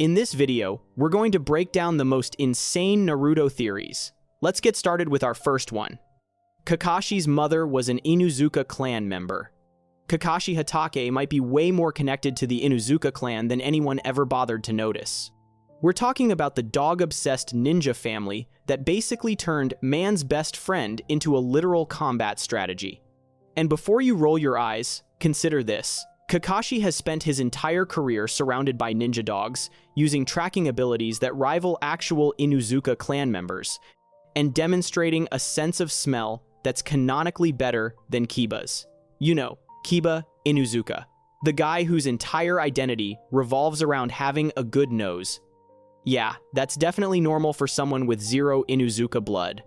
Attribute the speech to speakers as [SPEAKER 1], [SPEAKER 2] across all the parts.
[SPEAKER 1] In this video, we're going to break down the most insane Naruto theories. Let's get started with our first one. Kakashi's mother was an Inuzuka clan member. Kakashi Hatake might be way more connected to the Inuzuka clan than anyone ever bothered to notice. We're talking about the dog-obsessed ninja family that basically turned man's best friend into a literal combat strategy. And before you roll your eyes, consider this. Kakashi has spent his entire career surrounded by ninja dogs, using tracking abilities that rival actual Inuzuka clan members, and demonstrating a sense of smell that's canonically better than Kiba's. You know, Kiba Inuzuka, the guy whose entire identity revolves around having a good nose. Yeah, that's definitely normal for someone with zero Inuzuka blood.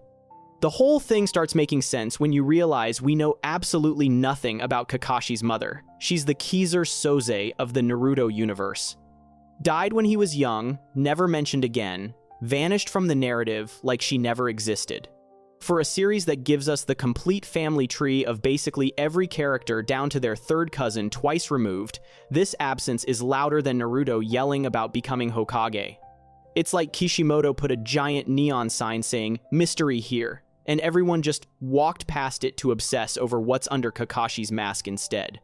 [SPEAKER 1] The whole thing starts making sense when you realize we know absolutely nothing about Kakashi's mother. She's the Kizer Soze of the Naruto universe. Died when he was young, never mentioned again, vanished from the narrative like she never existed. For a series that gives us the complete family tree of basically every character down to their third cousin twice removed, this absence is louder than Naruto yelling about becoming Hokage. It's like Kishimoto put a giant neon sign saying, "Mystery here," and everyone just walked past it to obsess over what's under Kakashi's mask instead.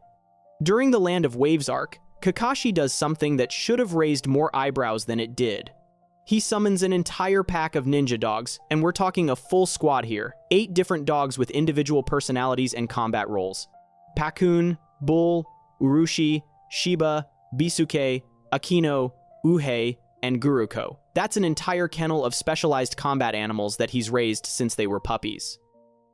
[SPEAKER 1] During the Land of Waves arc, Kakashi does something that should have raised more eyebrows than it did. He summons an entire pack of ninja dogs, and we're talking a full squad here, 8 different dogs with individual personalities and combat roles. Pakun, Bull, Urushi, Shiba, Bisuke, Akino, Uhei, and Guruko. That's an entire kennel of specialized combat animals that he's raised since they were puppies.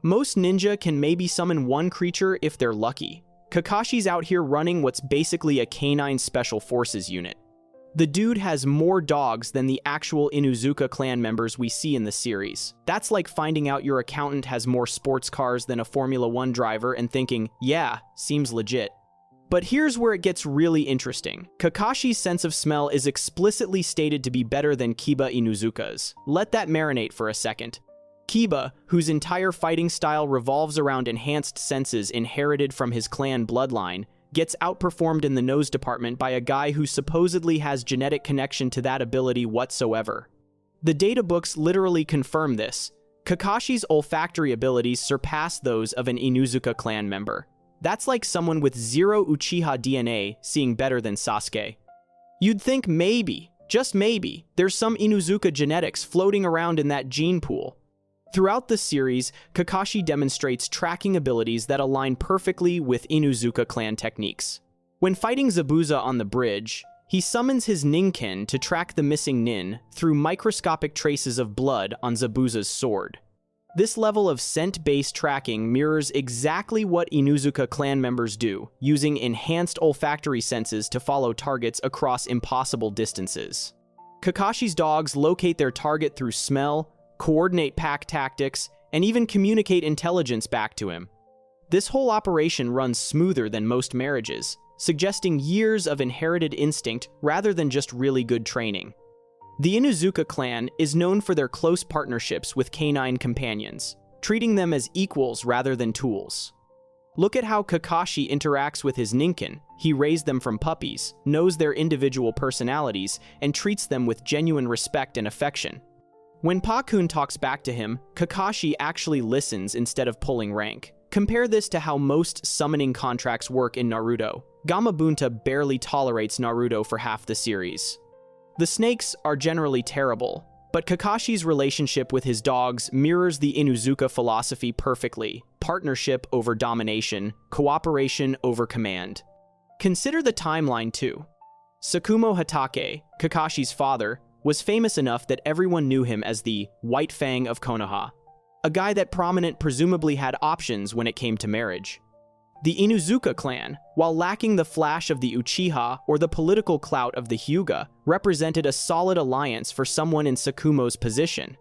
[SPEAKER 1] Most ninja can maybe summon one creature if they're lucky. Kakashi's out here running what's basically a canine special forces unit. The dude has more dogs than the actual Inuzuka clan members we see in the series. That's like finding out your accountant has more sports cars than a Formula 1 driver and thinking, yeah, seems legit. But here's where it gets really interesting. Kakashi's sense of smell is explicitly stated to be better than Kiba Inuzuka's. Let that marinate for a second. Kiba, whose entire fighting style revolves around enhanced senses inherited from his clan bloodline, gets outperformed in the nose department by a guy who supposedly has genetic connection to that ability whatsoever. The data books literally confirm this. Kakashi's olfactory abilities surpass those of an Inuzuka clan member. That's like someone with zero Uchiha DNA seeing better than Sasuke. You'd think maybe, just maybe, there's some Inuzuka genetics floating around in that gene pool. Throughout the series, Kakashi demonstrates tracking abilities that align perfectly with Inuzuka clan techniques. When fighting Zabuza on the bridge, he summons his ninkin to track the missing nin through microscopic traces of blood on Zabuza's sword. This level of scent-based tracking mirrors exactly what Inuzuka clan members do, using enhanced olfactory senses to follow targets across impossible distances. Kakashi's dogs locate their target through smell, coordinate pack tactics, and even communicate intelligence back to him. This whole operation runs smoother than most marriages, suggesting years of inherited instinct rather than just really good training. The Inuzuka clan is known for their close partnerships with canine companions, treating them as equals rather than tools. Look at how Kakashi interacts with his ninkin. He raised them from puppies, knows their individual personalities, and treats them with genuine respect and affection. When Pakun talks back to him, Kakashi actually listens instead of pulling rank. Compare this to how most summoning contracts work in Naruto. Gamabunta barely tolerates Naruto for half the series. The snakes are generally terrible, but Kakashi's relationship with his dogs mirrors the Inuzuka philosophy perfectly: partnership over domination, cooperation over command. Consider the timeline too. Sakumo Hatake, Kakashi's father, was famous enough that everyone knew him as the White Fang of Konoha, a guy that prominent presumably had options when it came to marriage. The Inuzuka clan, while lacking the flash of the Uchiha or the political clout of the Hyuga, represented a solid alliance for someone in Sakumo's position.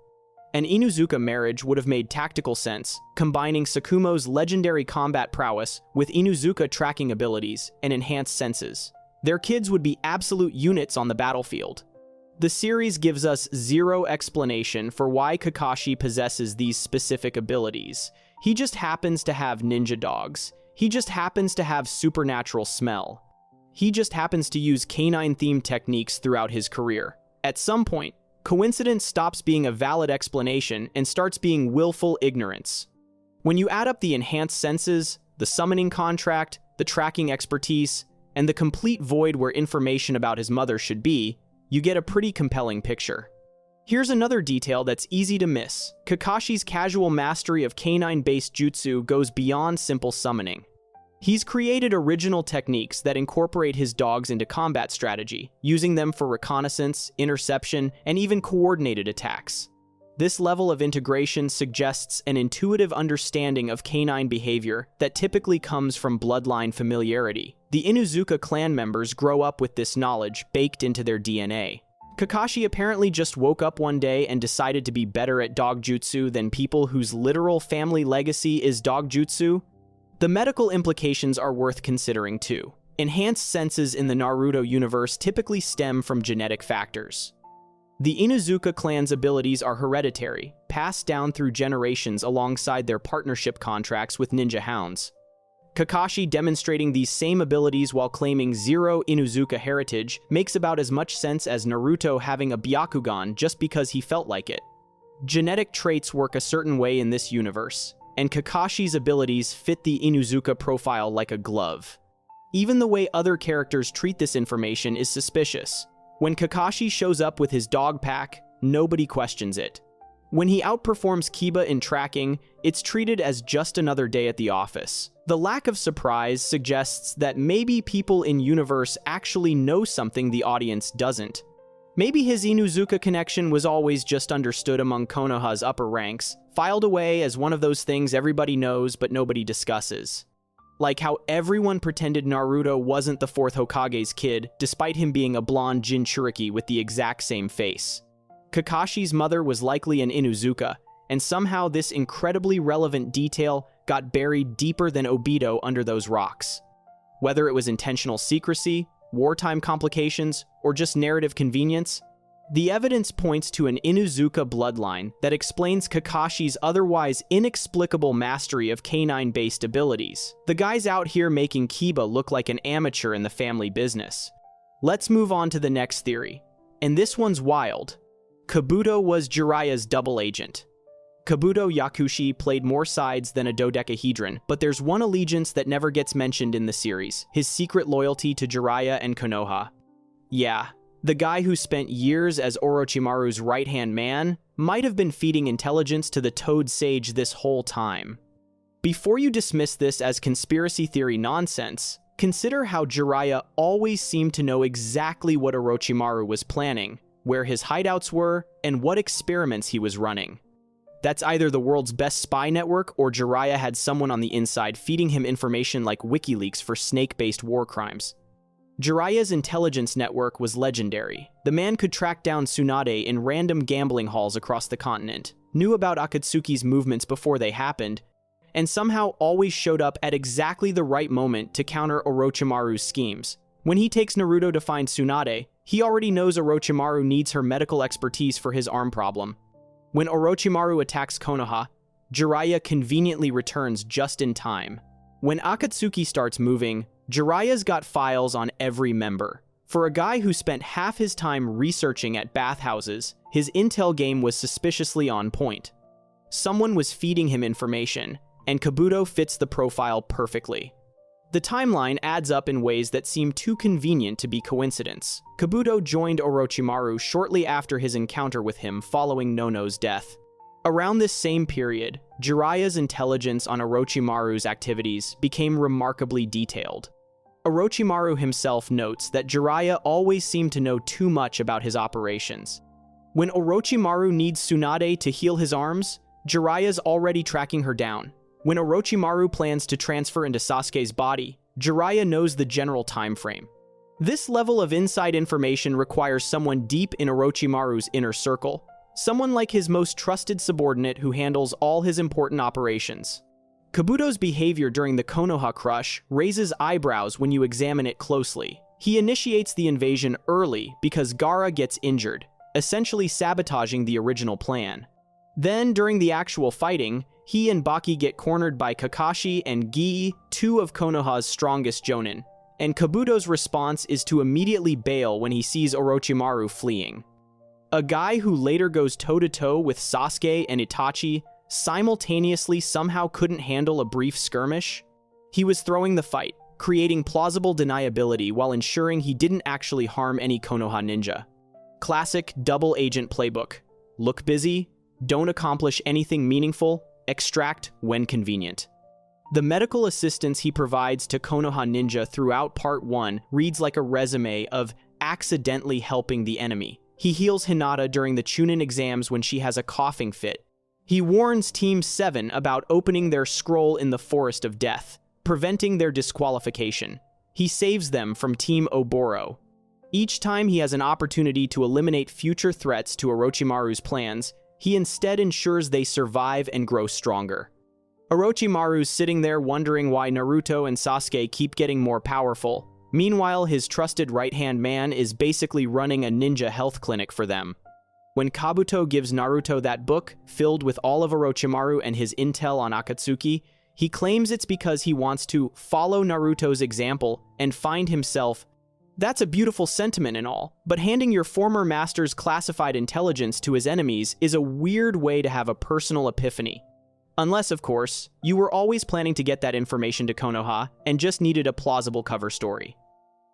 [SPEAKER 1] An Inuzuka marriage would have made tactical sense, combining Sakumo's legendary combat prowess with Inuzuka tracking abilities and enhanced senses. Their kids would be absolute units on the battlefield. The series gives us zero explanation for why Kakashi possesses these specific abilities. He just happens to have ninja dogs. He just happens to have supernatural smell. He just happens to use canine-themed techniques throughout his career. At some point, coincidence stops being a valid explanation and starts being willful ignorance. When you add up the enhanced senses, the summoning contract, the tracking expertise, and the complete void where information about his mother should be, you get a pretty compelling picture. Here's another detail that's easy to miss. Kakashi's casual mastery of canine-based jutsu goes beyond simple summoning. He's created original techniques that incorporate his dogs into combat strategy, using them for reconnaissance, interception, and even coordinated attacks. This level of integration suggests an intuitive understanding of canine behavior that typically comes from bloodline familiarity. The Inuzuka clan members grow up with this knowledge baked into their DNA. Kakashi apparently just woke up one day and decided to be better at dog jutsu than people whose literal family legacy is dog jutsu. The medical implications are worth considering too. Enhanced senses in the Naruto universe typically stem from genetic factors. The Inuzuka clan's abilities are hereditary, passed down through generations alongside their partnership contracts with ninja hounds. Kakashi demonstrating these same abilities while claiming zero Inuzuka heritage makes about as much sense as Naruto having a Byakugan just because he felt like it. Genetic traits work a certain way in this universe, and Kakashi's abilities fit the Inuzuka profile like a glove. Even the way other characters treat this information is suspicious. When Kakashi shows up with his dog pack, nobody questions it. When he outperforms Kiba in tracking, it's treated as just another day at the office. The lack of surprise suggests that maybe people in universe actually know something the audience doesn't. Maybe his Inuzuka connection was always just understood among Konoha's upper ranks, filed away as one of those things everybody knows but nobody discusses. Like how everyone pretended Naruto wasn't the fourth Hokage's kid, despite him being a blonde Jinchuriki with the exact same face. Kakashi's mother was likely an Inuzuka, and somehow this incredibly relevant detail got buried deeper than Obito under those rocks. Whether it was intentional secrecy, wartime complications, or just narrative convenience, the evidence points to an Inuzuka bloodline that explains Kakashi's otherwise inexplicable mastery of canine-based abilities. The guy's out here making Kiba look like an amateur in the family business. Let's move on to the next theory, and this one's wild. Kabuto was Jiraiya's double agent. Kabuto Yakushi played more sides than a dodecahedron, but there's one allegiance that never gets mentioned in the series: his secret loyalty to Jiraiya and Konoha. Yeah, the guy who spent years as Orochimaru's right-hand man might have been feeding intelligence to the Toad Sage this whole time. Before you dismiss this as conspiracy theory nonsense, consider how Jiraiya always seemed to know exactly what Orochimaru was planning, where his hideouts were, and what experiments he was running. That's either the world's best spy network, or Jiraiya had someone on the inside feeding him information like WikiLeaks for snake-based war crimes. Jiraiya's intelligence network was legendary. The man could track down Tsunade in random gambling halls across the continent, knew about Akatsuki's movements before they happened, and somehow always showed up at exactly the right moment to counter Orochimaru's schemes. When he takes Naruto to find Tsunade, he already knows Orochimaru needs her medical expertise for his arm problem. When Orochimaru attacks Konoha, Jiraiya conveniently returns just in time. When Akatsuki starts moving, Jiraiya's got files on every member. For a guy who spent half his time researching at bathhouses, his intel game was suspiciously on point. Someone was feeding him information, and Kabuto fits the profile perfectly. The timeline adds up in ways that seem too convenient to be coincidence. Kabuto joined Orochimaru shortly after his encounter with him following Nono's death. Around this same period, Jiraiya's intelligence on Orochimaru's activities became remarkably detailed. Orochimaru himself notes that Jiraiya always seemed to know too much about his operations. When Orochimaru needs Tsunade to heal his arms, Jiraiya's already tracking her down. When Orochimaru plans to transfer into Sasuke's body, Jiraiya knows the general time frame. This level of inside information requires someone deep in Orochimaru's inner circle, someone like his most trusted subordinate who handles all his important operations. Kabuto's behavior during the Konoha crush raises eyebrows when you examine it closely. He initiates the invasion early because Gaara gets injured, essentially sabotaging the original plan. Then, during the actual fighting, he and Baki get cornered by Kakashi and Gii, two of Konoha's strongest jonin, and Kabuto's response is to immediately bail when he sees Orochimaru fleeing. A guy who later goes toe-to-toe with Sasuke and Itachi simultaneously somehow couldn't handle a brief skirmish? He was throwing the fight, creating plausible deniability while ensuring he didn't actually harm any Konoha ninja. Classic double agent playbook. Look busy, don't accomplish anything meaningful, extract when convenient. The medical assistance he provides to Konoha ninja throughout Part 1 reads like a resume of accidentally helping the enemy. He heals Hinata during the Chunin exams when she has a coughing fit. He warns Team 7 about opening their scroll in the Forest of Death, preventing their disqualification. He saves them from Team Oboro. Each time he has an opportunity to eliminate future threats to Orochimaru's plans, he instead ensures they survive and grow stronger. Orochimaru's sitting there wondering why Naruto and Sasuke keep getting more powerful. Meanwhile, his trusted right-hand man is basically running a ninja health clinic for them. When Kabuto gives Naruto that book, filled with all of Orochimaru and his intel on Akatsuki, he claims it's because he wants to follow Naruto's example and find himself. That's a beautiful sentiment and all, but handing your former master's classified intelligence to his enemies is a weird way to have a personal epiphany. Unless, of course, you were always planning to get that information to Konoha and just needed a plausible cover story.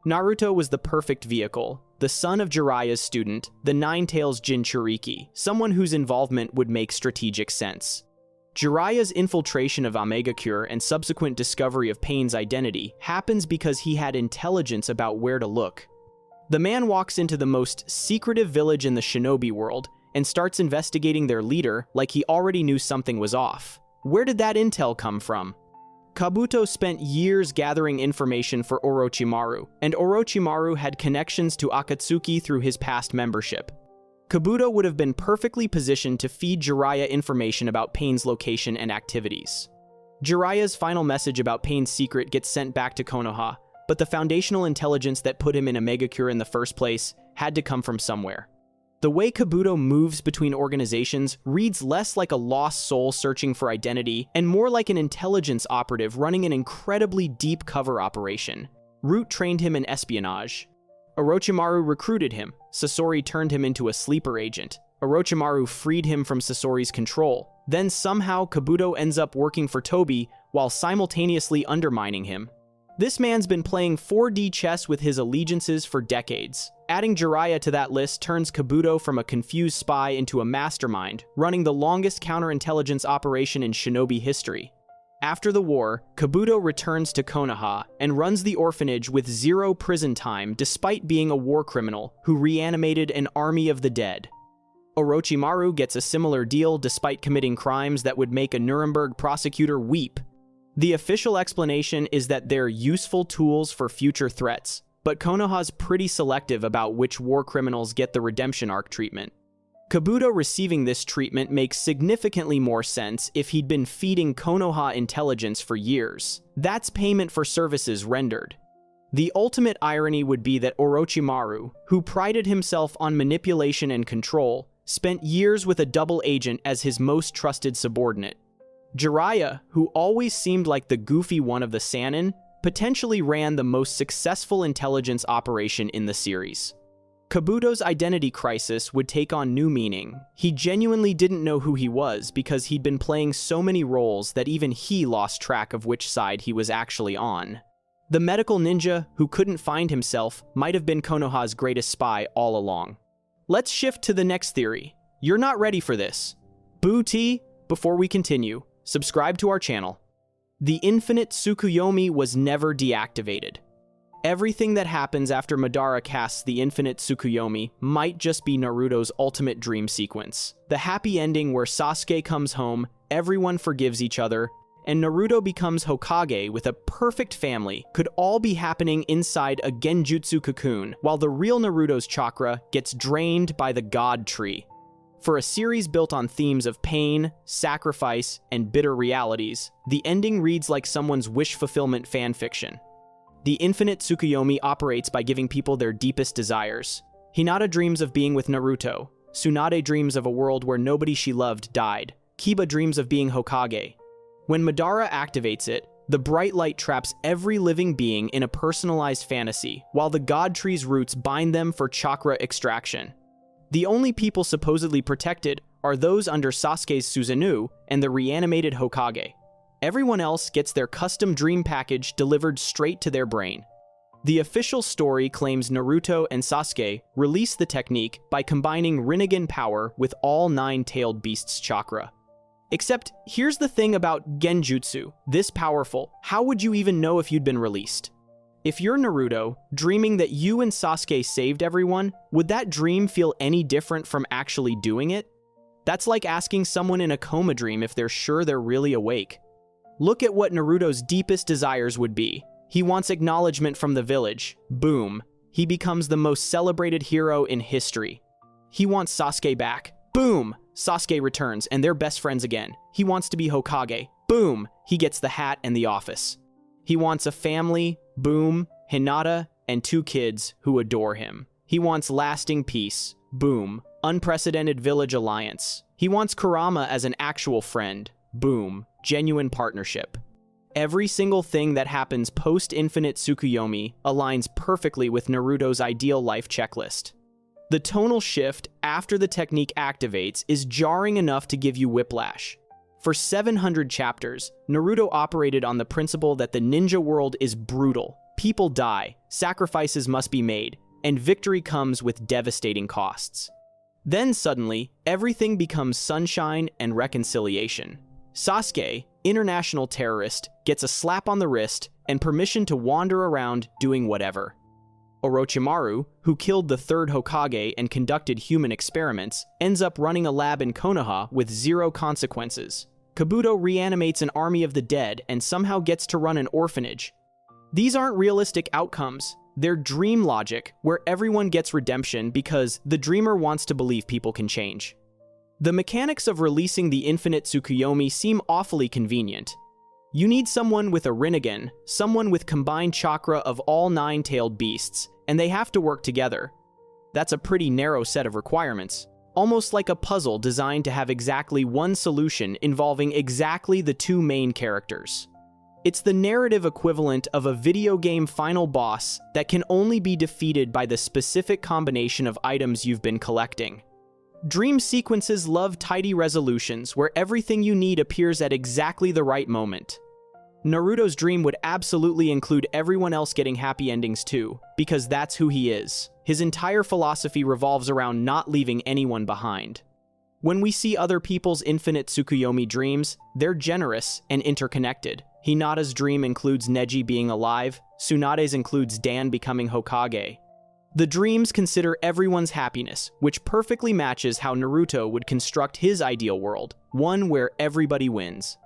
[SPEAKER 1] Naruto was the perfect vehicle, the son of Jiraiya's student, the Nine-Tails Jinchuriki, someone whose involvement would make strategic sense. Jiraiya's infiltration of Omega Cure and subsequent discovery of Pain's identity happens because he had intelligence about where to look. The man walks into the most secretive village in the shinobi world and starts investigating their leader like he already knew something was off. Where did that intel come from? Kabuto spent years gathering information for Orochimaru, and Orochimaru had connections to Akatsuki through his past membership. Kabuto would have been perfectly positioned to feed Jiraiya information about Pain's location and activities. Jiraiya's final message about Pain's secret gets sent back to Konoha, but the foundational intelligence that put him in Omega Cure in the first place had to come from somewhere. The way Kabuto moves between organizations reads less like a lost soul searching for identity and more like an intelligence operative running an incredibly deep cover operation. Root trained him in espionage. Orochimaru recruited him. Sasori turned him into a sleeper agent. Orochimaru freed him from Sasori's control. Then somehow Kabuto ends up working for Tobi while simultaneously undermining him. This man's been playing 4D chess with his allegiances for decades. Adding Jiraiya to that list turns Kabuto from a confused spy into a mastermind, running the longest counterintelligence operation in shinobi history. After the war, Kabuto returns to Konoha and runs the orphanage with 0 prison time despite being a war criminal who reanimated an army of the dead. Orochimaru gets a similar deal despite committing crimes that would make a Nuremberg prosecutor weep. The official explanation is that they're useful tools for future threats, but Konoha's pretty selective about which war criminals get the redemption arc treatment. Kabuto receiving this treatment makes significantly more sense if he'd been feeding Konoha intelligence for years. That's payment for services rendered. The ultimate irony would be that Orochimaru, who prided himself on manipulation and control, spent years with a double agent as his most trusted subordinate. Jiraiya, who always seemed like the goofy one of the Sannin, potentially ran the most successful intelligence operation in the series. Kabuto's identity crisis would take on new meaning. He genuinely didn't know who he was because he'd been playing so many roles that even he lost track of which side he was actually on. The medical ninja who couldn't find himself might have been Konoha's greatest spy all along. Let's shift to the next theory. You're not ready for this. Boo T, before we continue, subscribe to our channel. The infinite tsukuyomi was never deactivated. Everything that happens after Madara casts the infinite tsukuyomi might just be Naruto's ultimate dream sequence. The happy ending where Sasuke comes home, everyone forgives each other, and Naruto becomes Hokage with a perfect family could all be happening inside a genjutsu cocoon, while the real Naruto's chakra gets drained by the God Tree. For a series built on themes of pain, sacrifice, and bitter realities, the ending reads like someone's wish fulfillment fanfiction. The infinite tsukuyomi operates by giving people their deepest desires. Hinata dreams of being with Naruto. Tsunade dreams of a world where nobody she loved died. Kiba dreams of being Hokage. When Madara activates it, The bright light traps every living being in a personalized fantasy, while the god tree's roots bind them for chakra extraction. The only people supposedly protected are those under Sasuke's Susanoo and the reanimated Hokage. Everyone else gets their custom dream package delivered straight to their brain. The official story claims Naruto and Sasuke released the technique by combining Rinnegan power with all 9-tailed beasts' chakra. Except, here's the thing about genjutsu, this powerful, how would you even know if you'd been released? If you're Naruto, dreaming that you and Sasuke saved everyone, would that dream feel any different from actually doing it? That's like asking someone in a coma dream if they're sure they're really awake. Look at what Naruto's deepest desires would be. He wants acknowledgement from the village. Boom. He becomes the most celebrated hero in history. He wants Sasuke back. Boom. Sasuke returns, and they're best friends again. He wants to be Hokage. Boom. He gets the hat and the office. He wants a family. Boom. Hinata and 2 kids who adore him. He wants lasting peace. Boom. Unprecedented village alliance. He wants Kurama as an actual friend. Boom. Genuine partnership. Every single thing that happens post-infinite Tsukuyomi aligns perfectly with Naruto's ideal life checklist. The tonal shift after the technique activates is jarring enough to give you whiplash. For 700 chapters, Naruto operated on the principle that the ninja world is brutal. People die, sacrifices must be made, and victory comes with devastating costs. Then suddenly, everything becomes sunshine and reconciliation. Sasuke, international terrorist, gets a slap on the wrist and permission to wander around doing whatever. Orochimaru, who killed the 3rd Hokage and conducted human experiments, ends up running a lab in Konoha with 0 consequences. Kabuto reanimates an army of the dead and somehow gets to run an orphanage. These aren't realistic outcomes. They're dream logic, where everyone gets redemption because the dreamer wants to believe people can change. The mechanics of releasing the infinite Tsukuyomi seem awfully convenient. You need someone with a Rinnegan, someone with combined chakra of all 9-tailed beasts, and they have to work together. That's a pretty narrow set of requirements, almost like a puzzle designed to have exactly one solution involving exactly the 2 main characters. It's the narrative equivalent of a video game final boss that can only be defeated by the specific combination of items you've been collecting. Dream sequences love tidy resolutions where everything you need appears at exactly the right moment. Naruto's dream would absolutely include everyone else getting happy endings too, because that's who he is. His entire philosophy revolves around not leaving anyone behind. When we see other people's infinite Tsukuyomi dreams, they're generous and interconnected. Hinata's dream includes Neji being alive, Tsunade's includes Dan becoming Hokage. The dreams consider everyone's happiness, which perfectly matches how Naruto would construct his ideal world, one where everybody wins.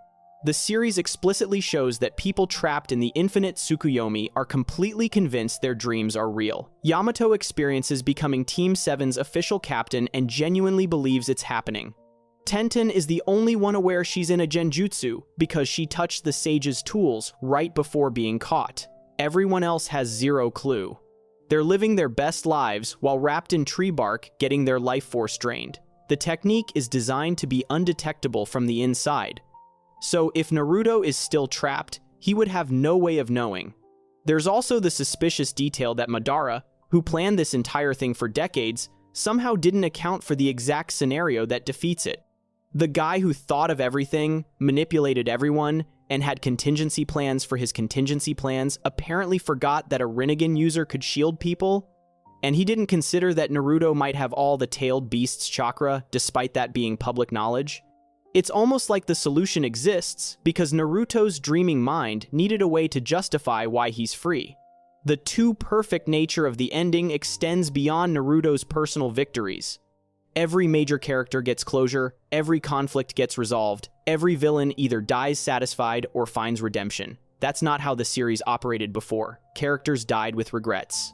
[SPEAKER 1] The series explicitly shows that people trapped in the infinite Tsukuyomi are completely convinced their dreams are real. Yamato experiences becoming Team 7's official captain and genuinely believes it's happening. Tenten is the only one aware she's in a genjutsu because she touched the sage's tools right before being caught. Everyone else has 0 clue. They're living their best lives while wrapped in tree bark, getting their life force drained. The technique is designed to be undetectable from the inside. So if Naruto is still trapped, he would have no way of knowing. There's also the suspicious detail that Madara, who planned this entire thing for decades, somehow didn't account for the exact scenario that defeats it. The guy who thought of everything, manipulated everyone, and had contingency plans for his contingency plans apparently forgot that a Rinnegan user could shield people, and he didn't consider that Naruto might have all the tailed beast's chakra despite that being public knowledge. It's almost like the solution exists because Naruto's dreaming mind needed a way to justify why he's free. The too perfect nature of the ending extends beyond Naruto's personal victories. Every major character gets closure, every conflict gets resolved, every villain either dies satisfied or finds redemption. That's not how the series operated before. Characters died with regrets.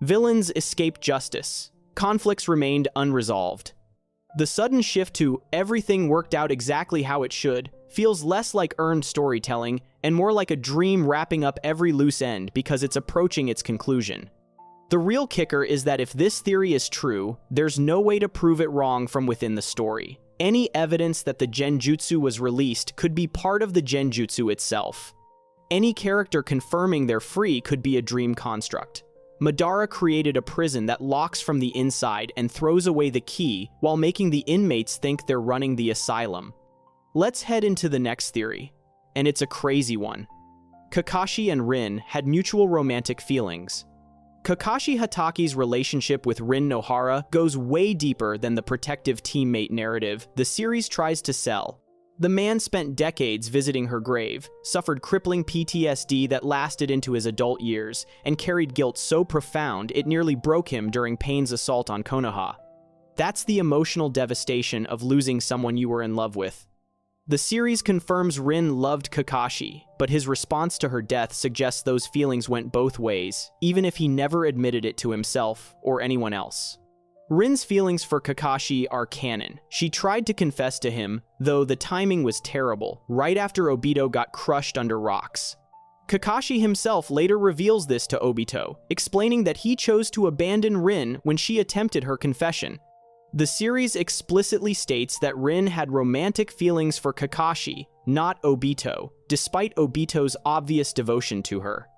[SPEAKER 1] Villains escaped justice. Conflicts remained unresolved. The sudden shift to everything worked out exactly how it should feels less like earned storytelling and more like a dream wrapping up every loose end because it's approaching its conclusion. The real kicker is that if this theory is true, there's no way to prove it wrong from within the story. Any evidence that the genjutsu was released could be part of the genjutsu itself. Any character confirming they're free could be a dream construct. Madara created a prison that locks from the inside and throws away the key while making the inmates think they're running the asylum. Let's head into the next theory, and it's a crazy one. Kakashi and Rin had mutual romantic feelings. Kakashi Hataki's relationship with Rin Nohara goes way deeper than the protective teammate narrative the series tries to sell. The man spent decades visiting her grave, suffered crippling PTSD that lasted into his adult years, and carried guilt so profound it nearly broke him during Pain's assault on Konoha. That's the emotional devastation of losing someone you were in love with. The series confirms Rin loved Kakashi, but his response to her death suggests those feelings went both ways, even if he never admitted it to himself or anyone else. Rin's feelings for Kakashi are canon. She tried to confess to him, though the timing was terrible, right after Obito got crushed under rocks. Kakashi himself later reveals this to Obito, explaining that he chose to abandon Rin when she attempted her confession. The series explicitly states that Rin had romantic feelings for Kakashi, not Obito, despite Obito's obvious devotion to her.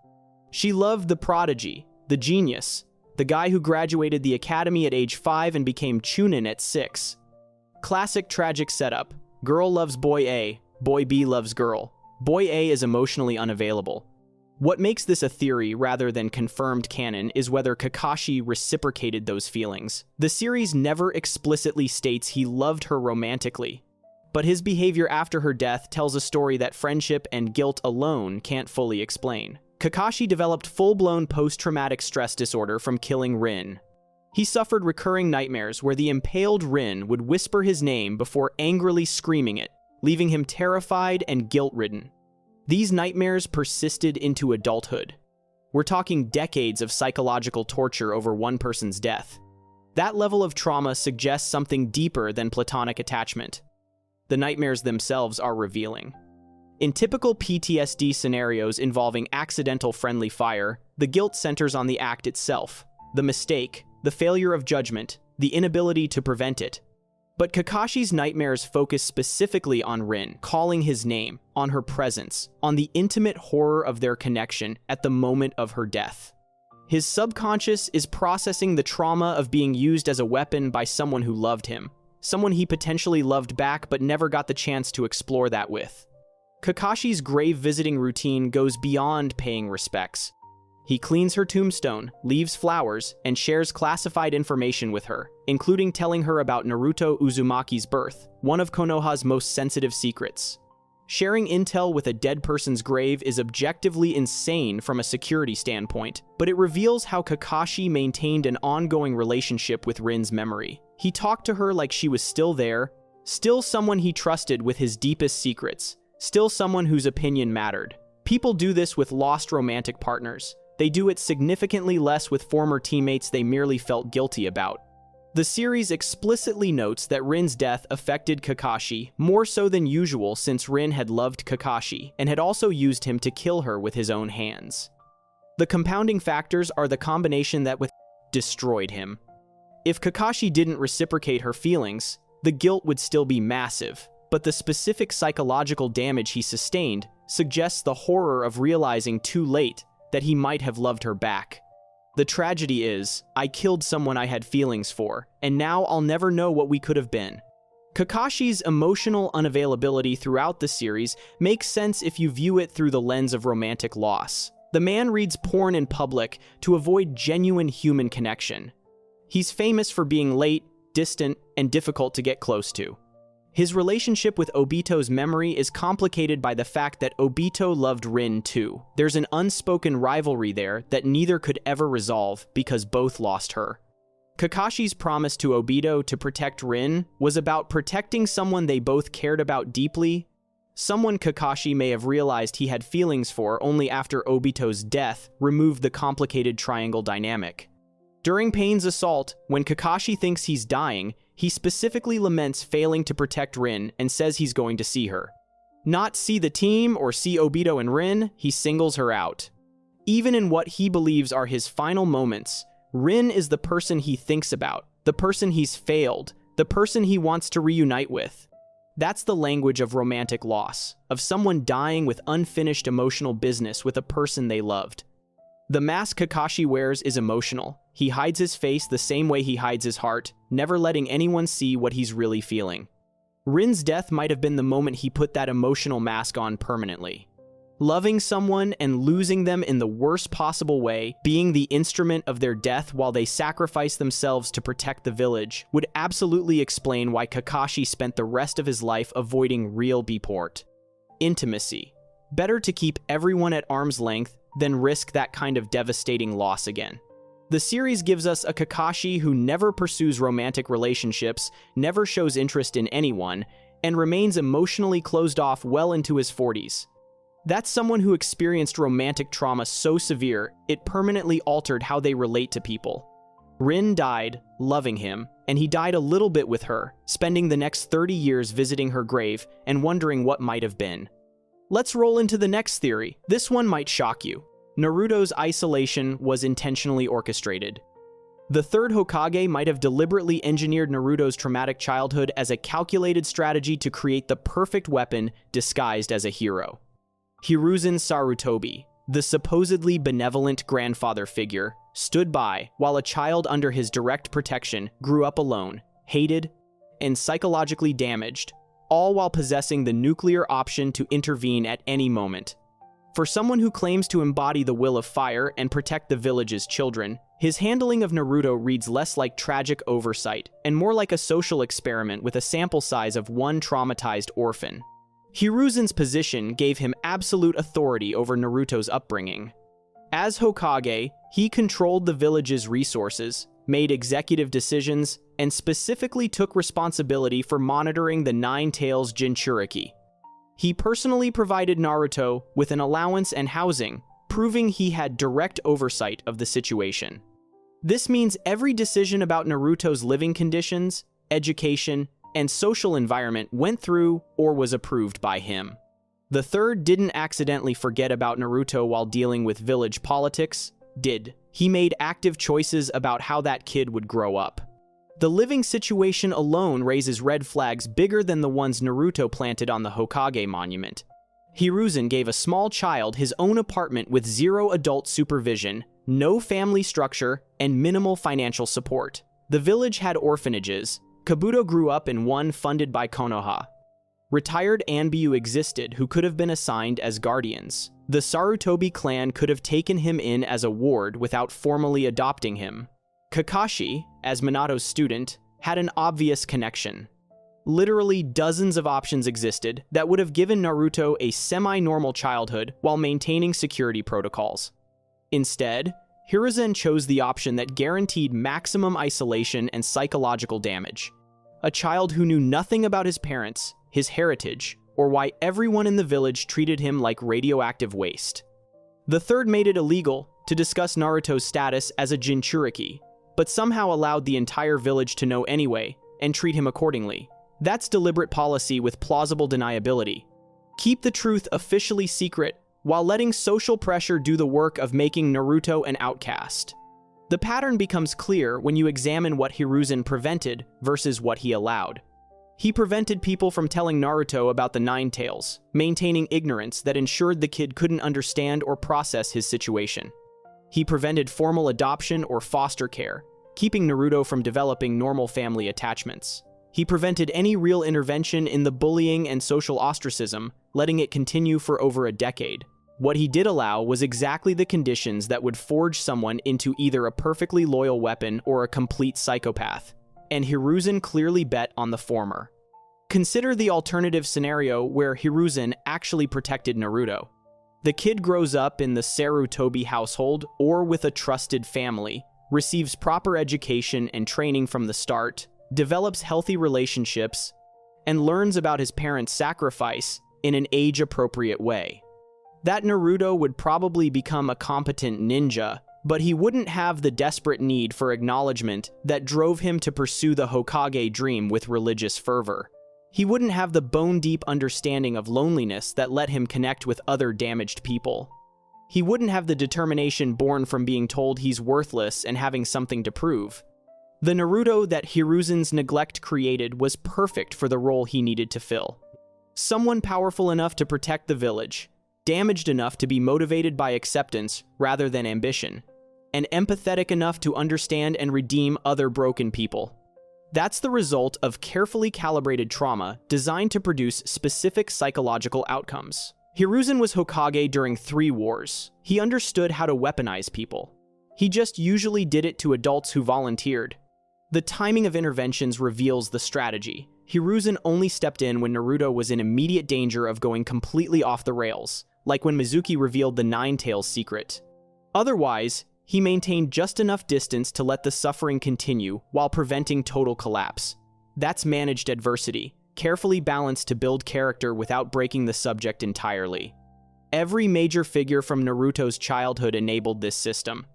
[SPEAKER 1] She loved the prodigy, the genius, the guy who graduated the academy at age 5 and became Chunin at 6. Classic tragic setup. Girl loves boy A, boy B loves girl. Boy A is emotionally unavailable. What makes this a theory rather than confirmed canon is whether Kakashi reciprocated those feelings. The series never explicitly states he loved her romantically, but his behavior after her death tells a story that friendship and guilt alone can't fully explain. Kakashi developed full-blown post-traumatic stress disorder from killing Rin. He suffered recurring nightmares where the impaled Rin would whisper his name before angrily screaming it, leaving him terrified and guilt-ridden. These nightmares persisted into adulthood. We're talking decades of psychological torture over one person's death. That level of trauma suggests something deeper than platonic attachment. The nightmares themselves are revealing. In typical PTSD scenarios involving accidental friendly fire, the guilt centers on the act itself, the mistake, the failure of judgment, the inability to prevent it. But Kakashi's nightmares focus specifically on Rin, calling his name, on her presence, on the intimate horror of their connection at the moment of her death. His subconscious is processing the trauma of being used as a weapon by someone who loved him, someone he potentially loved back but never got the chance to explore that with. Kakashi's grave visiting routine goes beyond paying respects. He cleans her tombstone, leaves flowers, and shares classified information with her, including telling her about Naruto Uzumaki's birth, one of Konoha's most sensitive secrets. Sharing intel with a dead person's grave is objectively insane from a security standpoint, but it reveals how Kakashi maintained an ongoing relationship with Rin's memory. He talked to her like she was still there, still someone he trusted with his deepest secrets, still someone whose opinion mattered. People do this with lost romantic partners. They do it significantly less with former teammates they merely felt guilty about. The series explicitly notes that Rin's death affected Kakashi more so than usual since Rin had loved Kakashi and had also used him to kill her with his own hands. The compounding factors are the combination that destroyed him. If Kakashi didn't reciprocate her feelings, the guilt would still be massive, but the specific psychological damage he sustained suggests the horror of realizing too late that he might have loved her back. The tragedy is, I killed someone I had feelings for, and now I'll never know what we could have been. Kakashi's emotional unavailability throughout the series makes sense if you view it through the lens of romantic loss. The man reads porn in public to avoid genuine human connection. He's famous for being late, distant, and difficult to get close to. His relationship with Obito's memory is complicated by the fact that Obito loved Rin too. There's an unspoken rivalry there that neither could ever resolve because both lost her. Kakashi's promise to Obito to protect Rin was about protecting someone they both cared about deeply, someone Kakashi may have realized he had feelings for only after Obito's death removed the complicated triangle dynamic. During Pain's assault, when Kakashi thinks he's dying, he specifically laments failing to protect Rin and says he's going to see her. Not see the team or see Obito and Rin, he singles her out. Even in what he believes are his final moments, Rin is the person he thinks about, the person he's failed, the person he wants to reunite with. That's the language of romantic loss, of someone dying with unfinished emotional business with a person they loved. The mask Kakashi wears is emotional. He hides his face the same way he hides his heart, never letting anyone see what he's really feeling. Rin's death might have been the moment he put that emotional mask on permanently. Loving someone and losing them in the worst possible way, being the instrument of their death while they sacrifice themselves to protect the village, would absolutely explain why Kakashi spent the rest of his life avoiding real Bport. Intimacy. Better to keep everyone at arm's length than risk that kind of devastating loss again. The series gives us a Kakashi who never pursues romantic relationships, never shows interest in anyone, and remains emotionally closed off well into his 40s. That's someone who experienced romantic trauma so severe, it permanently altered how they relate to people. Rin died, loving him, and he died a little bit with her, spending the next 30 years visiting her grave and wondering what might have been. Let's roll into the next theory. This one might shock you. Naruto's isolation was intentionally orchestrated. The third Hokage might have deliberately engineered Naruto's traumatic childhood as a calculated strategy to create the perfect weapon disguised as a hero. Hiruzen Sarutobi, the supposedly benevolent grandfather figure, stood by while a child under his direct protection grew up alone, hated, and psychologically damaged, all while possessing the nuclear option to intervene at any moment. For someone who claims to embody the will of fire and protect the village's children, his handling of Naruto reads less like tragic oversight and more like a social experiment with a sample size of one traumatized orphan. Hiruzen's position gave him absolute authority over Naruto's upbringing. As Hokage, he controlled the village's resources, made executive decisions, and specifically took responsibility for monitoring the Nine Tails Jinchuriki. He personally provided Naruto with an allowance and housing, proving he had direct oversight of the situation. This means every decision about Naruto's living conditions, education, and social environment went through or was approved by him. The third didn't accidentally forget about Naruto while dealing with village politics, did. He made active choices about how that kid would grow up. The living situation alone raises red flags bigger than the ones Naruto planted on the Hokage monument. Hiruzen gave a small child his own apartment with zero adult supervision, no family structure, and minimal financial support. The village had orphanages. Kabuto grew up in one funded by Konoha. Retired Anbyu existed who could have been assigned as guardians. The Sarutobi clan could have taken him in as a ward without formally adopting him. Kakashi, as Minato's student, had an obvious connection. Literally dozens of options existed that would have given Naruto a semi-normal childhood while maintaining security protocols. Instead, Hiruzen chose the option that guaranteed maximum isolation and psychological damage. A child who knew nothing about his parents, his heritage, or why everyone in the village treated him like radioactive waste. The third made it illegal to discuss Naruto's status as a Jinchuriki, but somehow allowed the entire village to know anyway and treat him accordingly. That's deliberate policy with plausible deniability. Keep the truth officially secret while letting social pressure do the work of making Naruto an outcast. The pattern becomes clear when you examine what Hiruzen prevented versus what he allowed. He prevented people from telling Naruto about the Nine Tails, maintaining ignorance that ensured the kid couldn't understand or process his situation. He prevented formal adoption or foster care, keeping Naruto from developing normal family attachments. He prevented any real intervention in the bullying and social ostracism, letting it continue for over a decade. What he did allow was exactly the conditions that would forge someone into either a perfectly loyal weapon or a complete psychopath, and Hiruzen clearly bet on the former. Consider the alternative scenario where Hiruzen actually protected Naruto. The kid grows up in the Sarutobi household or with a trusted family, receives proper education and training from the start, develops healthy relationships, and learns about his parents' sacrifice in an age-appropriate way. That Naruto would probably become a competent ninja, but he wouldn't have the desperate need for acknowledgement that drove him to pursue the Hokage dream with religious fervor. He wouldn't have the bone-deep understanding of loneliness that let him connect with other damaged people. He wouldn't have the determination born from being told he's worthless and having something to prove. The Naruto that Hiruzen's neglect created was perfect for the role he needed to fill. Someone powerful enough to protect the village, damaged enough to be motivated by acceptance rather than ambition, and empathetic enough to understand and redeem other broken people. That's the result of carefully calibrated trauma designed to produce specific psychological outcomes. Hiruzen was Hokage during 3 wars. He understood how to weaponize people. He just usually did it to adults who volunteered. The timing of interventions reveals the strategy. Hiruzen only stepped in when Naruto was in immediate danger of going completely off the rails, like when Mizuki revealed the Nine-Tails secret. Otherwise, he maintained just enough distance to let the suffering continue while preventing total collapse. That's managed adversity, carefully balanced to build character without breaking the subject entirely. Every major figure from Naruto's childhood enabled this system.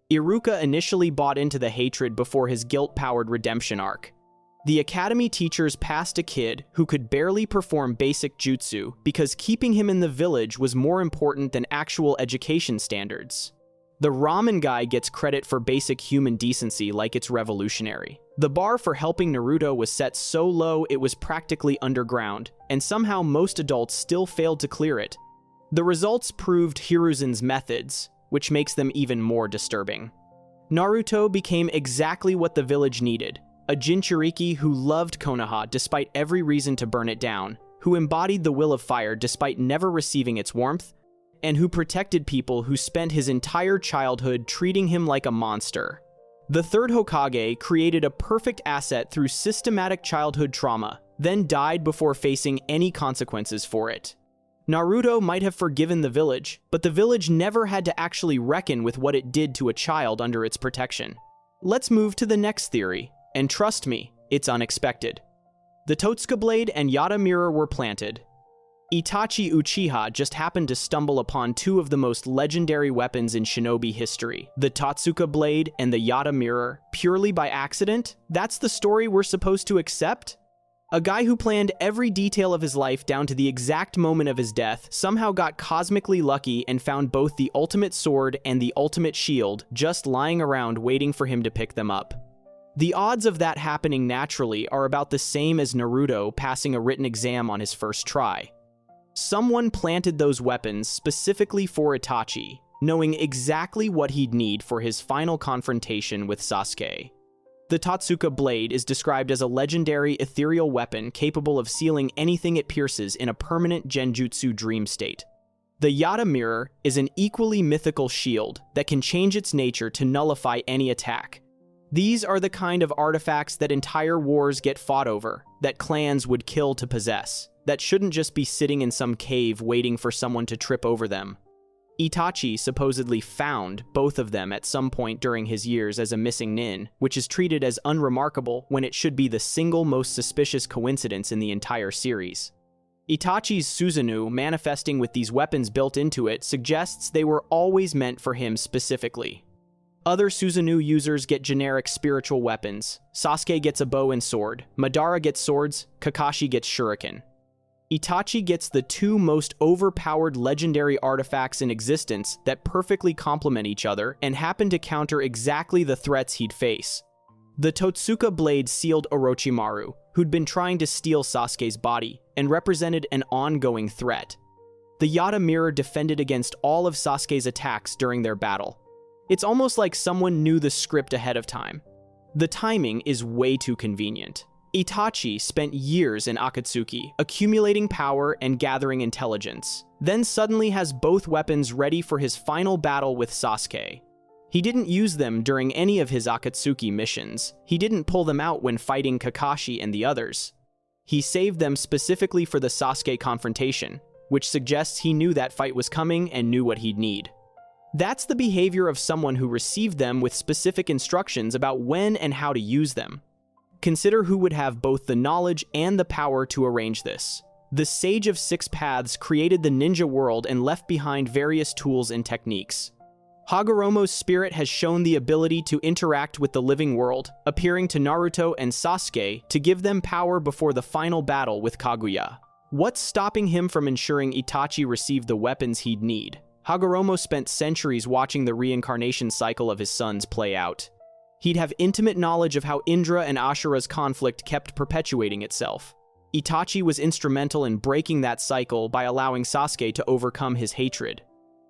[SPEAKER 1] Iruka initially bought into the hatred before his guilt-powered redemption arc. The academy teachers passed a kid who could barely perform basic jutsu because keeping him in the village was more important than actual education standards. The ramen guy gets credit for basic human decency like it's revolutionary. The bar for helping Naruto was set so low it was practically underground, and somehow most adults still failed to clear it. The results proved Hiruzen's methods, which makes them even more disturbing. Naruto became exactly what the village needed, a Jinchuriki who loved Konoha despite every reason to burn it down, who embodied the will of fire despite never receiving its warmth, and who protected people who spent his entire childhood treating him like a monster. The third Hokage created a perfect asset through systematic childhood trauma, then died before facing any consequences for it. Naruto might have forgiven the village, but the village never had to actually reckon with what it did to a child under its protection. Let's move to the next theory, and trust me, it's unexpected. The Totsuka blade and Yata mirror were planted. Itachi Uchiha just happened to stumble upon 2 of the most legendary weapons in shinobi history, the Totsuka blade and the Yata mirror, purely by accident? That's the story we're supposed to accept? A guy who planned every detail of his life down to the exact moment of his death somehow got cosmically lucky and found both the ultimate sword and the ultimate shield just lying around waiting for him to pick them up. The odds of that happening naturally are about the same as Naruto passing a written exam on his first try. Someone planted those weapons specifically for Itachi, knowing exactly what he'd need for his final confrontation with Sasuke. The Totsuka blade is described as a legendary ethereal weapon capable of sealing anything it pierces in a permanent genjutsu dream state. The Yata mirror is an equally mythical shield that can change its nature to nullify any attack. These are the kind of artifacts that entire wars get fought over, that clans would kill to possess, that shouldn't just be sitting in some cave waiting for someone to trip over them. Itachi supposedly found both of them at some point during his years as a missing nin, which is treated as unremarkable when it should be the single most suspicious coincidence in the entire series. Itachi's Susanoo manifesting with these weapons built into it suggests they were always meant for him specifically. Other Susanoo users get generic spiritual weapons. Sasuke gets a bow and sword, Madara gets swords, Kakashi gets shuriken. Itachi gets the 2 most overpowered legendary artifacts in existence that perfectly complement each other and happen to counter exactly the threats he'd face. The Totsuka blade sealed Orochimaru, who'd been trying to steal Sasuke's body, and represented an ongoing threat. The Yata mirror defended against all of Sasuke's attacks during their battle. It's almost like someone knew the script ahead of time. The timing is way too convenient. Itachi spent years in Akatsuki, accumulating power and gathering intelligence, then suddenly has both weapons ready for his final battle with Sasuke. He didn't use them during any of his Akatsuki missions. He didn't pull them out when fighting Kakashi and the others. He saved them specifically for the Sasuke confrontation, which suggests he knew that fight was coming and knew what he'd need. That's the behavior of someone who received them with specific instructions about when and how to use them. Consider who would have both the knowledge and the power to arrange this. The Sage of Six Paths created the ninja world and left behind various tools and techniques. Hagoromo's spirit has shown the ability to interact with the living world, appearing to Naruto and Sasuke to give them power before the final battle with Kaguya. What's stopping him from ensuring Itachi received the weapons he'd need? Hagoromo spent centuries watching the reincarnation cycle of his sons play out. He'd have intimate knowledge of how Indra and Ashura's conflict kept perpetuating itself. Itachi was instrumental in breaking that cycle by allowing Sasuke to overcome his hatred.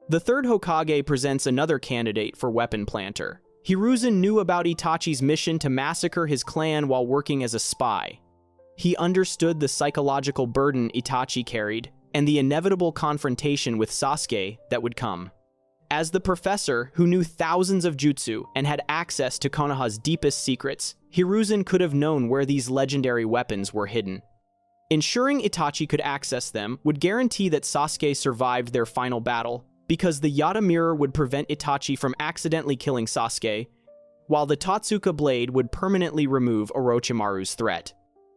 [SPEAKER 1] The third Hokage presents another candidate for weapon planter. Hiruzen knew about Itachi's mission to massacre his clan while working as a spy. He understood the psychological burden Itachi carried and the inevitable confrontation with Sasuke that would come. As the professor who knew thousands of jutsu and had access to Konoha's deepest secrets, Hiruzen could have known where these legendary weapons were hidden. Ensuring Itachi could access them would guarantee that Sasuke survived their final battle, because the Yata Mirror would prevent Itachi from accidentally killing Sasuke, while the Totsuka blade would permanently remove Orochimaru's threat.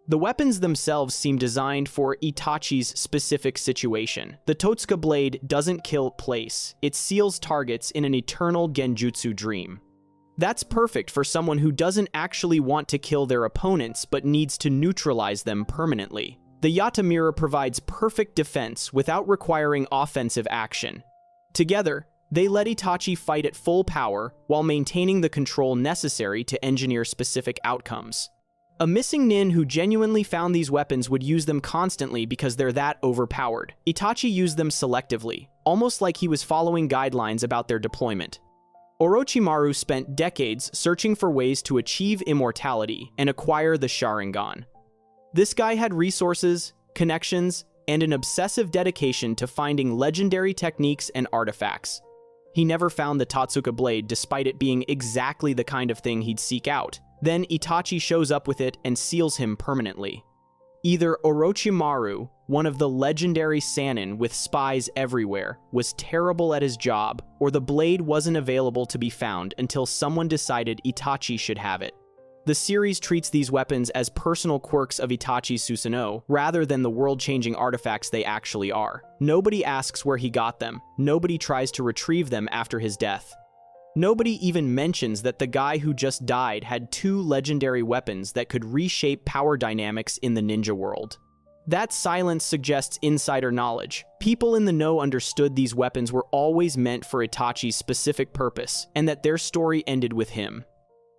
[SPEAKER 1] The weapons themselves seem designed for Itachi's specific situation. The Totsuka blade doesn't kill place, it seals targets in an eternal genjutsu dream. That's perfect for someone who doesn't actually want to kill their opponents but needs to neutralize them permanently. The Yata Mirror provides perfect defense without requiring offensive action. Together, they let Itachi fight at full power while maintaining the control necessary to engineer specific outcomes. A missing nin who genuinely found these weapons would use them constantly because they're that overpowered. Itachi used them selectively, almost like he was following guidelines about their deployment. Orochimaru spent decades searching for ways to achieve immortality and acquire the Sharingan. This guy had resources, connections, and an obsessive dedication to finding legendary techniques and artifacts. He never found the Totsuka blade despite it being exactly the kind of thing he'd seek out. Then Itachi shows up with it and seals him permanently. Either Orochimaru, one of the legendary Sannin with spies everywhere, was terrible at his job, or the blade wasn't available to be found until someone decided Itachi should have it. The series treats these weapons as personal quirks of Itachi's Susanoo, rather than the world-changing artifacts they actually are. Nobody asks where he got them. Nobody tries to retrieve them after his death. Nobody even mentions that the guy who just died had two legendary weapons that could reshape power dynamics in the ninja world. That silence suggests insider knowledge. People in the know understood these weapons were always meant for Itachi's specific purpose, and that their story ended with him.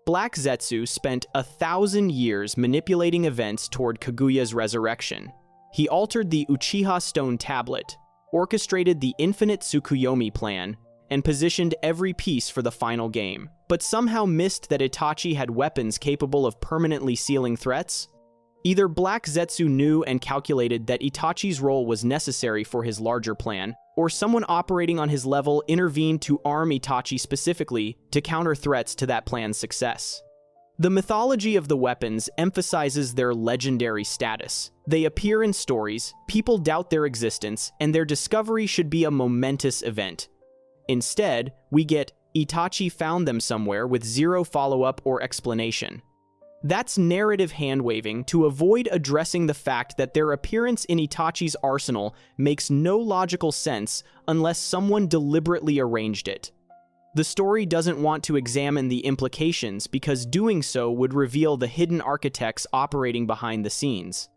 [SPEAKER 1] Black Zetsu spent 1,000 years manipulating events toward Kaguya's resurrection. He altered the Uchiha Stone Tablet, orchestrated the infinite Tsukuyomi plan, and positioned every piece for the final game, but somehow missed that Itachi had weapons capable of permanently sealing threats. Either Black Zetsu knew and calculated that Itachi's role was necessary for his larger plan, or someone operating on his level intervened to arm Itachi specifically to counter threats to that plan's success. The mythology of the weapons emphasizes their legendary status. They appear in stories, people doubt their existence, and their discovery should be a momentous event. Instead, we get Itachi found them somewhere with zero follow-up or explanation. That's narrative hand-waving to avoid addressing the fact that their appearance in Itachi's arsenal makes no logical sense unless someone deliberately arranged it. The story doesn't want to examine the implications because doing so would reveal the hidden architects operating behind the scenes.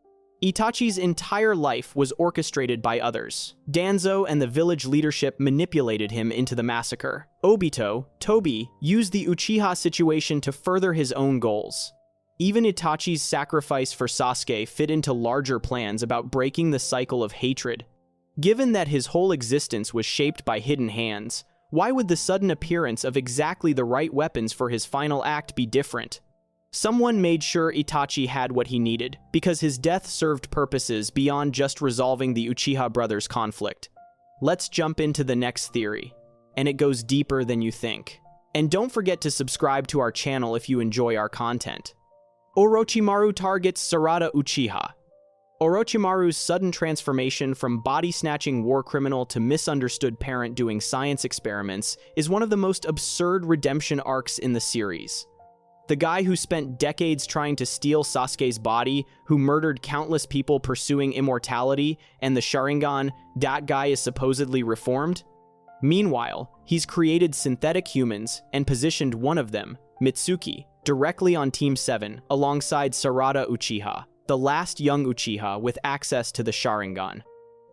[SPEAKER 1] Itachi's entire life was orchestrated by others. Danzo and the village leadership manipulated him into the massacre. Obito, Tobi, used the Uchiha situation to further his own goals. Even Itachi's sacrifice for Sasuke fit into larger plans about breaking the cycle of hatred. Given that his whole existence was shaped by hidden hands, why would the sudden appearance of exactly the right weapons for his final act be different? Someone made sure Itachi had what he needed, because his death served purposes beyond just resolving the Uchiha brothers' conflict. Let's jump into the next theory, and it goes deeper than you think. And don't forget to subscribe to our channel if you enjoy our content. Orochimaru targets Sarada Uchiha. Orochimaru's sudden transformation from body-snatching war criminal to misunderstood parent doing science experiments is one of the most absurd redemption arcs in the series. The guy who spent decades trying to steal Sasuke's body, who murdered countless people pursuing immortality, and the Sharingan, that guy is supposedly reformed? Meanwhile, he's created synthetic humans and positioned one of them, Mitsuki, directly on Team 7 alongside Sarada Uchiha, the last young Uchiha with access to the Sharingan.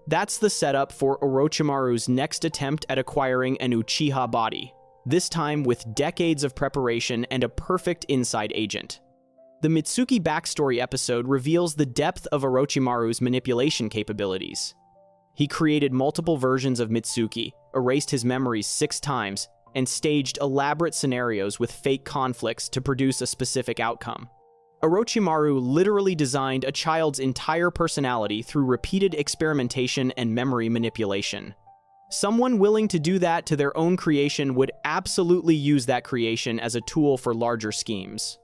[SPEAKER 1] That's the setup for Orochimaru's next attempt at acquiring an Uchiha body. this time with decades of preparation and a perfect inside agent. The Mitsuki backstory episode reveals the depth of Orochimaru's manipulation capabilities. He created multiple versions of Mitsuki, erased his memories 6 times, and staged elaborate scenarios with fake conflicts to produce a specific outcome. Orochimaru literally designed a child's entire personality through repeated experimentation and memory manipulation. Someone willing to do that to their own creation would absolutely use that creation as a tool for larger schemes.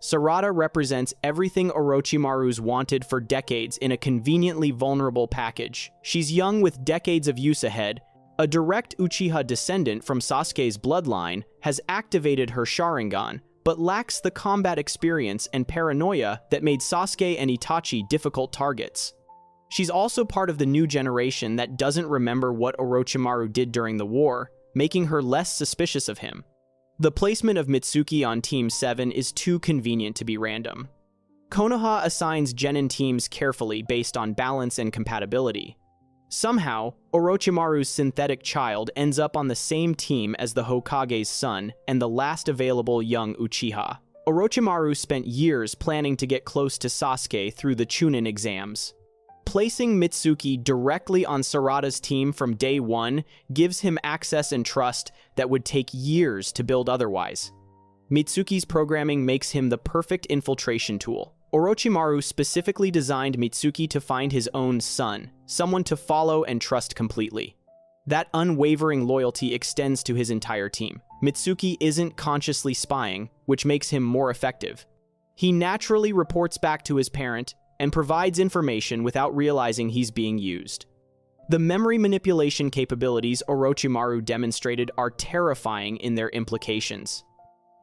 [SPEAKER 1] Sarada represents everything Orochimaru's wanted for decades in a conveniently vulnerable package. She's young with decades of use ahead. A direct Uchiha descendant from Sasuke's bloodline has activated her Sharingan, but lacks the combat experience and paranoia that made Sasuke and Itachi difficult targets. She's also part of the new generation that doesn't remember what Orochimaru did during the war, making her less suspicious of him. The placement of Mitsuki on Team 7 is too convenient to be random. Konoha assigns genin teams carefully based on balance and compatibility. Somehow, Orochimaru's synthetic child ends up on the same team as the Hokage's son and the last available young Uchiha. Orochimaru spent years planning to get close to Sasuke through the Chunin exams. Placing Mitsuki directly on Sarada's team from day one gives him access and trust that would take years to build otherwise. Mitsuki's programming makes him the perfect infiltration tool. Orochimaru specifically designed Mitsuki to find his own son, someone to follow and trust completely. That unwavering loyalty extends to his entire team. Mitsuki isn't consciously spying, which makes him more effective. He naturally reports back to his parent and provides information without realizing he's being used. The memory manipulation capabilities Orochimaru demonstrated are terrifying in their implications.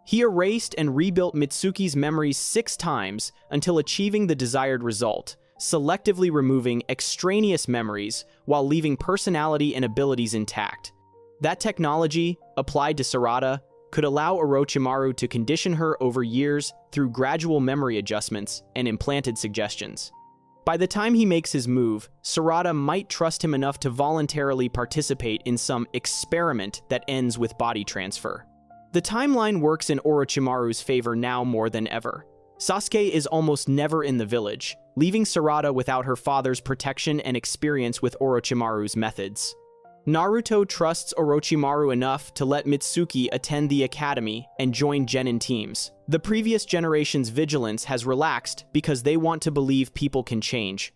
[SPEAKER 1] He erased and rebuilt Mitsuki's memories 6 times until achieving the desired result, selectively removing extraneous memories while leaving personality and abilities intact. That technology, applied to Sarada, could allow Orochimaru to condition her over years through gradual memory adjustments and implanted suggestions. By the time he makes his move, Sarada might trust him enough to voluntarily participate in some experiment that ends with body transfer. The timeline works in Orochimaru's favor now more than ever. Sasuke is almost never in the village, leaving Sarada without her father's protection and experience with Orochimaru's methods. Naruto trusts Orochimaru enough to let Mitsuki attend the academy and join genin teams. The previous generation's vigilance has relaxed because they want to believe people can change.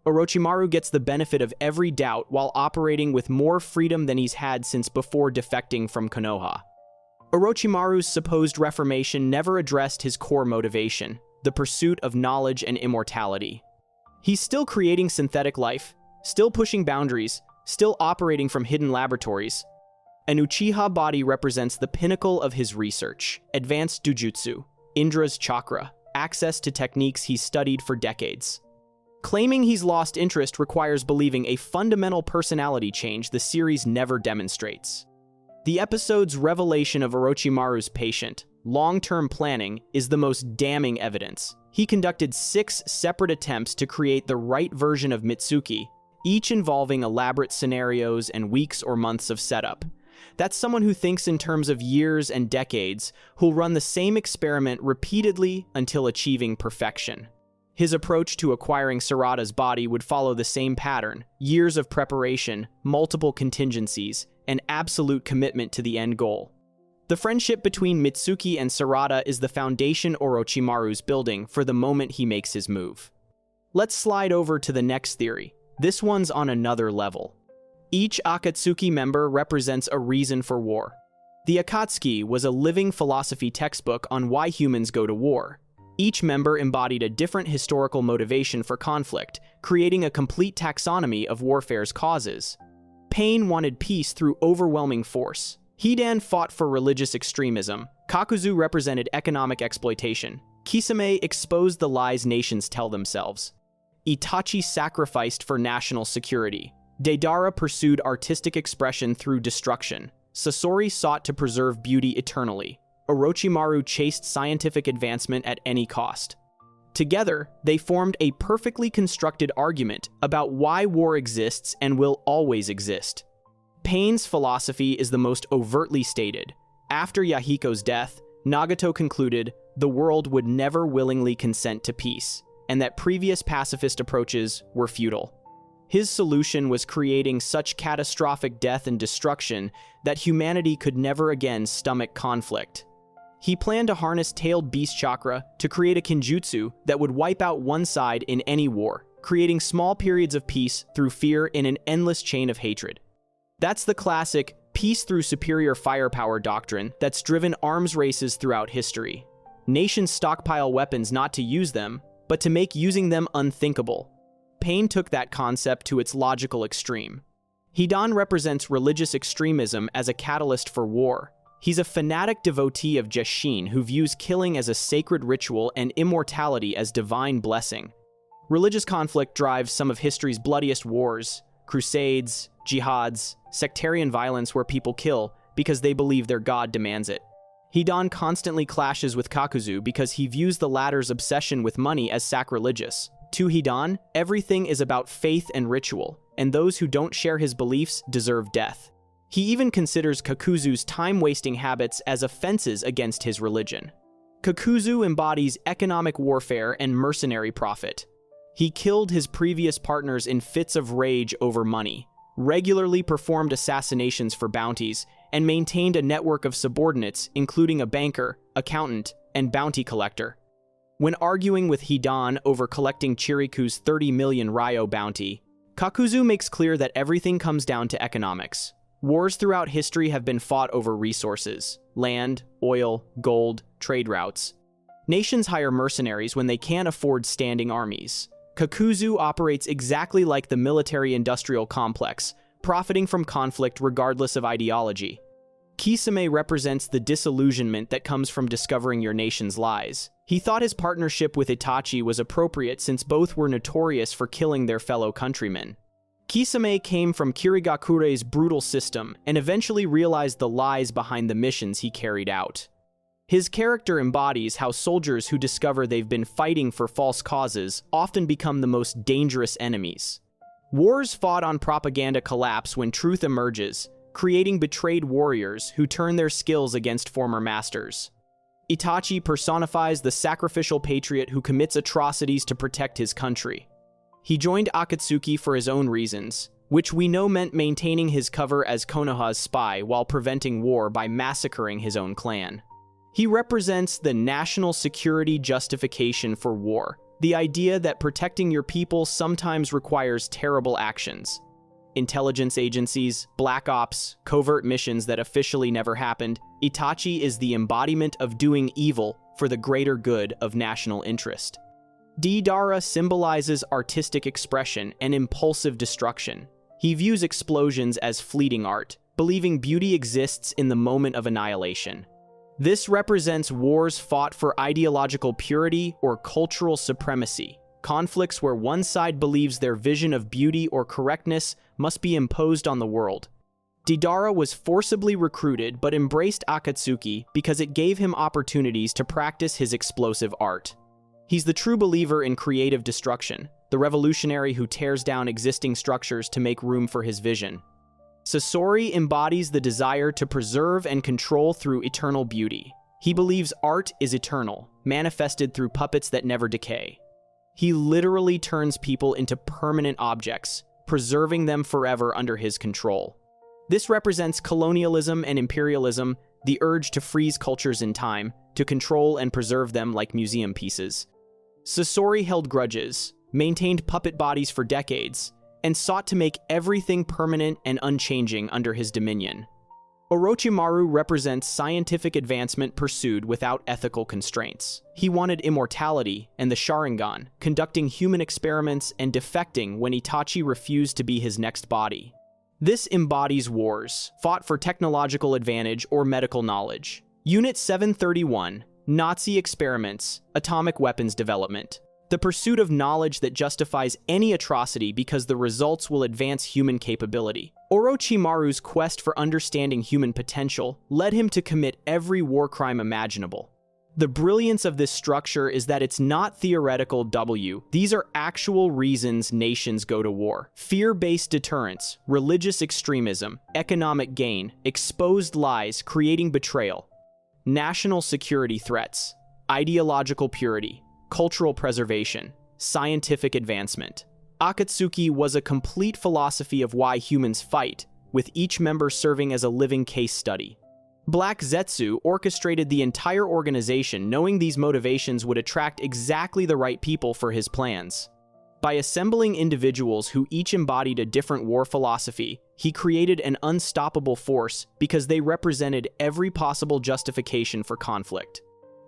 [SPEAKER 1] Orochimaru gets the benefit of every doubt while operating with more freedom than he's had since before defecting from Konoha. Orochimaru's supposed reformation never addressed his core motivation, the pursuit of knowledge and immortality. He's still creating synthetic life, still pushing boundaries, still operating from hidden laboratories. An Uchiha body represents the pinnacle of his research, advanced jujutsu, Indra's chakra, access to techniques he's studied for decades. Claiming he's lost interest requires believing a fundamental personality change the series never demonstrates. The episode's revelation of Orochimaru's patient, long-term planning, is the most damning evidence. He conducted 6 separate attempts to create the right version of Mitsuki, each involving elaborate scenarios and weeks or months of setup. That's someone who thinks in terms of years and decades, who'll run the same experiment repeatedly until achieving perfection. His approach to acquiring Sarada's body would follow the same pattern: years of preparation, multiple contingencies, and absolute commitment to the end goal. The friendship between Mitsuki and Sarada is the foundation Orochimaru's building for the moment he makes his move. Let's slide over to the next theory. This one's on another level. Each Akatsuki member represents a reason for war. The Akatsuki was a living philosophy textbook on why humans go to war. Each member embodied a different historical motivation for conflict, creating a complete taxonomy of warfare's causes. Pain wanted peace through overwhelming force. Hidan fought for religious extremism. Kakuzu represented economic exploitation. Kisame exposed the lies nations tell themselves. Itachi sacrificed for national security. Deidara pursued artistic expression through destruction. Sasori sought to preserve beauty eternally. Orochimaru chased scientific advancement at any cost. Together, they formed a perfectly constructed argument about why war exists and will always exist. Pain's philosophy is the most overtly stated. After Yahiko's death, Nagato concluded the world would never willingly consent to peace, and that previous pacifist approaches were futile. His solution was creating such catastrophic death and destruction that humanity could never again stomach conflict. He planned to harness tailed beast chakra to create a genjutsu that would wipe out one side in any war, creating small periods of peace through fear in an endless chain of hatred. That's the classic peace through superior firepower doctrine that's driven arms races throughout history. Nations stockpile weapons not to use them, but to make using them unthinkable. Pain took that concept to its logical extreme. Hidan represents religious extremism as a catalyst for war. He's a fanatic devotee of Jashin who views killing as a sacred ritual and immortality as divine blessing. Religious conflict drives some of history's bloodiest wars, crusades, jihads, sectarian violence where people kill because they believe their god demands it. Hidan constantly clashes with Kakuzu because he views the latter's obsession with money as sacrilegious. To Hidan, everything is about faith and ritual, and those who don't share his beliefs deserve death. He even considers Kakuzu's time-wasting habits as offenses against his religion. Kakuzu embodies economic warfare and mercenary profit. He killed his previous partners in fits of rage over money, regularly performed assassinations for bounties, and maintained a network of subordinates, including a banker, accountant, and bounty collector. When arguing with Hidan over collecting Chiriku's 30 million Ryo bounty, Kakuzu makes clear that everything comes down to economics. Wars throughout history have been fought over resources: land, oil, gold, trade routes. Nations hire mercenaries when they can't afford standing armies. Kakuzu operates exactly like the military-industrial complex, profiting from conflict regardless of ideology. Kisame represents the disillusionment that comes from discovering your nation's lies. He thought his partnership with Itachi was appropriate since both were notorious for killing their fellow countrymen. Kisame came from Kirigakure's brutal system and eventually realized the lies behind the missions he carried out. His character embodies how soldiers who discover they've been fighting for false causes often become the most dangerous enemies. Wars fought on propaganda collapse when truth emerges, creating betrayed warriors who turn their skills against former masters. Itachi personifies the sacrificial patriot who commits atrocities to protect his country. He joined Akatsuki for his own reasons, which we know meant maintaining his cover as Konoha's spy while preventing war by massacring his own clan. He represents the national security justification for war, the idea that protecting your people sometimes requires terrible actions. Intelligence agencies, black ops, covert missions that officially never happened, Itachi is the embodiment of doing evil for the greater good of national interest. Deidara symbolizes artistic expression and impulsive destruction. He views explosions as fleeting art, believing beauty exists in the moment of annihilation. This represents wars fought for ideological purity or cultural supremacy, conflicts where one side believes their vision of beauty or correctness must be imposed on the world. Deidara was forcibly recruited but embraced Akatsuki because it gave him opportunities to practice his explosive art. He's the true believer in creative destruction, the revolutionary who tears down existing structures to make room for his vision. Sasori embodies the desire to preserve and control through eternal beauty. He believes art is eternal, manifested through puppets that never decay. He literally turns people into permanent objects, preserving them forever under his control. This represents colonialism and imperialism, the urge to freeze cultures in time, to control and preserve them like museum pieces. Sasori held grudges, maintained puppet bodies for decades, and sought to make everything permanent and unchanging under his dominion. Orochimaru represents scientific advancement pursued without ethical constraints. He wanted immortality and the Sharingan, conducting human experiments and defecting when Itachi refused to be his next body. This embodies wars, fought for technological advantage or medical knowledge. Unit 731, Nazi experiments, atomic weapons development. The pursuit of knowledge that justifies any atrocity because the results will advance human capability. Orochimaru's quest for understanding human potential led him to commit every war crime imaginable. The brilliance of this structure is that it's not theoretical these are actual reasons nations go to war. Fear-based deterrence, religious extremism, economic gain, exposed lies creating betrayal, national security threats, ideological purity, cultural preservation, scientific advancement. Akatsuki was a complete philosophy of why humans fight, with each member serving as a living case study. Black Zetsu orchestrated the entire organization knowing these motivations would attract exactly the right people for his plans. By assembling individuals who each embodied a different war philosophy, he created an unstoppable force because they represented every possible justification for conflict.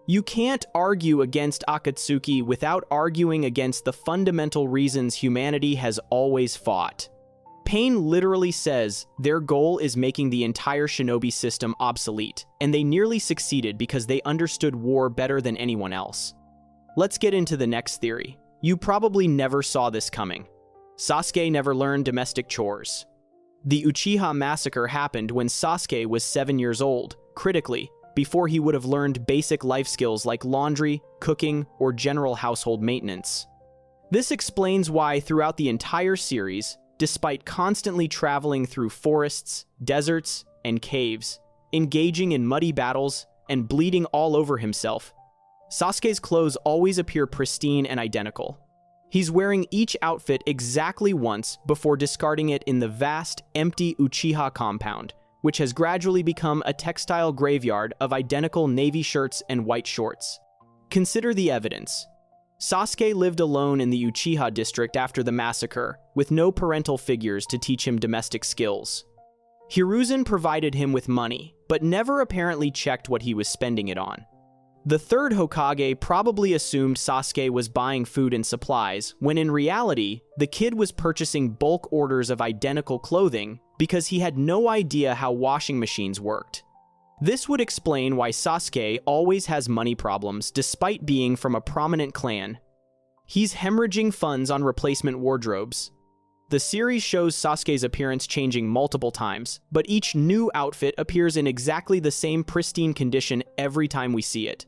[SPEAKER 1] You can't argue against Akatsuki without arguing against the fundamental reasons humanity has always fought. Pain literally says their goal is making the entire shinobi system obsolete, and they nearly succeeded because they understood war better than anyone else. Let's get into the next theory. You probably never saw this coming. Sasuke never learned domestic chores. The Uchiha massacre happened when Sasuke was 7 years old, critically, before he would have learned basic life skills like laundry, cooking, or general household maintenance. This explains why throughout the entire series, despite constantly traveling through forests, deserts, and caves, engaging in muddy battles, and bleeding all over himself, Sasuke's clothes always appear pristine and identical. He's wearing each outfit exactly once before discarding it in the vast, empty Uchiha compound, which has gradually become a textile graveyard of identical navy shirts and white shorts. Consider the evidence. Sasuke lived alone in the Uchiha district after the massacre, with no parental figures to teach him domestic skills. Hiruzen provided him with money, but never apparently checked what he was spending it on. The third Hokage probably assumed Sasuke was buying food and supplies, when in reality, the kid was purchasing bulk orders of identical clothing because he had no idea how washing machines worked. This would explain why Sasuke always has money problems despite being from a prominent clan. He's hemorrhaging funds on replacement wardrobes. The series shows Sasuke's appearance changing multiple times, but each new outfit appears in exactly the same pristine condition every time we see it.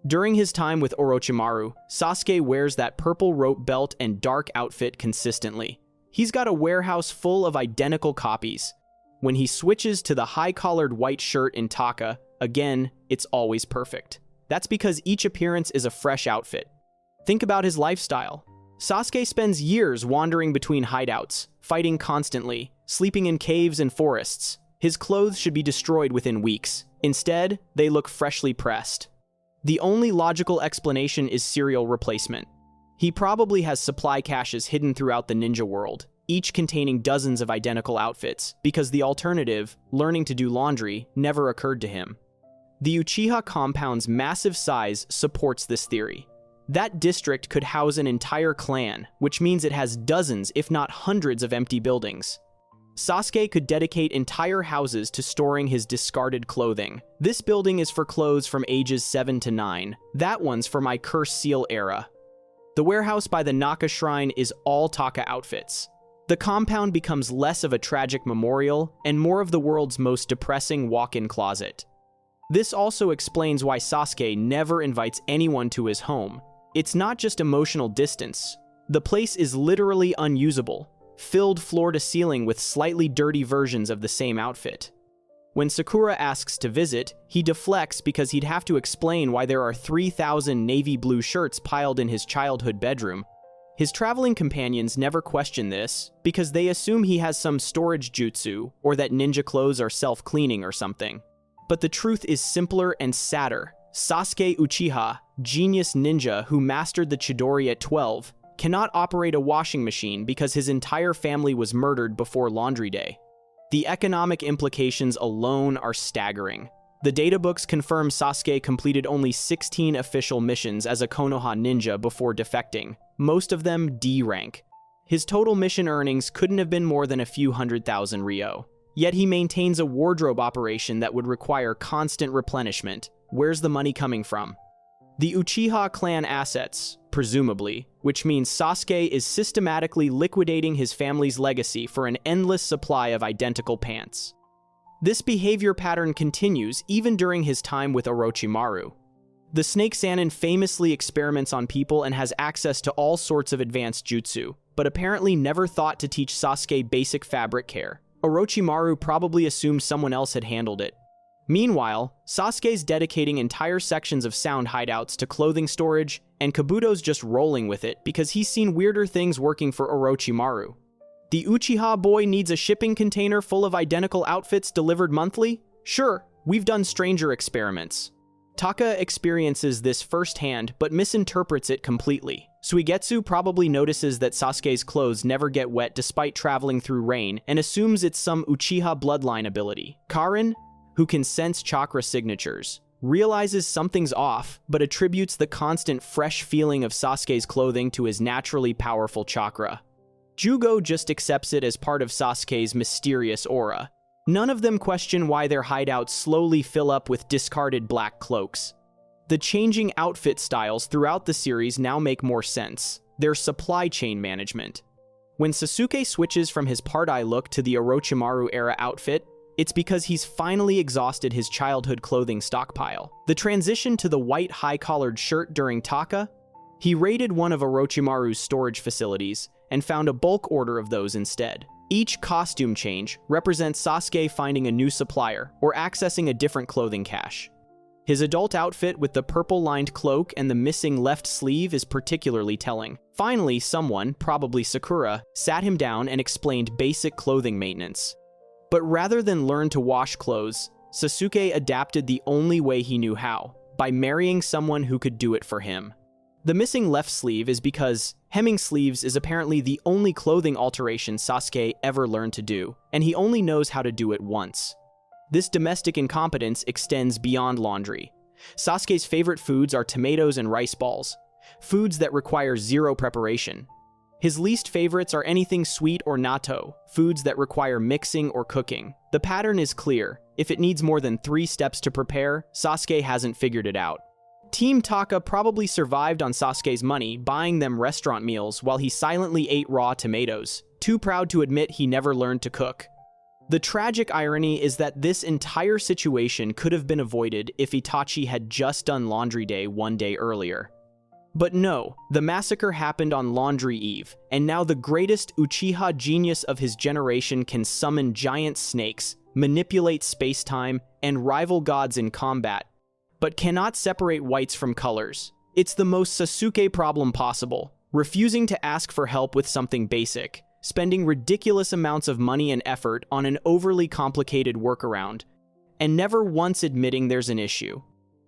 [SPEAKER 1] During his time with Orochimaru, Sasuke wears that purple rope belt and dark outfit consistently. He's got a warehouse full of identical copies. When he switches to the high-collared white shirt in Taka, again, it's always perfect. That's because each appearance is a fresh outfit. Think about his lifestyle. Sasuke spends years wandering between hideouts, fighting constantly, sleeping in caves and forests. His clothes should be destroyed within weeks. Instead, they look freshly pressed. The only logical explanation is serial replacement. He probably has supply caches hidden throughout the ninja world, each containing dozens of identical outfits, because the alternative, learning to do laundry, never occurred to him. The Uchiha compound's massive size supports this theory. That district could house an entire clan, which means it has dozens, if not hundreds, of empty buildings. Sasuke could dedicate entire houses to storing his discarded clothing. This building is for clothes from ages 7 to 9. That one's for my Curse Seal era. The warehouse by the Naka Shrine is all Taka outfits. The compound becomes less of a tragic memorial and more of the world's most depressing walk-in closet. This also explains why Sasuke never invites anyone to his home. It's not just emotional distance. The place is literally unusable, filled floor to ceiling with slightly dirty versions of the same outfit. When Sakura asks to visit, he deflects because he'd have to explain why there are 3,000 navy blue shirts piled in his childhood bedroom. His traveling companions never question this because they assume he has some storage jutsu or that ninja clothes are self-cleaning or something. But the truth is simpler and sadder. Sasuke Uchiha, genius ninja who mastered the Chidori at 12, cannot operate a washing machine because his entire family was murdered before laundry day. The economic implications alone are staggering. The databooks confirm Sasuke completed only 16 official missions as a Konoha ninja before defecting, most of them D rank. His total mission earnings couldn't have been more than a few 100,000 ryo. Yet he maintains a wardrobe operation that would require constant replenishment. Where's the money coming from? The Uchiha clan assets, presumably, which means Sasuke is systematically liquidating his family's legacy for an endless supply of identical pants. This behavior pattern continues even during his time with Orochimaru. The Snake Sannin famously experiments on people and has access to all sorts of advanced jutsu, but apparently never thought to teach Sasuke basic fabric care. Orochimaru probably assumed someone else had handled it. Meanwhile, Sasuke's dedicating entire sections of sound hideouts to clothing storage, and Kabuto's just rolling with it because he's seen weirder things working for Orochimaru. The Uchiha boy needs a shipping container full of identical outfits delivered monthly? Sure, we've done stranger experiments. Taka experiences this firsthand, but misinterprets it completely. Suigetsu probably notices that Sasuke's clothes never get wet despite traveling through rain, and assumes it's some Uchiha bloodline ability. Karin, who can sense chakra signatures, realizes something's off, but attributes the constant fresh feeling of Sasuke's clothing to his naturally powerful chakra. Jugo just accepts it as part of Sasuke's mysterious aura. None of them question why their hideouts slowly fill up with discarded black cloaks. The changing outfit styles throughout the series now make more sense. Their supply chain management. When Sasuke switches from his part-eye look to the Orochimaru-era outfit, it's because he's finally exhausted his childhood clothing stockpile. The transition to the white high-collared shirt during Taka, he raided one of Orochimaru's storage facilities and found a bulk order of those instead. Each costume change represents Sasuke finding a new supplier or accessing a different clothing cache. His adult outfit with the purple-lined cloak and the missing left sleeve is particularly telling. Finally, someone, probably Sakura, sat him down and explained basic clothing maintenance. But rather than learn to wash clothes, Sasuke adapted the only way he knew how, by marrying someone who could do it for him. The missing left sleeve is because hemming sleeves is apparently the only clothing alteration Sasuke ever learned to do, and he only knows how to do it once. This domestic incompetence extends beyond laundry. Sasuke's favorite foods are tomatoes and rice balls, foods that require zero preparation. His least favorites are anything sweet or natto, foods that require mixing or cooking. The pattern is clear. If it needs more than 3 steps to prepare, Sasuke hasn't figured it out. Team Taka probably survived on Sasuke's money, buying them restaurant meals while he silently ate raw tomatoes, too proud to admit he never learned to cook. The tragic irony is that this entire situation could have been avoided if Itachi had just done Laundry Day one day earlier. But no, the massacre happened on Laundry Eve, and now the greatest Uchiha genius of his generation can summon giant snakes, manipulate space-time, and rival gods in combat, but cannot separate whites from colors. It's the most Sasuke problem possible, refusing to ask for help with something basic, spending ridiculous amounts of money and effort on an overly complicated workaround, and never once admitting there's an issue.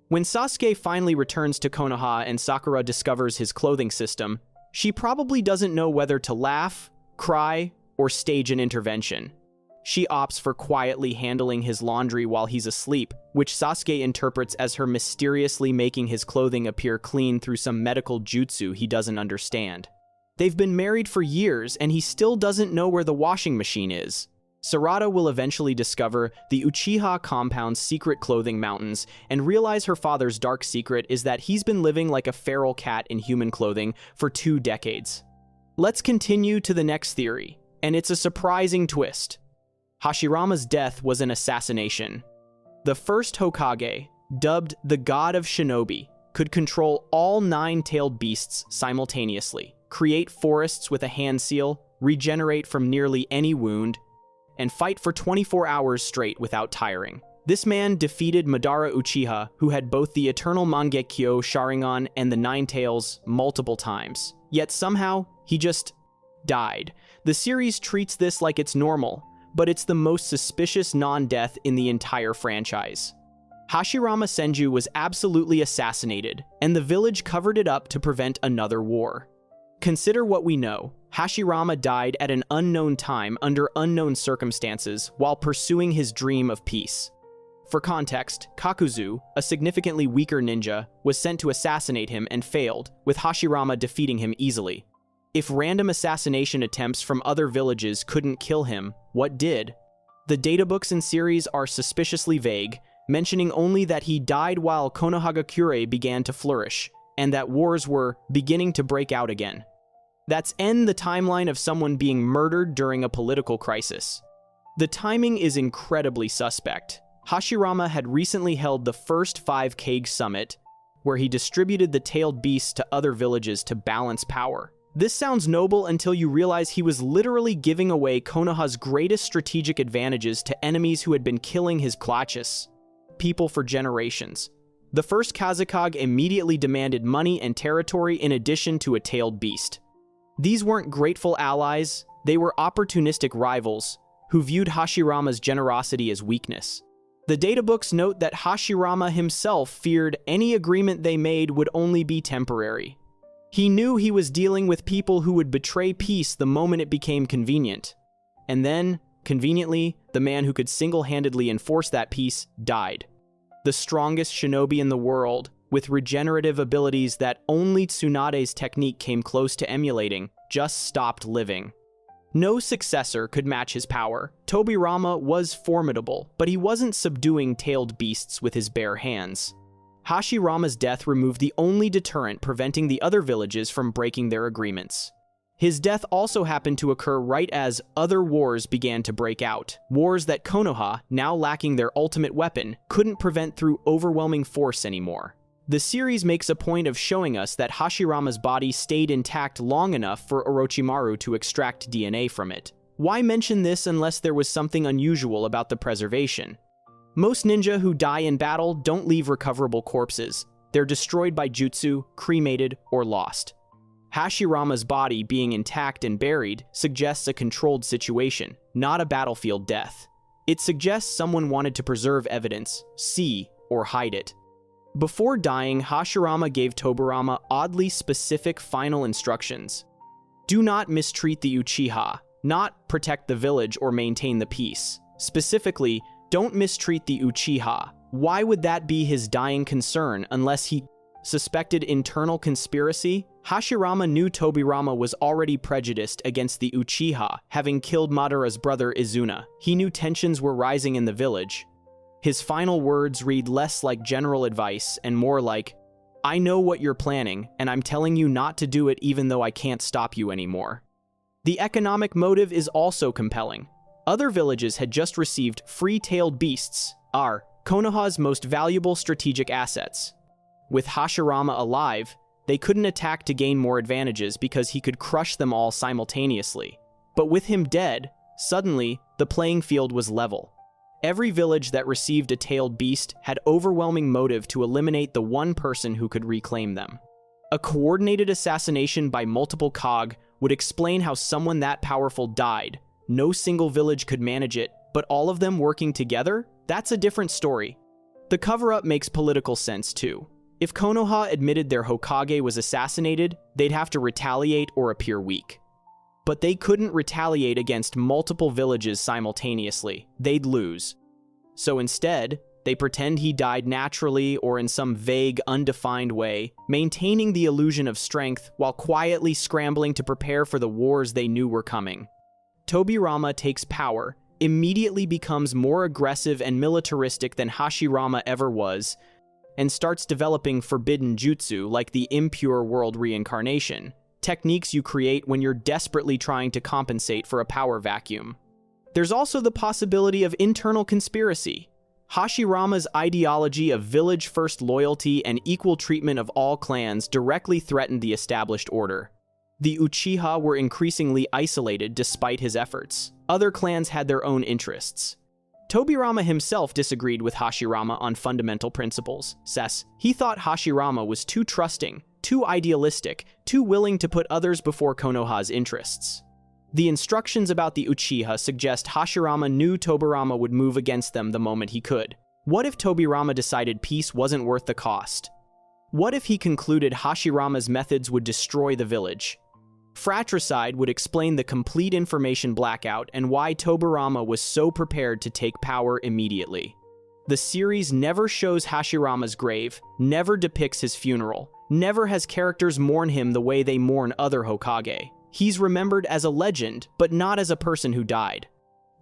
[SPEAKER 1] When Sasuke finally returns to Konoha and Sakura discovers his clothing system, she probably doesn't know whether to laugh, cry, or stage an intervention. She opts for quietly handling his laundry while he's asleep, which Sasuke interprets as her mysteriously making his clothing appear clean through some medical jutsu he doesn't understand. They've been married for years, and he still doesn't know where the washing machine is. Sarada will eventually discover the Uchiha compound's secret clothing mountains and realize her father's dark secret is that he's been living like a feral cat in human clothing for 2 decades. Let's continue to the next theory, and it's a surprising twist. Hashirama's death was an assassination. The first Hokage, dubbed the God of Shinobi, could control all 9-tailed beasts simultaneously, create forests with a hand seal, regenerate from nearly any wound, and fight for 24 hours straight without tiring. This man defeated Madara Uchiha, who had both the Eternal Mangekyo Sharingan and the 9 Tails, multiple times. Yet somehow, he just died. The series treats this like it's normal, but it's the most suspicious non-death in the entire franchise. Hashirama Senju was absolutely assassinated, and the village covered it up to prevent another war. Consider what we know. Hashirama died at an unknown time under unknown circumstances while pursuing his dream of peace. For context, Kakuzu, a significantly weaker ninja, was sent to assassinate him and failed, with Hashirama defeating him easily. If random assassination attempts from other villages couldn't kill him, what did? The databooks in series are suspiciously vague, mentioning only that he died while Konohagakure began to flourish, and that wars were beginning to break out again. That's the timeline of someone being murdered during a political crisis. The timing is incredibly suspect. Hashirama had recently held the first 5 Kage Summit, where he distributed the tailed beasts to other villages to balance power. This sounds noble until you realize he was literally giving away Konoha's greatest strategic advantages to enemies who had been killing his clutches people for generations. The first Kazekage immediately demanded money and territory in addition to a tailed beast. These weren't grateful allies, they were opportunistic rivals who viewed Hashirama's generosity as weakness. The databooks note that Hashirama himself feared any agreement they made would only be temporary. He knew he was dealing with people who would betray peace the moment it became convenient. And then, conveniently, the man who could single-handedly enforce that peace died. The strongest shinobi in the world, with regenerative abilities that only Tsunade's technique came close to emulating, just stopped living. No successor could match his power. Tobirama was formidable, but he wasn't subduing tailed beasts with his bare hands. Hashirama's death removed the only deterrent preventing the other villages from breaking their agreements. His death also happened to occur right as other wars began to break out. Wars that Konoha, now lacking their ultimate weapon, couldn't prevent through overwhelming force anymore. The series makes a point of showing us that Hashirama's body stayed intact long enough for Orochimaru to extract DNA from it. Why mention this unless there was something unusual about the preservation? Most ninja who die in battle don't leave recoverable corpses. They're destroyed by jutsu, cremated, or lost. Hashirama's body being intact and buried suggests a controlled situation, not a battlefield death. It suggests someone wanted to preserve evidence, see, or hide it. Before dying, Hashirama gave Tobirama oddly specific final instructions. Do not mistreat the Uchiha, not protect the village or maintain the peace. Specifically, don't mistreat the Uchiha. Why would that be his dying concern unless he suspected internal conspiracy? Hashirama knew Tobirama was already prejudiced against the Uchiha, having killed Madara's brother Izuna. He knew tensions were rising in the village. His final words read less like general advice and more like, I know what you're planning, and I'm telling you not to do it even though I can't stop you anymore. The economic motive is also compelling. Other villages had just received free-tailed beasts, Konoha's most valuable strategic assets. With Hashirama alive, they couldn't attack to gain more advantages because he could crush them all simultaneously. But with him dead, suddenly, the playing field was level. Every village that received a tailed beast had overwhelming motive to eliminate the one person who could reclaim them. A coordinated assassination by multiple Kage would explain how someone that powerful died. No single village could manage it, but all of them working together? That's a different story. The cover-up makes political sense too. If Konoha admitted their Hokage was assassinated, they'd have to retaliate or appear weak. But they couldn't retaliate against multiple villages simultaneously. They'd lose. So instead, they pretend he died naturally or in some vague, undefined way, maintaining the illusion of strength while quietly scrambling to prepare for the wars they knew were coming. Tobirama takes power, immediately becomes more aggressive and militaristic than Hashirama ever was, and starts developing forbidden jutsu like the impure world reincarnation, techniques you create when you're desperately trying to compensate for a power vacuum. There's also the possibility of internal conspiracy. Hashirama's ideology of village-first loyalty and equal treatment of all clans directly threatened the established order. The Uchiha were increasingly isolated despite his efforts. Other clans had their own interests. Tobirama himself disagreed with Hashirama on fundamental principles. He thought Hashirama was too trusting, too idealistic, too willing to put others before Konoha's interests. The instructions about the Uchiha suggest Hashirama knew Tobirama would move against them the moment he could. What if Tobirama decided peace wasn't worth the cost? What if he concluded Hashirama's methods would destroy the village? Fratricide would explain the complete information blackout and why Tobirama was so prepared to take power immediately. The series never shows Hashirama's grave, never depicts his funeral, never has characters mourn him the way they mourn other Hokage. He's remembered as a legend, but not as a person who died.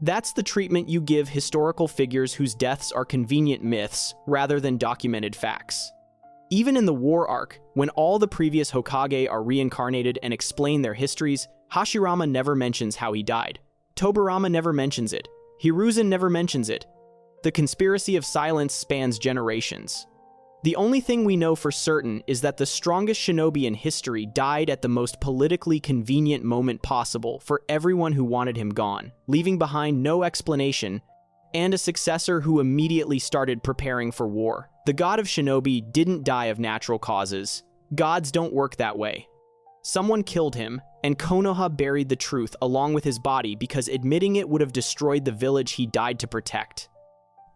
[SPEAKER 1] That's the treatment you give historical figures whose deaths are convenient myths rather than documented facts. Even in the war arc, when all the previous Hokage are reincarnated and explain their histories, Hashirama never mentions how he died. Tobirama never mentions it. Hiruzen never mentions it. The conspiracy of silence spans generations. The only thing we know for certain is that the strongest shinobi in history died at the most politically convenient moment possible for everyone who wanted him gone, leaving behind no explanation and a successor who immediately started preparing for war. The god of shinobi didn't die of natural causes. Gods don't work that way. Someone killed him, and Konoha buried the truth along with his body because admitting it would have destroyed the village he died to protect.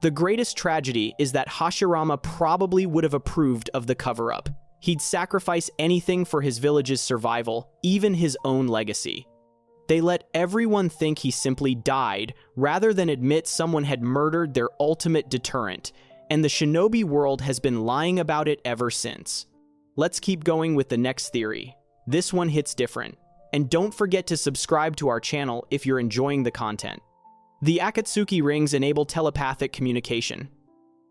[SPEAKER 1] The greatest tragedy is that Hashirama probably would have approved of the cover-up. He'd sacrifice anything for his village's survival, even his own legacy. They let everyone think he simply died rather than admit someone had murdered their ultimate deterrent, and the shinobi world has been lying about it ever since. Let's keep going with the next theory. This one hits different. And don't forget to subscribe to our channel if you're enjoying the content. The Akatsuki rings enable telepathic communication.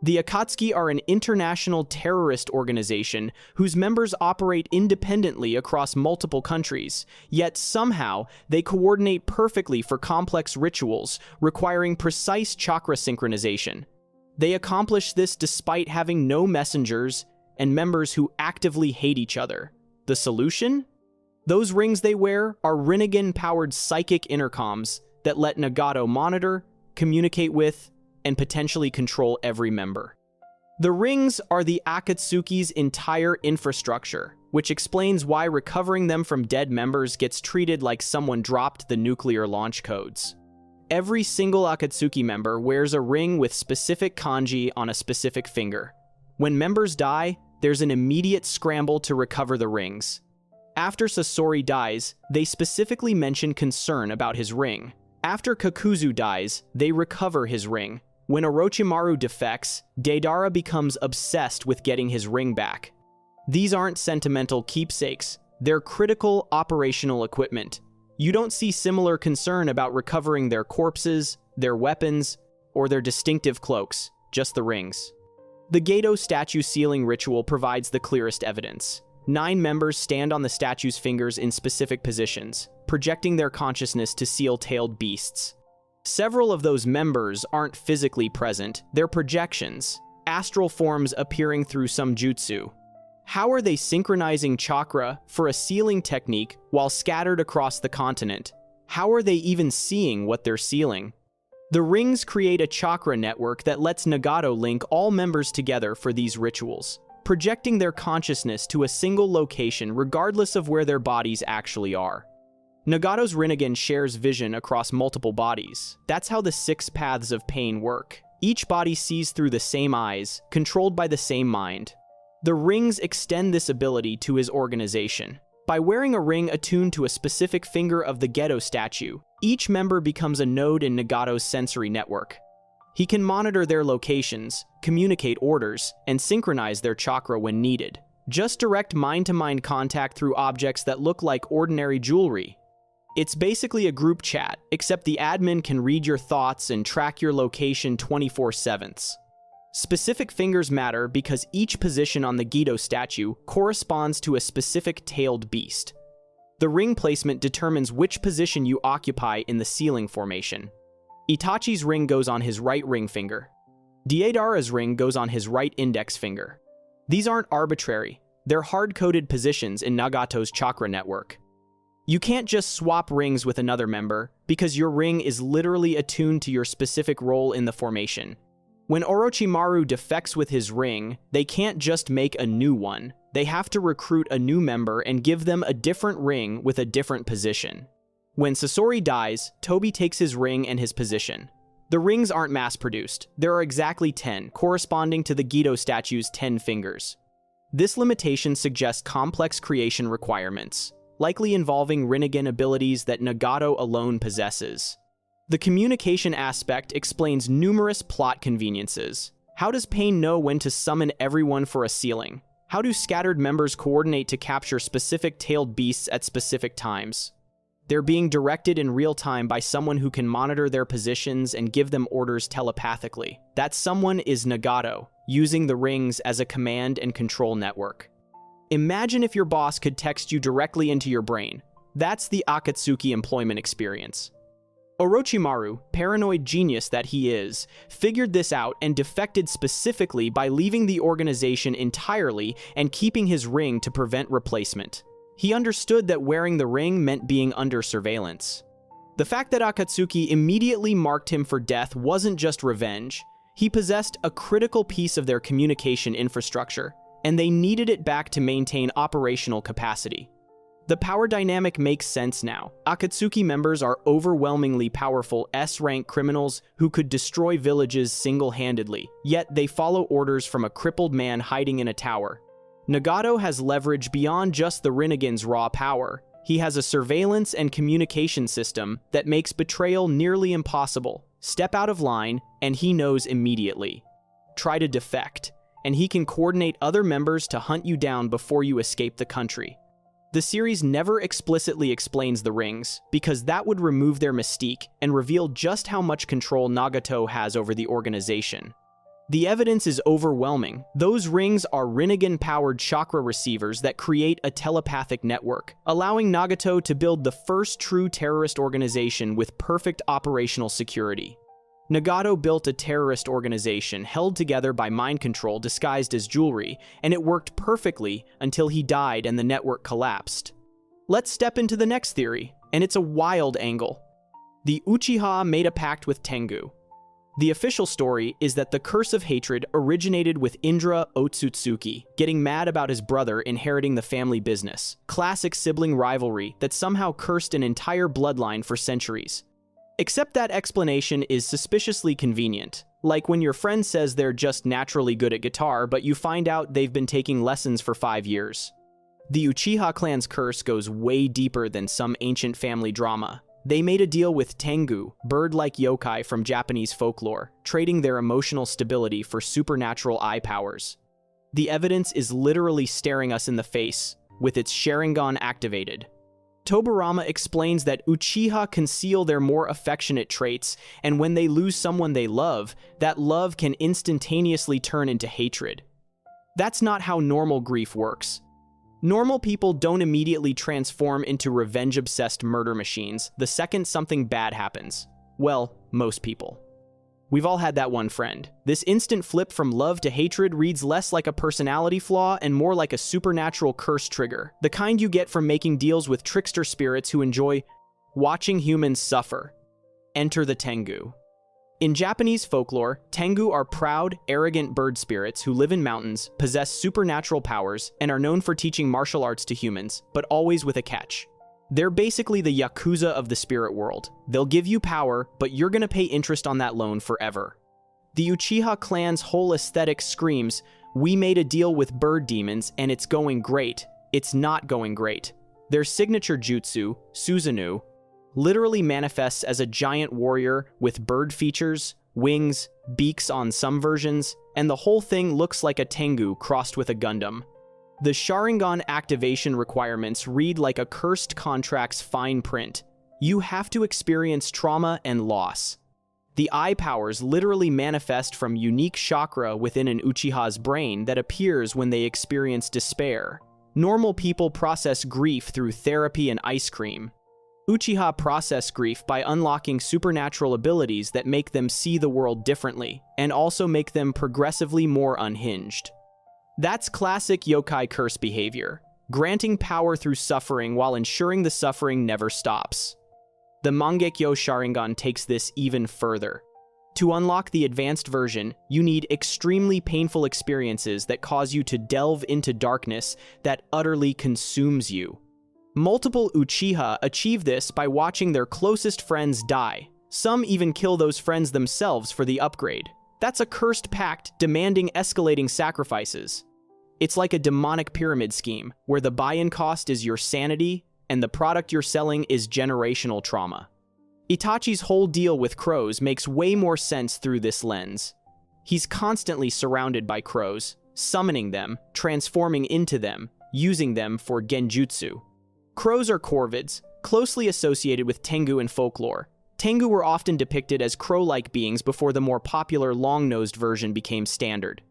[SPEAKER 1] The Akatsuki are an international terrorist organization whose members operate independently across multiple countries, yet somehow they coordinate perfectly for complex rituals requiring precise chakra synchronization. They accomplish this despite having no messengers and members who actively hate each other. The solution? Those rings they wear are Rinnegan-powered psychic intercoms that let Nagato monitor, communicate with, and potentially control every member. The rings are the Akatsuki's entire infrastructure, which explains why recovering them from dead members gets treated like someone dropped the nuclear launch codes. Every single Akatsuki member wears a ring with specific kanji on a specific finger. When members die, there's an immediate scramble to recover the rings. After Sasori dies, they specifically mention concern about his ring. After Kakuzu dies, they recover his ring. When Orochimaru defects, Deidara becomes obsessed with getting his ring back. These aren't sentimental keepsakes, they're critical operational equipment. You don't see similar concern about recovering their corpses, their weapons, or their distinctive cloaks, just the rings. The Gedo statue sealing ritual provides the clearest evidence. 9 members stand on the statue's fingers in specific positions, projecting their consciousness to seal tailed beasts. Several of those members aren't physically present, they're projections, astral forms appearing through some jutsu. How are they synchronizing chakra for a sealing technique while scattered across the continent? How are they even seeing what they're sealing? The rings create a chakra network that lets Nagato link all members together for these rituals, projecting their consciousness to a single location regardless of where their bodies actually are. Nagato's Rinnegan shares vision across multiple bodies. That's how the 6 paths of pain work. Each body sees through the same eyes, controlled by the same mind. The rings extend this ability to his organization. By wearing a ring attuned to a specific finger of the Gedo statue, each member becomes a node in Nagato's sensory network. He can monitor their locations, communicate orders, and synchronize their chakra when needed. Just direct mind-to-mind contact through objects that look like ordinary jewelry. It's basically a group chat, except the admin can read your thoughts and track your location 24/7. Specific fingers matter because each position on the Gedo statue corresponds to a specific tailed beast. The ring placement determines which position you occupy in the sealing formation. Itachi's ring goes on his right ring finger. Deidara's ring goes on his right index finger. These aren't arbitrary, they're hard-coded positions in Nagato's chakra network. You can't just swap rings with another member, because your ring is literally attuned to your specific role in the formation. When Orochimaru defects with his ring, they can't just make a new one. They have to recruit a new member and give them a different ring with a different position. When Sasori dies, Tobi takes his ring and his position. The rings aren't mass-produced. There are exactly 10, corresponding to the Gedo statue's 10 fingers. This limitation suggests complex creation requirements, likely involving Rinnegan abilities that Nagato alone possesses. The communication aspect explains numerous plot conveniences. How does Pain know when to summon everyone for a sealing? How do scattered members coordinate to capture specific tailed beasts at specific times? They're being directed in real time by someone who can monitor their positions and give them orders telepathically. That someone is Nagato, using the rings as a command and control network. Imagine if your boss could text you directly into your brain. That's the Akatsuki employment experience. Orochimaru, paranoid genius that he is, figured this out and defected specifically by leaving the organization entirely and keeping his ring to prevent replacement. He understood that wearing the ring meant being under surveillance. The fact that Akatsuki immediately marked him for death wasn't just revenge. He possessed a critical piece of their communication infrastructure, and they needed it back to maintain operational capacity. The power dynamic makes sense now. Akatsuki members are overwhelmingly powerful S-rank criminals who could destroy villages single-handedly, yet they follow orders from a crippled man hiding in a tower. Nagato has leverage beyond just the Rinnegan's raw power. He has a surveillance and communication system that makes betrayal nearly impossible. Step out of line, and he knows immediately. Try to defect, and he can coordinate other members to hunt you down before you escape the country. The series never explicitly explains the rings, because that would remove their mystique and reveal just how much control Nagato has over the organization. The evidence is overwhelming. Those rings are Rinnegan-powered chakra receivers that create a telepathic network, allowing Nagato to build the first true terrorist organization with perfect operational security. Nagato built a terrorist organization held together by mind control disguised as jewelry, and it worked perfectly until he died and the network collapsed. Let's step into the next theory, and it's a wild angle. The Uchiha made a pact with Tengu. The official story is that the curse of hatred originated with Indra Otsutsuki getting mad about his brother inheriting the family business. Classic sibling rivalry that somehow cursed an entire bloodline for centuries. Except that explanation is suspiciously convenient, like when your friend says they're just naturally good at guitar, but you find out they've been taking lessons for 5 years. The Uchiha clan's curse goes way deeper than some ancient family drama. They made a deal with Tengu, bird-like yokai from Japanese folklore, trading their emotional stability for supernatural eye powers. The evidence is literally staring us in the face, with its Sharingan activated. Tobirama explains that Uchiha conceal their more affectionate traits, and when they lose someone they love, that love can instantaneously turn into hatred. That's not how normal grief works. Normal people don't immediately transform into revenge-obsessed murder machines the second something bad happens. Well, most people. We've all had that one friend. This instant flip from love to hatred reads less like a personality flaw and more like a supernatural curse trigger, the kind you get from making deals with trickster spirits who enjoy watching humans suffer. Enter the Tengu. In Japanese folklore, Tengu are proud, arrogant bird spirits who live in mountains, possess supernatural powers, and are known for teaching martial arts to humans, but always with a catch. They're basically the Yakuza of the spirit world. They'll give you power, but you're gonna pay interest on that loan forever. The Uchiha clan's whole aesthetic screams, "We made a deal with bird demons, and it's going great." It's not going great. Their signature jutsu, Susanoo, literally manifests as a giant warrior with bird features, wings, beaks on some versions, and the whole thing looks like a Tengu crossed with a Gundam. The Sharingan activation requirements read like a cursed contract's fine print. You have to experience trauma and loss. The eye powers literally manifest from unique chakra within an Uchiha's brain that appears when they experience despair. Normal people process grief through therapy and ice cream. Uchiha process grief by unlocking supernatural abilities that make them see the world differently, and also make them progressively more unhinged. That's classic yokai curse behavior, granting power through suffering while ensuring the suffering never stops. The Mangekyo Sharingan takes this even further. To unlock the advanced version, you need extremely painful experiences that cause you to delve into darkness that utterly consumes you. Multiple Uchiha achieve this by watching their closest friends die. Some even kill those friends themselves for the upgrade. That's a cursed pact demanding escalating sacrifices. It's like a demonic pyramid scheme, where the buy-in cost is your sanity, and the product you're selling is generational trauma. Itachi's whole deal with crows makes way more sense through this lens. He's constantly surrounded by crows, summoning them, transforming into them, using them for genjutsu. Crows are corvids, closely associated with Tengu in folklore. Tengu were often depicted as crow-like beings before the more popular long-nosed version became standard.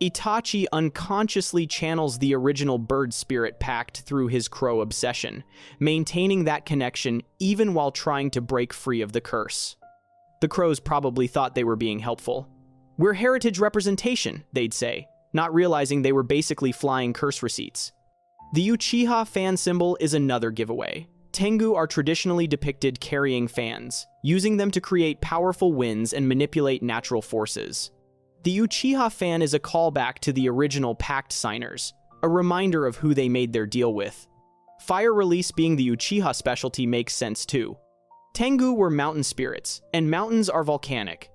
[SPEAKER 1] Itachi unconsciously channels the original bird spirit pact through his crow obsession, maintaining that connection even while trying to break free of the curse. The crows probably thought they were being helpful. "We're heritage representation," they'd say, not realizing they were basically flying curse receipts. The Uchiha fan symbol is another giveaway. Tengu are traditionally depicted carrying fans, using them to create powerful winds and manipulate natural forces. The Uchiha fan is a callback to the original pact signers, a reminder of who they made their deal with. Fire release being the Uchiha specialty makes sense too. Tengu were mountain spirits, and mountains are volcanic.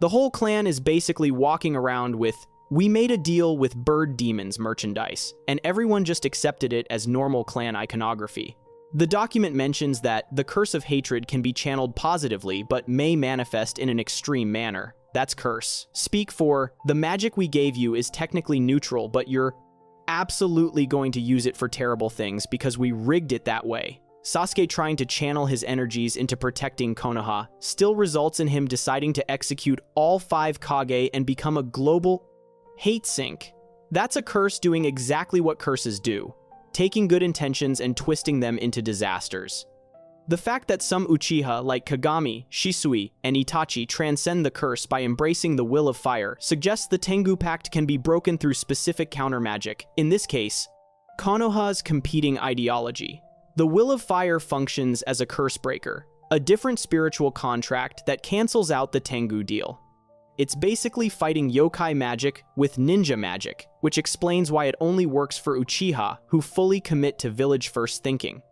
[SPEAKER 1] The whole clan is basically walking around with "we made a deal with bird demons" merchandise, and everyone just accepted it as normal clan iconography. The document mentions that the curse of hatred can be channeled positively but may manifest in an extreme manner. That's curse. Speak for, "the magic we gave you is technically neutral, but you're absolutely going to use it for terrible things because we rigged it that way." Sasuke trying to channel his energies into protecting Konoha still results in him deciding to execute all 5 Kage and become a global hate sink. That's a curse doing exactly what curses do, taking good intentions and twisting them into disasters. The fact that some Uchiha like Kagami, Shisui, and Itachi transcend the curse by embracing the will of fire suggests the Tengu pact can be broken through specific counter-magic, in this case, Konoha's competing ideology. The will of fire functions as a curse breaker, a different spiritual contract that cancels out the Tengu deal. It's basically fighting yokai magic with ninja magic, which explains why it only works for Uchiha who fully commit to village-first thinking.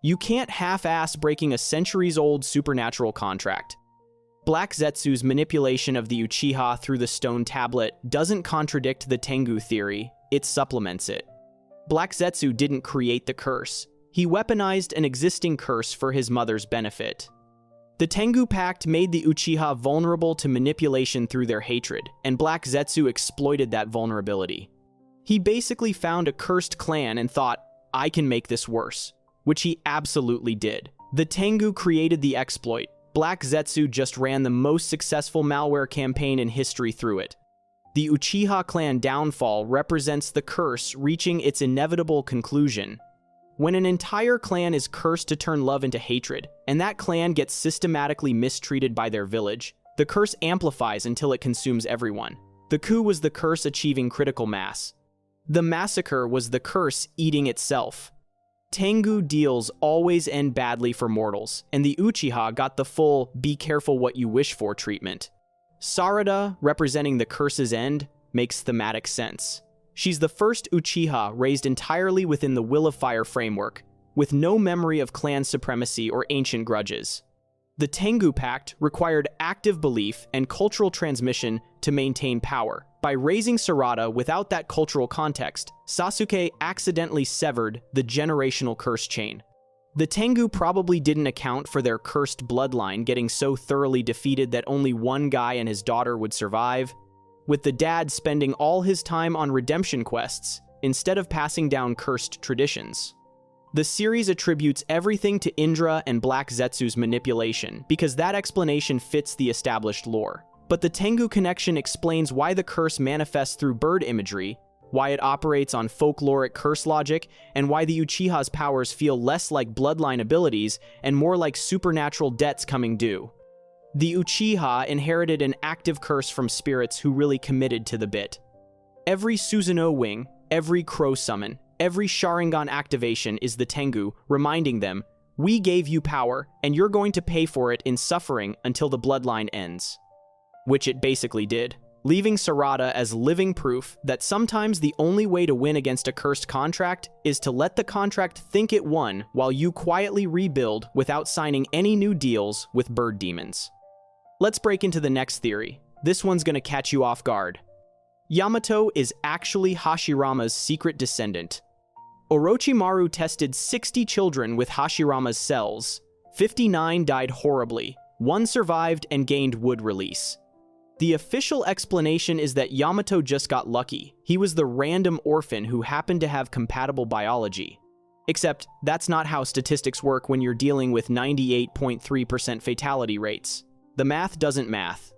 [SPEAKER 1] You can't half-ass breaking a centuries-old supernatural contract. Black Zetsu's manipulation of the Uchiha through the stone tablet doesn't contradict the Tengu theory, it supplements it. Black Zetsu didn't create the curse. He weaponized an existing curse for his mother's benefit. The Tengu pact made the Uchiha vulnerable to manipulation through their hatred, and Black Zetsu exploited that vulnerability. He basically found a cursed clan and thought, "I can make this worse," which he absolutely did. The Tengu created the exploit. Black Zetsu just ran the most successful malware campaign in history through it. The Uchiha clan downfall represents the curse reaching its inevitable conclusion. When an entire clan is cursed to turn love into hatred, and that clan gets systematically mistreated by their village, the curse amplifies until it consumes everyone. The coup was the curse achieving critical mass. The massacre was the curse eating itself. Tengu deals always end badly for mortals, and the Uchiha got the full "be careful what you wish for" treatment. Sarada, representing the curse's end, makes thematic sense. She's the first Uchiha raised entirely within the Will of Fire framework, with no memory of clan supremacy or ancient grudges. The Tengu Pact required active belief and cultural transmission to maintain power. By raising Sarada without that cultural context, Sasuke accidentally severed the generational curse chain. The Tengu probably didn't account for their cursed bloodline getting so thoroughly defeated that only one guy and his daughter would survive, with the dad spending all his time on redemption quests instead of passing down cursed traditions. The series attributes everything to Indra and Black Zetsu's manipulation because that explanation fits the established lore. But the Tengu connection explains why the curse manifests through bird imagery, why it operates on folkloric curse logic, and why the Uchiha's powers feel less like bloodline abilities and more like supernatural debts coming due. The Uchiha inherited an active curse from spirits who really committed to the bit. Every Susanoo wing, every crow summon, every Sharingan activation is the Tengu reminding them, "We gave you power, and you're going to pay for it in suffering until the bloodline ends." Which it basically did, leaving Sarada as living proof that sometimes the only way to win against a cursed contract is to let the contract think it won while you quietly rebuild without signing any new deals with bird demons. Let's break into the next theory. This one's gonna catch you off guard. Yamato is actually Hashirama's secret descendant. Orochimaru tested 60 children with Hashirama's cells. 59 died horribly, 1 survived and gained wood release. The official explanation is that Yamato just got lucky. He was the random orphan who happened to have compatible biology. Except that's not how statistics work when you're dealing with 98.3% fatality rates. The math doesn't math.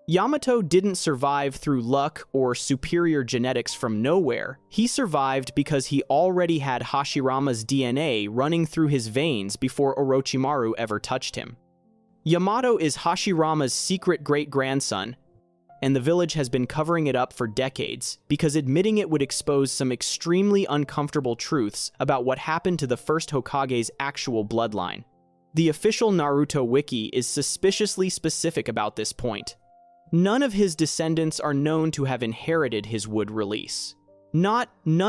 [SPEAKER 1] Yamato didn't survive through luck or superior genetics from nowhere. He survived because he already had Hashirama's DNA running through his veins before Orochimaru ever touched him. Yamato is Hashirama's secret great-grandson, and the village has been covering it up for decades because admitting it would expose some extremely uncomfortable truths about what happened to the first Hokage's actual bloodline. The official Naruto wiki is suspiciously specific about this point. None of his descendants are known to have inherited his wood release. None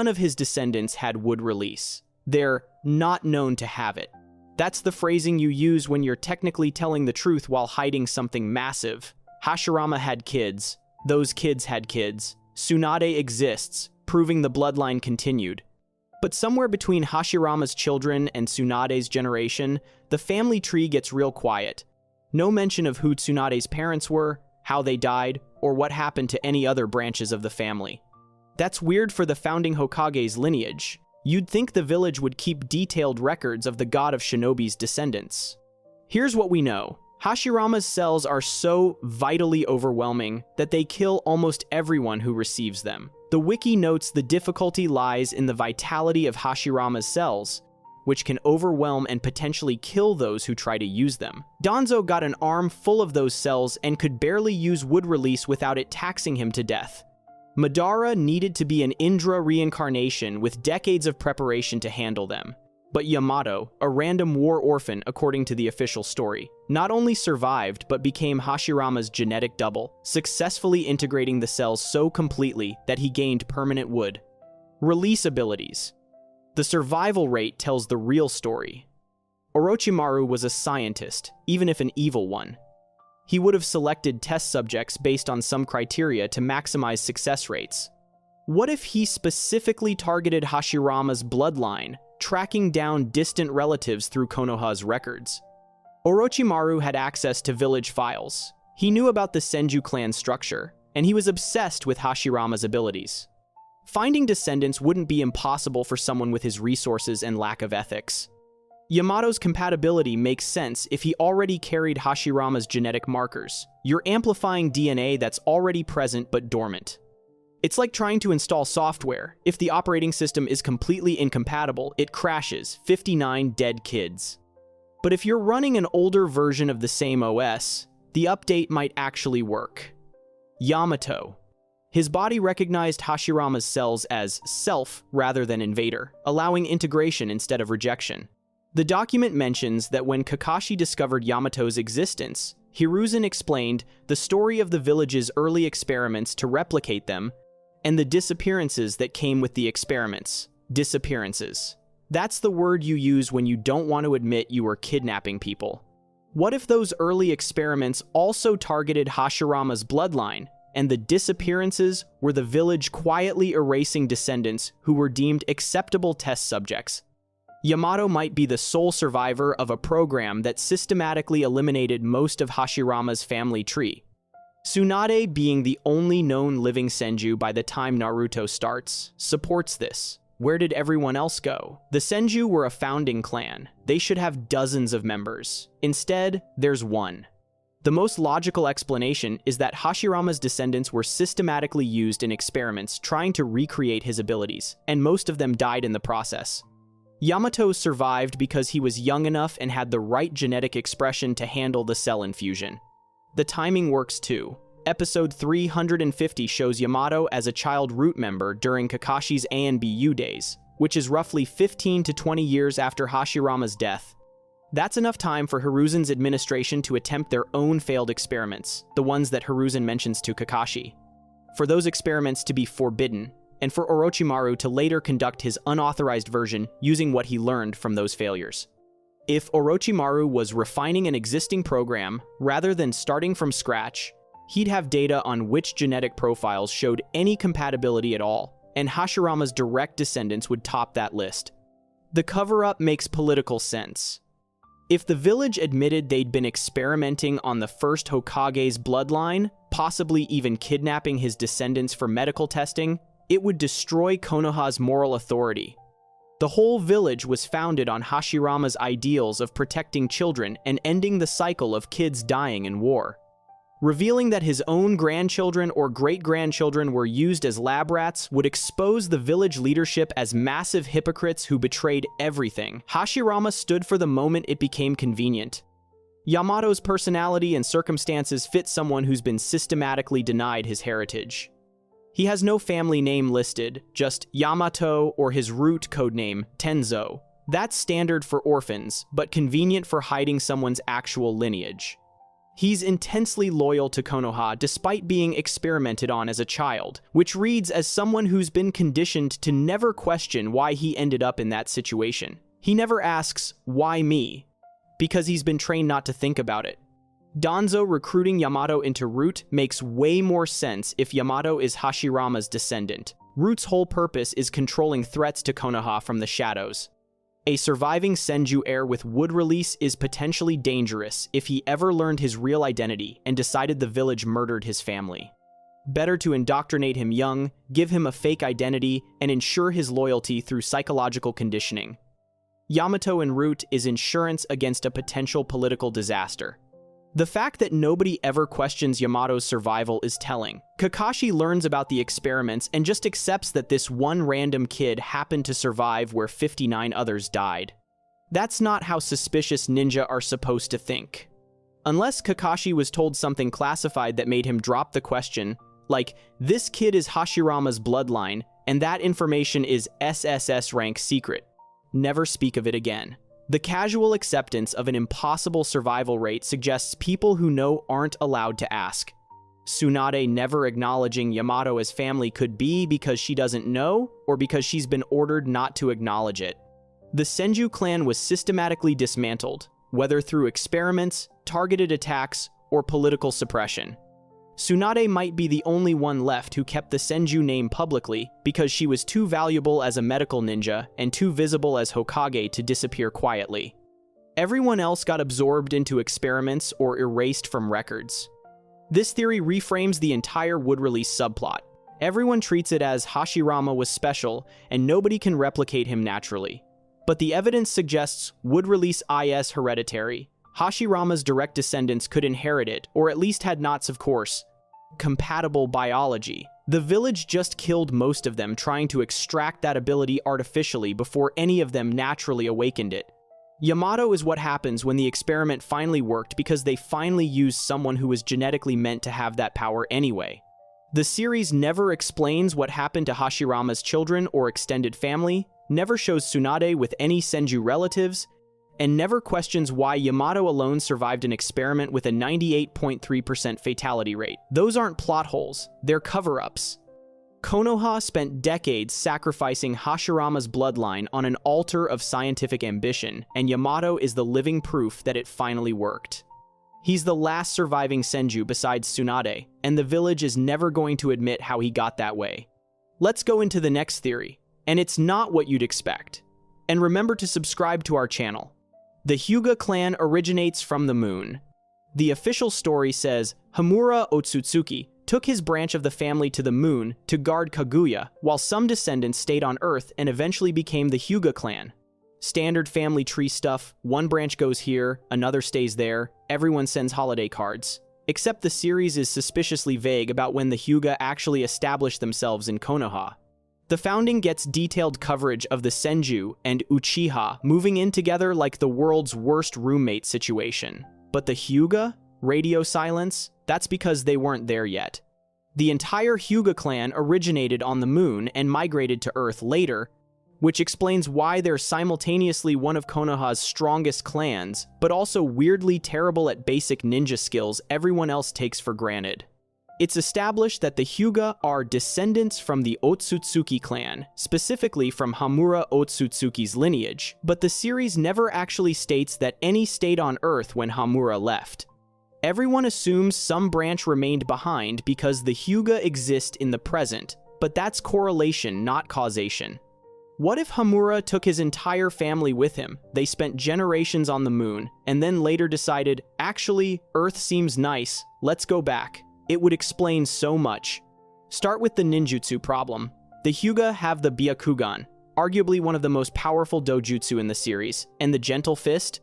[SPEAKER 1] of his descendants had wood release. They're not known to have it. That's the phrasing you use when you're technically telling the truth while hiding something massive. Hashirama had kids. Those kids had kids. Tsunade exists, proving the bloodline continued. But somewhere between Hashirama's children and Tsunade's generation, the family tree gets real quiet. No mention of who Tsunade's parents were, how they died, or what happened to any other branches of the family. That's weird for the founding Hokage's lineage. You'd think the village would keep detailed records of the god of shinobi's descendants. Here's what we know. Hashirama's cells are so vitally overwhelming that they kill almost everyone who receives them. The wiki notes the difficulty lies in the vitality of Hashirama's cells, which can overwhelm and potentially kill those who try to use them. Danzo got an arm full of those cells and could barely use wood release without it taxing him to death. Madara needed to be an Indra reincarnation with decades of preparation to handle them. But Yamato, a random war orphan according to the official story, not only survived but became Hashirama's genetic double, successfully integrating the cells so completely that he gained permanent wood. Release abilities. The survival rate tells the real story. Orochimaru was a scientist, even if an evil one. He would have selected test subjects based on some criteria to maximize success rates. What if he specifically targeted Hashirama's bloodline, tracking down distant relatives through Konoha's records? Orochimaru had access to village files. He knew about the Senju clan structure, and he was obsessed with Hashirama's abilities. Finding descendants wouldn't be impossible for someone with his resources and lack of ethics. Yamato's compatibility makes sense if he already carried Hashirama's genetic markers. You're amplifying DNA that's already present but dormant. It's like trying to install software. If the operating system is completely incompatible, it crashes. 59 dead kids. But if you're running an older version of the same OS, the update might actually work. Yamato. His body recognized Hashirama's cells as self rather than invader, allowing integration instead of rejection. The document mentions that when Kakashi discovered Yamato's existence, Hiruzen explained the story of the village's early experiments to replicate them and the disappearances that came with the experiments. Disappearances. That's the word you use when you don't want to admit you were kidnapping people. What if those early experiments also targeted Hashirama's bloodline, and the disappearances were the village quietly erasing descendants who were deemed acceptable test subjects? Yamato might be the sole survivor of a program that systematically eliminated most of Hashirama's family tree. Tsunade, being the only known living Senju by the time Naruto starts, supports this. Where did everyone else go? The Senju were a founding clan. They should have dozens of members. Instead, there's one. The most logical explanation is that Hashirama's descendants were systematically used in experiments trying to recreate his abilities, and most of them died in the process. Yamato survived because he was young enough and had the right genetic expression to handle the cell infusion. The timing works too. Episode 350 shows Yamato as a child root member during Kakashi's ANBU days, which is roughly 15 to 20 years after Hashirama's death. That's enough time for Hiruzen's administration to attempt their own failed experiments, the ones that Hiruzen mentions to Kakashi. For those experiments to be forbidden, and for Orochimaru to later conduct his unauthorized version using what he learned from those failures. If Orochimaru was refining an existing program rather than starting from scratch, he'd have data on which genetic profiles showed any compatibility at all, and Hashirama's direct descendants would top that list. The cover-up makes political sense. If the village admitted they'd been experimenting on the first Hokage's bloodline, possibly even kidnapping his descendants for medical testing, it would destroy Konoha's moral authority. The whole village was founded on Hashirama's ideals of protecting children and ending the cycle of kids dying in war. Revealing that his own grandchildren or great-grandchildren were used as lab rats would expose the village leadership as massive hypocrites who betrayed everything. Hashirama stood for the moment it became convenient. Yamato's personality and circumstances fit someone who's been systematically denied his heritage. He has no family name listed, just Yamato or his root codename, Tenzo. That's standard for orphans, but convenient for hiding someone's actual lineage. He's intensely loyal to Konoha despite being experimented on as a child, which reads as someone who's been conditioned to never question why he ended up in that situation. He never asks, "Why me?" because he's been trained not to think about it. Danzo recruiting Yamato into Root makes way more sense if Yamato is Hashirama's descendant. Root's whole purpose is controlling threats to Konoha from the shadows. A surviving Senju heir with wood release is potentially dangerous if he ever learned his real identity and decided the village murdered his family. Better to indoctrinate him young, give him a fake identity, and ensure his loyalty through psychological conditioning. Yamato in Root is insurance against a potential political disaster. The fact that nobody ever questions Yamato's survival is telling. Kakashi learns about the experiments and just accepts that this one random kid happened to survive where 59 others died. That's not how suspicious ninja are supposed to think. Unless Kakashi was told something classified that made him drop the question, like, this kid is Hashirama's bloodline, and that information is SSS rank secret. Never speak of it again. The casual acceptance of an impossible survival rate suggests people who know aren't allowed to ask. Tsunade never acknowledging Yamato as family could be because she doesn't know, or because she's been ordered not to acknowledge it. The Senju clan was systematically dismantled, whether through experiments, targeted attacks, or political suppression. Tsunade might be the only one left who kept the Senju name publicly because she was too valuable as a medical ninja and too visible as Hokage to disappear quietly. Everyone else got absorbed into experiments or erased from records. This theory reframes the entire wood release subplot. Everyone treats it as Hashirama was special and nobody can replicate him naturally. But the evidence suggests wood release is hereditary. Hashirama's direct descendants could inherit it, or at least had knots of course. Compatible biology. The village just killed most of them trying to extract that ability artificially before any of them naturally awakened it. Yamato is what happens when the experiment finally worked because they finally used someone who was genetically meant to have that power anyway. The series never explains what happened to Hashirama's children or extended family, never shows Tsunade with any Senju relatives, and never questions why Yamato alone survived an experiment with a 98.3% fatality rate. Those aren't plot holes, they're cover-ups. Konoha spent decades sacrificing Hashirama's bloodline on an altar of scientific ambition, and Yamato is the living proof that it finally worked. He's the last surviving Senju besides Tsunade, and the village is never going to admit how he got that way. Let's go into the next theory, and it's not what you'd expect. And remember to subscribe to our channel. The Hyuga clan originates from the moon. The official story says Hamura Otsutsuki took his branch of the family to the moon to guard Kaguya, while some descendants stayed on Earth and eventually became the Hyuga clan. Standard family tree stuff, one branch goes here, another stays there, everyone sends holiday cards. Except the series is suspiciously vague about when the Hyuga actually established themselves in Konoha. The founding gets detailed coverage of the Senju and Uchiha moving in together like the world's worst roommate situation. But the Hyuga? Radio silence? That's because they weren't there yet. The entire Hyuga clan originated on the moon and migrated to Earth later, which explains why they're simultaneously one of Konoha's strongest clans, but also weirdly terrible at basic ninja skills everyone else takes for granted. It's established that the Hyuga are descendants from the Otsutsuki clan, specifically from Hamura Otsutsuki's lineage, but the series never actually states that any stayed on Earth when Hamura left. Everyone assumes some branch remained behind because the Hyuga exist in the present, but that's correlation, not causation. What if Hamura took his entire family with him, they spent generations on the moon, and then later decided, actually, Earth seems nice, let's go back? It would explain so much. Start with the ninjutsu problem. The Hyuga have the Byakugan, arguably one of the most powerful dojutsu in the series, and the Gentle Fist,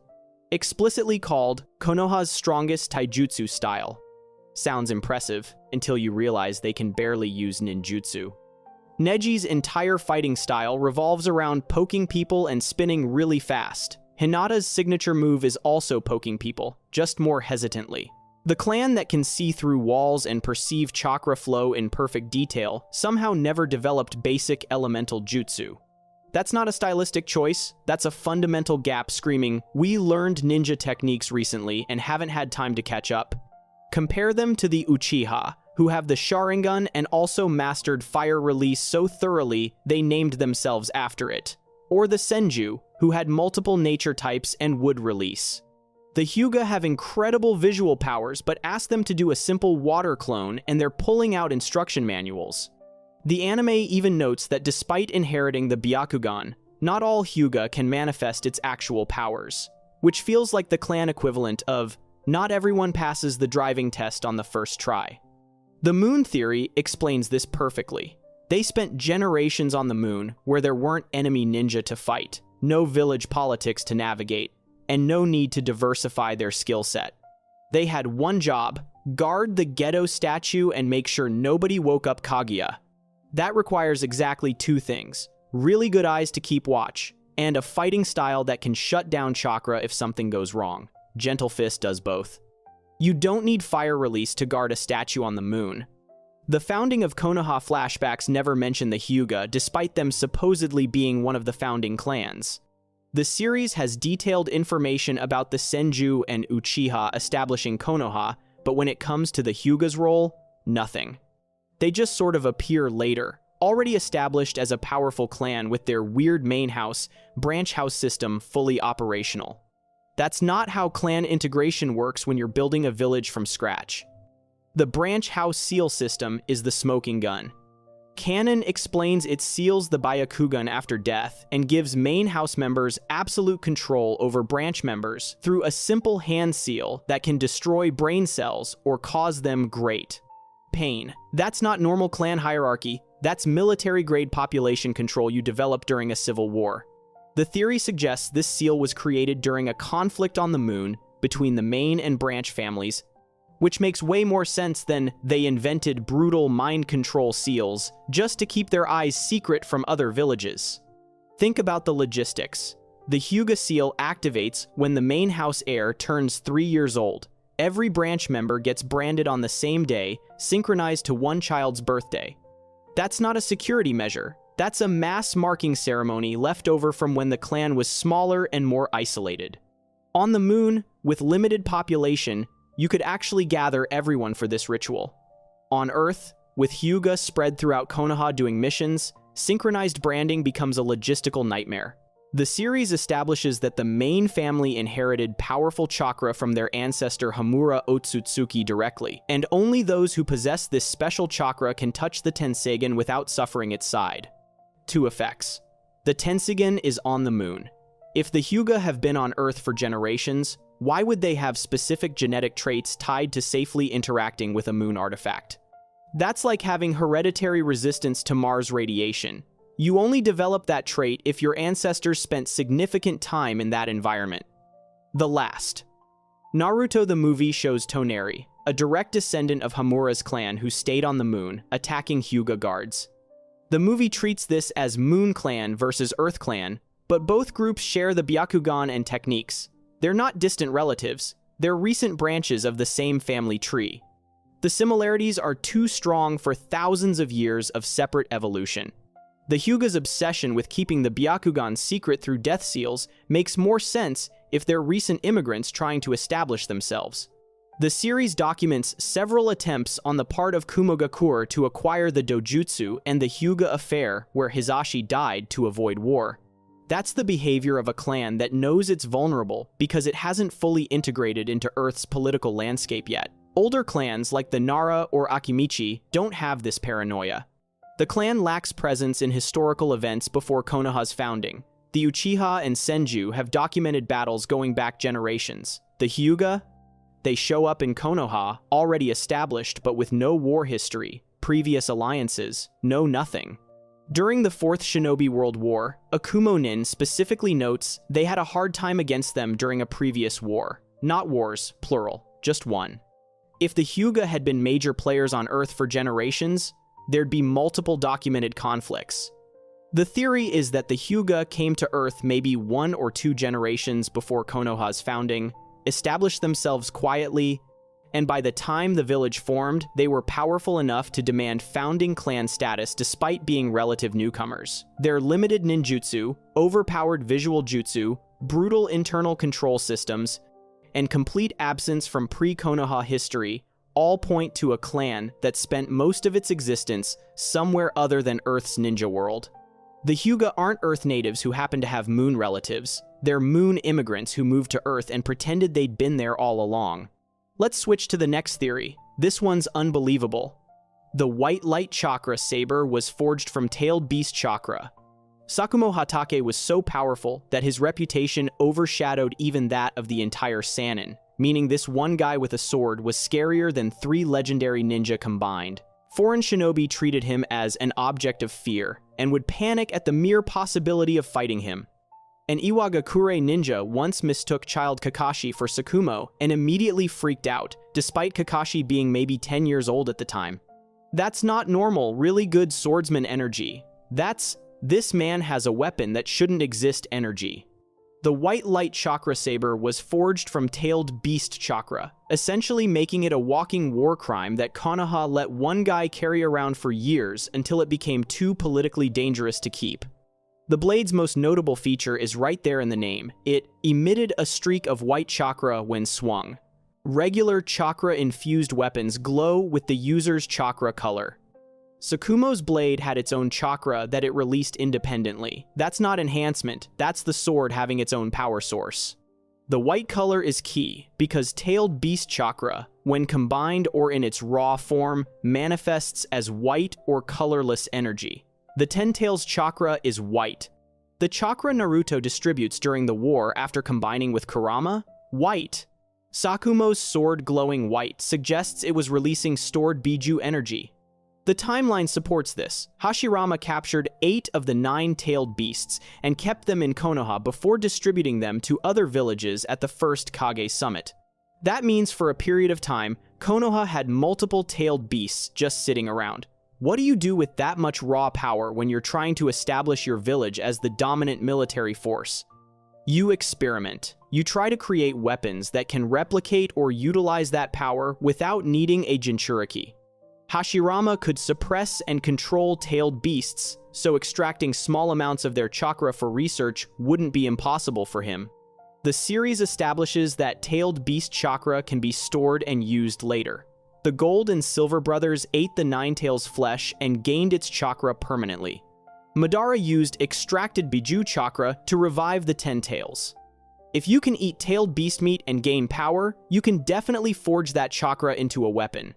[SPEAKER 1] explicitly called Konoha's strongest taijutsu style. Sounds impressive, until you realize they can barely use ninjutsu. Neji's entire fighting style revolves around poking people and spinning really fast. Hinata's signature move is also poking people, just more hesitantly. The clan that can see through walls and perceive chakra flow in perfect detail somehow never developed basic elemental jutsu. That's not a stylistic choice, that's a fundamental gap screaming, "We learned ninja techniques recently and haven't had time to catch up." Compare them to the Uchiha, who have the Sharingan and also mastered fire release so thoroughly they named themselves after it. Or the Senju, who had multiple nature types and wood release. The Hyuga have incredible visual powers, but ask them to do a simple water clone and they're pulling out instruction manuals. The anime even notes that despite inheriting the Byakugan, not all Hyuga can manifest its actual powers, which feels like the clan equivalent of, not everyone passes the driving test on the first try. The moon theory explains this perfectly. They spent generations on the moon where there weren't enemy ninja to fight, no village politics to navigate, and no need to diversify their skill set. They had one job: guard the Gedo statue and make sure nobody woke up Kaguya. That requires exactly two things: really good eyes to keep watch, and a fighting style that can shut down chakra if something goes wrong. Gentle Fist does both. You don't need fire release to guard a statue on the moon. The founding of Konoha flashbacks never mention the Hyuga, despite them supposedly being one of the founding clans. The series has detailed information about the Senju and Uchiha establishing Konoha, but when it comes to the Hyuga's role, nothing. They just sort of appear later, already established as a powerful clan with their weird main house, branch house system fully operational. That's not how clan integration works when you're building a village from scratch. The branch house seal system is the smoking gun. Canon explains it seals the Byakugan after death and gives main house members absolute control over branch members through a simple hand seal that can destroy brain cells or cause them great pain. That's not normal clan hierarchy, that's military-grade population control you develop during a civil war. The theory suggests this seal was created during a conflict on the moon between the main and branch families, which makes way more sense than they invented brutal mind control seals just to keep their eyes secret from other villages. Think about the logistics. The Hyuga seal activates when the main house heir turns 3 years old. Every branch member gets branded on the same day, synchronized to one child's birthday. That's not a security measure. That's a mass marking ceremony left over from when the clan was smaller and more isolated. On the moon, with limited population, you could actually gather everyone for this ritual. On Earth, with Hyuga spread throughout Konoha doing missions, synchronized branding becomes a logistical nightmare. The series establishes that the main family inherited powerful chakra from their ancestor Hamura Otsutsuki directly, and only those who possess this special chakra can touch the Tensegan without suffering its side. 2 effects. The Tensegan is on the moon. If the Hyuga have been on Earth for generations, why would they have specific genetic traits tied to safely interacting with a moon artifact? That's like having hereditary resistance to Mars radiation. You only develop that trait if your ancestors spent significant time in that environment. The last. Naruto the movie shows Toneri, a direct descendant of Hamura's clan who stayed on the moon, attacking Hyuga guards. The movie treats this as Moon Clan versus Earth Clan, but both groups share the Byakugan and techniques. They're not distant relatives, they're recent branches of the same family tree. The similarities are too strong for thousands of years of separate evolution. The Hyuga's obsession with keeping the Byakugan secret through death seals makes more sense if they're recent immigrants trying to establish themselves. The series documents several attempts on the part of Kumogakure to acquire the dojutsu and the Hyuga affair where Hisashi died to avoid war. That's the behavior of a clan that knows it's vulnerable because it hasn't fully integrated into Earth's political landscape yet. Older clans like the Nara or Akimichi don't have this paranoia. The clan lacks presence in historical events before Konoha's founding. The Uchiha and Senju have documented battles going back generations. The Hyuga? They show up in Konoha, already established but with no war history, previous alliances, no nothing. During the Fourth Shinobi World War, Akumo Nin specifically notes they had a hard time against them during a previous war. Not wars, plural, just one. If the Hyuga had been major players on Earth for generations, there'd be multiple documented conflicts. The theory is that the Hyuga came to Earth maybe 1 or 2 generations before Konoha's founding, established themselves quietly, and by the time the village formed, they were powerful enough to demand founding clan status despite being relative newcomers. Their limited ninjutsu, overpowered visual jutsu, brutal internal control systems, and complete absence from pre-Konoha history all point to a clan that spent most of its existence somewhere other than Earth's ninja world. The Hyuga aren't Earth natives who happen to have moon relatives. They're moon immigrants who moved to Earth and pretended they'd been there all along. Let's switch to the next theory. This one's unbelievable. The white light chakra saber was forged from tailed beast chakra. Sakumo Hatake was so powerful that his reputation overshadowed even that of the entire Sannin, meaning this one guy with a sword was scarier than 3 legendary ninja combined. Foreign shinobi treated him as an object of fear and would panic at the mere possibility of fighting him. An Iwagakure ninja once mistook child Kakashi for Sakumo and immediately freaked out, despite Kakashi being maybe 10 years old at the time. That's not normal, really good swordsman energy. That's, this man has a weapon that shouldn't exist energy. The white light chakra saber was forged from tailed beast chakra, essentially making it a walking war crime that Konoha let one guy carry around for years until it became too politically dangerous to keep. The blade's most notable feature is right there in the name. It emitted a streak of white chakra when swung. Regular chakra-infused weapons glow with the user's chakra color. Sakumo's blade had its own chakra that it released independently. That's not enhancement, that's the sword having its own power source. The white color is key, because tailed beast chakra, when combined or in its raw form, manifests as white or colorless energy. The Ten Tails chakra is white. The chakra Naruto distributes during the war after combining with Kurama? White. Sakumo's sword glowing white suggests it was releasing stored Biju energy. The timeline supports this. Hashirama captured 8 of the 9 tailed beasts and kept them in Konoha before distributing them to other villages at the first Kage summit. That means for a period of time, Konoha had multiple tailed beasts just sitting around. What do you do with that much raw power when you're trying to establish your village as the dominant military force? You experiment. You try to create weapons that can replicate or utilize that power without needing a Jinchuriki. Hashirama could suppress and control tailed beasts, so extracting small amounts of their chakra for research wouldn't be impossible for him. The series establishes that tailed beast chakra can be stored and used later. The Gold and Silver brothers ate the Nine Tails flesh and gained its chakra permanently. Madara used extracted Biju chakra to revive the Ten Tails. If you can eat tailed beast meat and gain power, you can definitely forge that chakra into a weapon.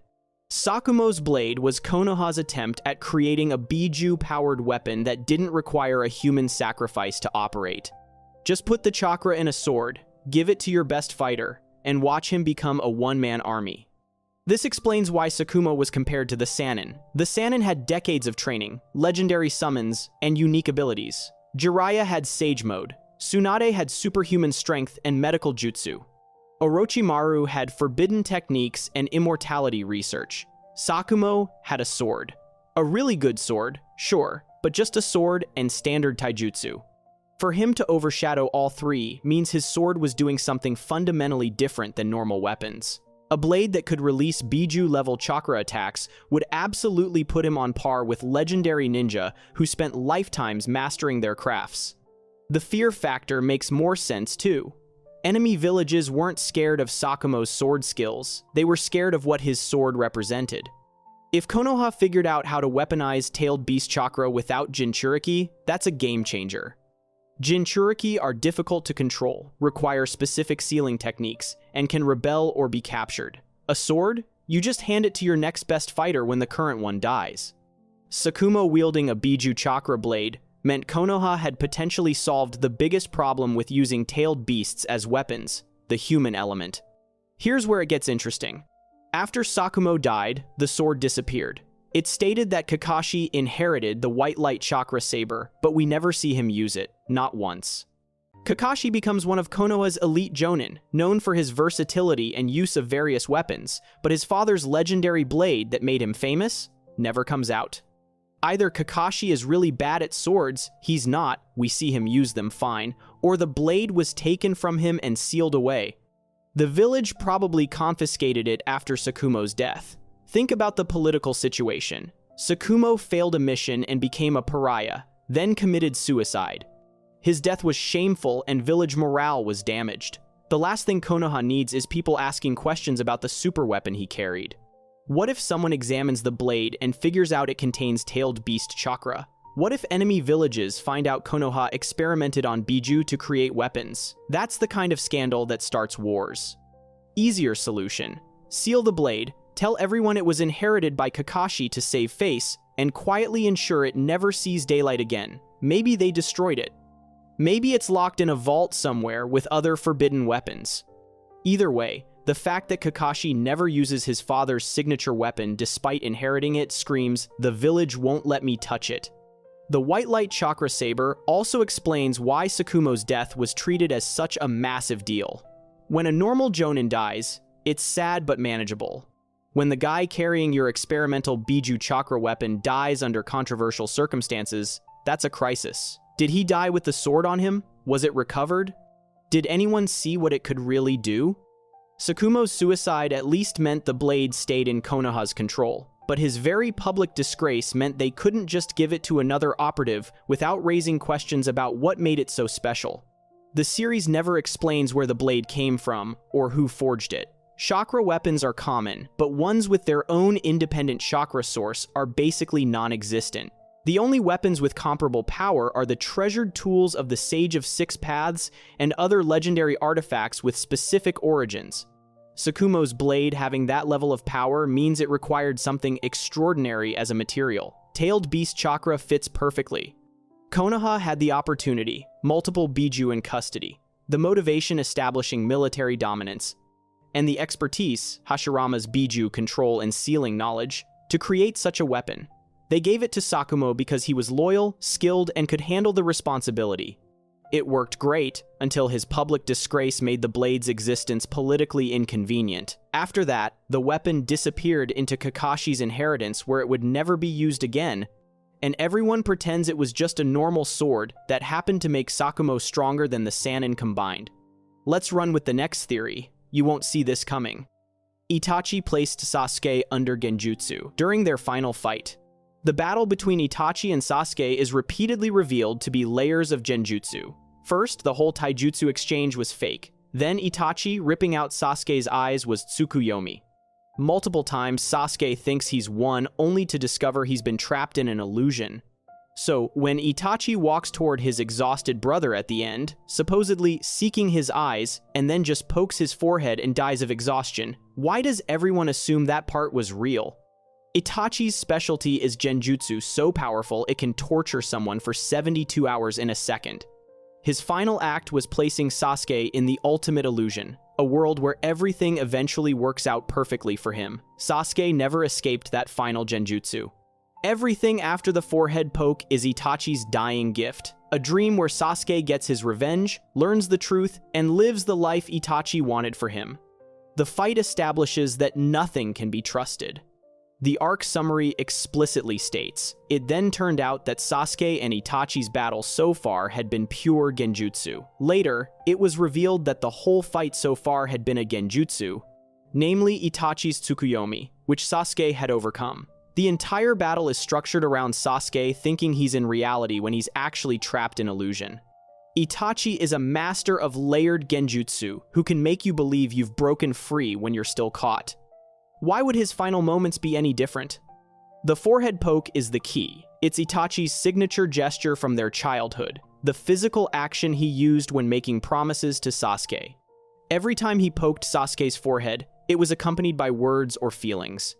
[SPEAKER 1] Sakumo's blade was Konoha's attempt at creating a Biju-powered weapon that didn't require a human sacrifice to operate. Just put the chakra in a sword, give it to your best fighter, and watch him become a one-man army. This explains why Sakumo was compared to the Sannin. The Sannin had decades of training, legendary summons, and unique abilities. Jiraiya had Sage Mode. Tsunade had superhuman strength and medical jutsu. Orochimaru had forbidden techniques and immortality research. Sakumo had a sword. A really good sword, sure, but just a sword and standard taijutsu. For him to overshadow all three means his sword was doing something fundamentally different than normal weapons. A blade that could release Biju-level chakra attacks would absolutely put him on par with legendary ninja who spent lifetimes mastering their crafts. The fear factor makes more sense too. Enemy villages weren't scared of Sakumo's sword skills, they were scared of what his sword represented. If Konoha figured out how to weaponize tailed beast chakra without Jinchuriki, that's a game changer. Jinchuriki are difficult to control, require specific sealing techniques, and can rebel or be captured. A sword? You just hand it to your next best fighter when the current one dies. Sakumo wielding a Biju chakra blade meant Konoha had potentially solved the biggest problem with using tailed beasts as weapons, the human element. Here's where it gets interesting. After Sakumo died, the sword disappeared. It's stated that Kakashi inherited the white light chakra saber, but we never see him use it, not once. Kakashi becomes one of Konoha's elite jonin, known for his versatility and use of various weapons, but his father's legendary blade that made him famous never comes out. Either Kakashi is really bad at swords, he's not, we see him use them fine, or the blade was taken from him and sealed away. The village probably confiscated it after Sakumo's death. Think about the political situation. Sakumo failed a mission and became a pariah, then committed suicide. His death was shameful and village morale was damaged. The last thing Konoha needs is people asking questions about the super weapon he carried. What if someone examines the blade and figures out it contains tailed beast chakra? What if enemy villages find out Konoha experimented on Biju to create weapons? That's the kind of scandal that starts wars. Easier solution. Seal the blade, tell everyone it was inherited by Kakashi to save face, and quietly ensure it never sees daylight again. Maybe they destroyed it. Maybe it's locked in a vault somewhere with other forbidden weapons. Either way, the fact that Kakashi never uses his father's signature weapon despite inheriting it screams, "The village won't let me touch it." The White Light Chakra Saber also explains why Sakumo's death was treated as such a massive deal. When a normal jonin dies, it's sad but manageable. When the guy carrying your experimental Biju chakra weapon dies under controversial circumstances, that's a crisis. Did he die with the sword on him? Was it recovered? Did anyone see what it could really do? Sakumo's suicide at least meant the blade stayed in Konoha's control, but his very public disgrace meant they couldn't just give it to another operative without raising questions about what made it so special. The series never explains where the blade came from or who forged it. Chakra weapons are common, but ones with their own independent chakra source are basically non-existent. The only weapons with comparable power are the treasured tools of the Sage of Six Paths and other legendary artifacts with specific origins. Sakumo's blade having that level of power means it required something extraordinary as a material. Tailed Beast Chakra fits perfectly. Konoha had the opportunity, multiple Biju in custody, the motivation establishing military dominance, and the expertise, Hashirama's Biju control and sealing knowledge, to create such a weapon. They gave it to Sakumo because he was loyal, skilled, and could handle the responsibility. It worked great, until his public disgrace made the blade's existence politically inconvenient. After that, the weapon disappeared into Kakashi's inheritance where it would never be used again, and everyone pretends it was just a normal sword that happened to make Sakumo stronger than the Sannin combined. Let's run with the next theory. You won't see this coming. Itachi placed Sasuke under genjutsu during their final fight. The battle between Itachi and Sasuke is repeatedly revealed to be layers of genjutsu. First, the whole taijutsu exchange was fake. Then Itachi ripping out Sasuke's eyes was tsukuyomi. Multiple times, Sasuke thinks he's won only to discover he's been trapped in an illusion. So, when Itachi walks toward his exhausted brother at the end, supposedly seeking his eyes, and then just pokes his forehead and dies of exhaustion, why does everyone assume that part was real? Itachi's specialty is genjutsu so powerful it can torture someone for 72 hours in a second. His final act was placing Sasuke in the ultimate illusion, a world where everything eventually works out perfectly for him. Sasuke never escaped that final genjutsu. Everything after the forehead poke is Itachi's dying gift, a dream where Sasuke gets his revenge, learns the truth, and lives the life Itachi wanted for him. The fight establishes that nothing can be trusted. The arc summary explicitly states, it then turned out that Sasuke and Itachi's battle so far had been pure genjutsu. Later, it was revealed that the whole fight so far had been a genjutsu, namely Itachi's tsukuyomi, which Sasuke had overcome. The entire battle is structured around Sasuke thinking he's in reality when he's actually trapped in illusion. Itachi is a master of layered genjutsu who can make you believe you've broken free when you're still caught. Why would his final moments be any different? The forehead poke is the key. It's Itachi's signature gesture from their childhood, the physical action he used when making promises to Sasuke. Every time he poked Sasuke's forehead, it was accompanied by words or feelings.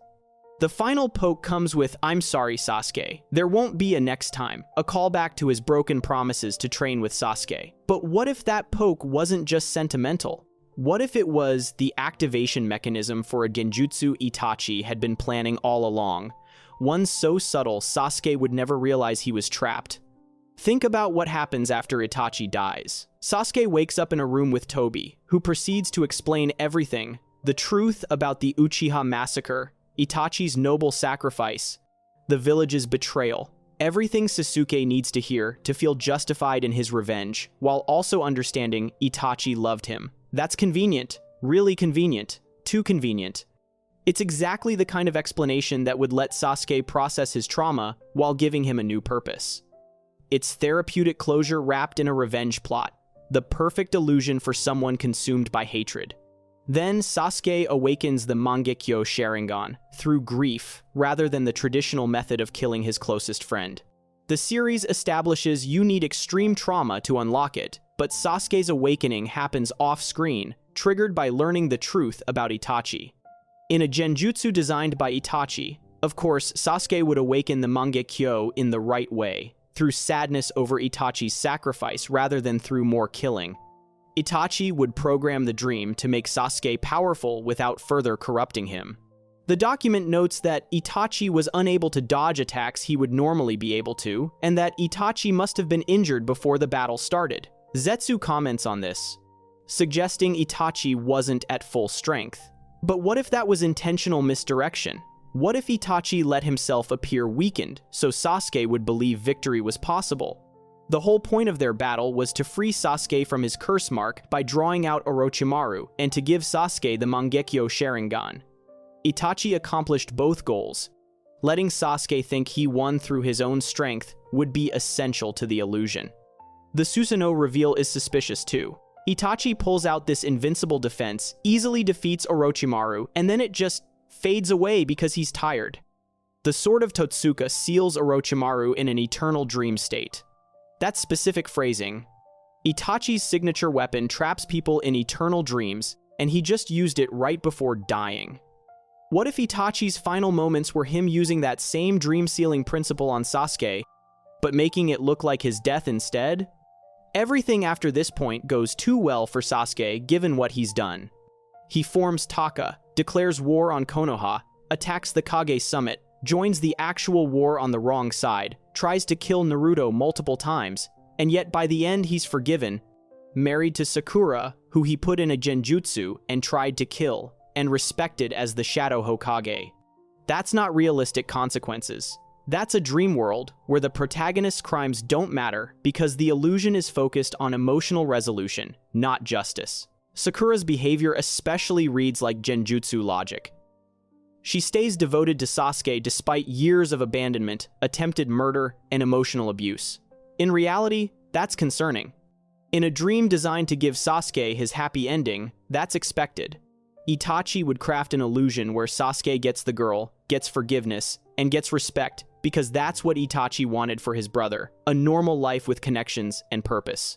[SPEAKER 1] The final poke comes with, "I'm sorry, Sasuke. There won't be a next time," a callback to his broken promises to train with Sasuke. But what if that poke wasn't just sentimental? What if it was the activation mechanism for a genjutsu Itachi had been planning all along? One so subtle, Sasuke would never realize he was trapped. Think about what happens after Itachi dies. Sasuke wakes up in a room with Tobi, who proceeds to explain everything: the truth about the Uchiha massacre, Itachi's noble sacrifice, the village's betrayal. Everything Sasuke needs to hear to feel justified in his revenge, while also understanding Itachi loved him. That's convenient. Really convenient. Too convenient. It's exactly the kind of explanation that would let Sasuke process his trauma while giving him a new purpose. It's therapeutic closure wrapped in a revenge plot, the perfect illusion for someone consumed by hatred. Then Sasuke awakens the Mangekyo Sharingan through grief rather than the traditional method of killing his closest friend. The series establishes you need extreme trauma to unlock it, but Sasuke's awakening happens off-screen, triggered by learning the truth about Itachi. In a genjutsu designed by Itachi, of course, Sasuke would awaken the Mangekyo in the right way, through sadness over Itachi's sacrifice rather than through more killing. Itachi would program the dream to make Sasuke powerful without further corrupting him. The document notes that Itachi was unable to dodge attacks he would normally be able to, and that Itachi must have been injured before the battle started. Zetsu comments on this, suggesting Itachi wasn't at full strength. But what if that was intentional misdirection? What if Itachi let himself appear weakened, so Sasuke would believe victory was possible? The whole point of their battle was to free Sasuke from his curse mark by drawing out Orochimaru, and to give Sasuke the Mangekyo Sharingan. Itachi accomplished both goals. Letting Sasuke think he won through his own strength would be essential to the illusion. The Susanoo reveal is suspicious too. Itachi pulls out this invincible defense, easily defeats Orochimaru, and then it just fades away because he's tired. The Sword of Totsuka seals Orochimaru in an eternal dream state. That specific phrasing, Itachi's signature weapon, traps people in eternal dreams, and he just used it right before dying. What if Itachi's final moments were him using that same dream-sealing principle on Sasuke, but making it look like his death instead? Everything after this point goes too well for Sasuke given what he's done. He forms Taka, declares war on Konoha, attacks the Kage summit, joins the actual war on the wrong side, tries to kill Naruto multiple times, and yet by the end he's forgiven, married to Sakura, who he put in a genjutsu and tried to kill, and respected as the Shadow Hokage. That's not realistic consequences. That's a dream world where the protagonist's crimes don't matter because the illusion is focused on emotional resolution, not justice. Sakura's behavior especially reads like genjutsu logic. She stays devoted to Sasuke despite years of abandonment, attempted murder, and emotional abuse. In reality, that's concerning. In a dream designed to give Sasuke his happy ending, that's expected. Itachi would craft an illusion where Sasuke gets the girl, gets forgiveness, and gets respect because that's what Itachi wanted for his brother, a normal life with connections and purpose.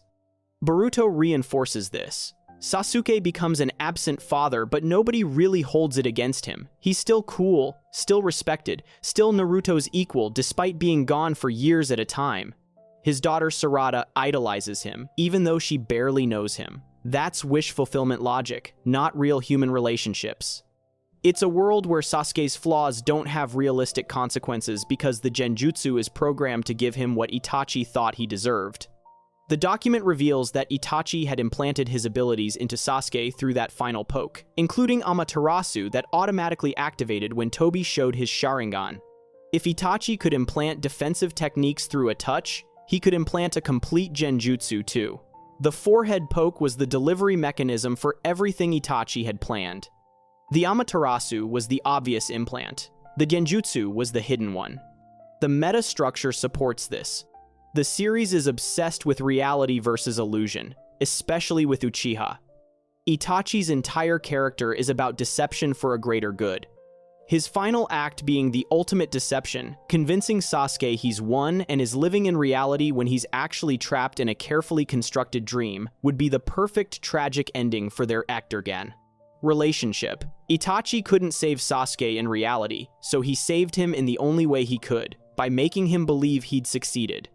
[SPEAKER 1] Boruto reinforces this. Sasuke becomes an absent father, but nobody really holds it against him. He's still cool, still respected, still Naruto's equal despite being gone for years at a time. His daughter Sarada idolizes him, even though she barely knows him. That's wish fulfillment logic, not real human relationships. It's a world where Sasuke's flaws don't have realistic consequences because the genjutsu is programmed to give him what Itachi thought he deserved. The document reveals that Itachi had implanted his abilities into Sasuke through that final poke, including Amaterasu that automatically activated when Tobi showed his Sharingan. If Itachi could implant defensive techniques through a touch, he could implant a complete genjutsu too. The forehead poke was the delivery mechanism for everything Itachi had planned. The Amaterasu was the obvious implant. The genjutsu was the hidden one. The meta structure supports this. The series is obsessed with reality versus illusion, especially with Uchiha. Itachi's entire character is about deception for a greater good. His final act being the ultimate deception, convincing Sasuke he's won and is living in reality when he's actually trapped in a carefully constructed dream, would be the perfect tragic ending for their Ektergan. Relationship. Itachi couldn't save Sasuke in reality, so he saved him in the only way he could, by making him believe he'd succeeded.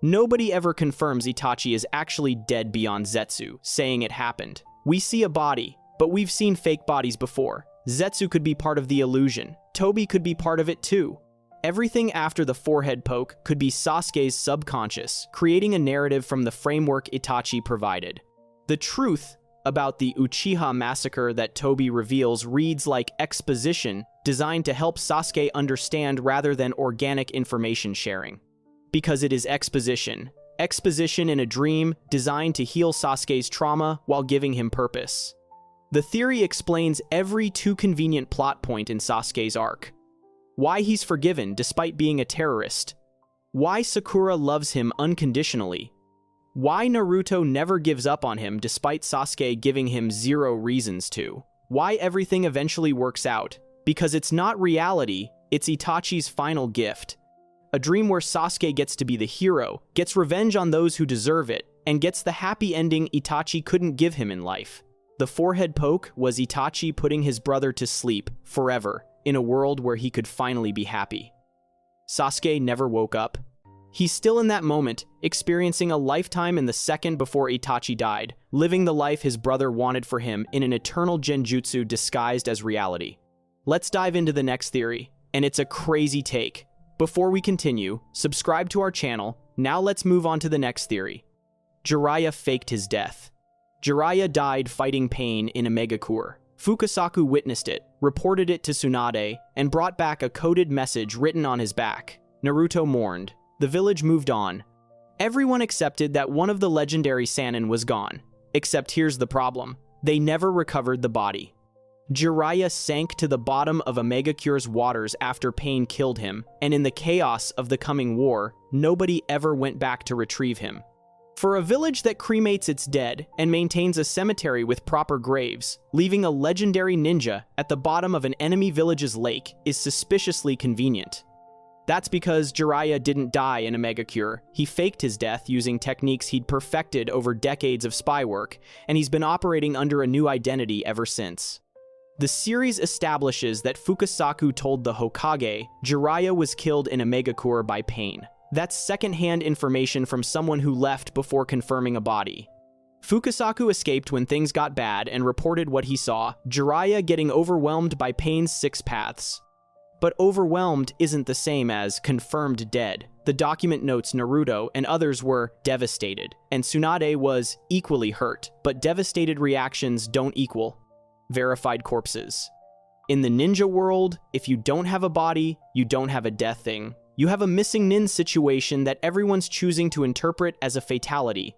[SPEAKER 1] Nobody ever confirms Itachi is actually dead beyond Zetsu, saying it happened. We see a body, but we've seen fake bodies before. Zetsu could be part of the illusion. Tobi could be part of it too. Everything after the forehead poke could be Sasuke's subconscious, creating a narrative from the framework Itachi provided. The truth about the Uchiha massacre that Toby reveals reads like exposition designed to help Sasuke understand rather than organic information sharing. Because it is exposition. Exposition in a dream designed to heal Sasuke's trauma while giving him purpose. The theory explains every too convenient plot point in Sasuke's arc. Why he's forgiven despite being a terrorist. Why Sakura loves him unconditionally. Why Naruto never gives up on him despite Sasuke giving him zero reasons to. Why everything eventually works out. Because it's not reality, it's Itachi's final gift. A dream where Sasuke gets to be the hero, gets revenge on those who deserve it, and gets the happy ending Itachi couldn't give him in life. The forehead poke was Itachi putting his brother to sleep forever in a world where he could finally be happy. Sasuke never woke up. He's still in that moment, experiencing a lifetime in the second before Itachi died, living the life his brother wanted for him in an eternal genjutsu disguised as reality. Let's dive into the next theory, and it's a crazy take. Before we continue, subscribe to our channel. Now let's move on to the next theory. Jiraiya faked his death. Jiraiya died fighting pain in a Megakure. Fukasaku witnessed it, reported it to Tsunade, and brought back a coded message written on his back. Naruto mourned. The village moved on. Everyone accepted that one of the legendary Sannin was gone. Except here's the problem. They never recovered the body. Jiraiya sank to the bottom of a Megacure's waters after pain killed him, and in the chaos of the coming war, nobody ever went back to retrieve him. For a village that cremates its dead and maintains a cemetery with proper graves, leaving a legendary ninja at the bottom of an enemy village's lake is suspiciously convenient. That's because Jiraiya didn't die in a Megacure. He faked his death using techniques he'd perfected over decades of spy work, and he's been operating under a new identity ever since. The series establishes that Fukasaku told the Hokage Jiraiya was killed in a Megacure by pain. That's second-hand information from someone who left before confirming a body. Fukasaku escaped when things got bad and reported what he saw, Jiraiya getting overwhelmed by pain's 6 paths. But overwhelmed isn't the same as confirmed dead. The document notes Naruto and others were devastated, and Tsunade was equally hurt, but devastated reactions don't equal verified corpses. In the ninja world, if you don't have a body, you don't have a death thing. You have a missing nin situation that everyone's choosing to interpret as a fatality.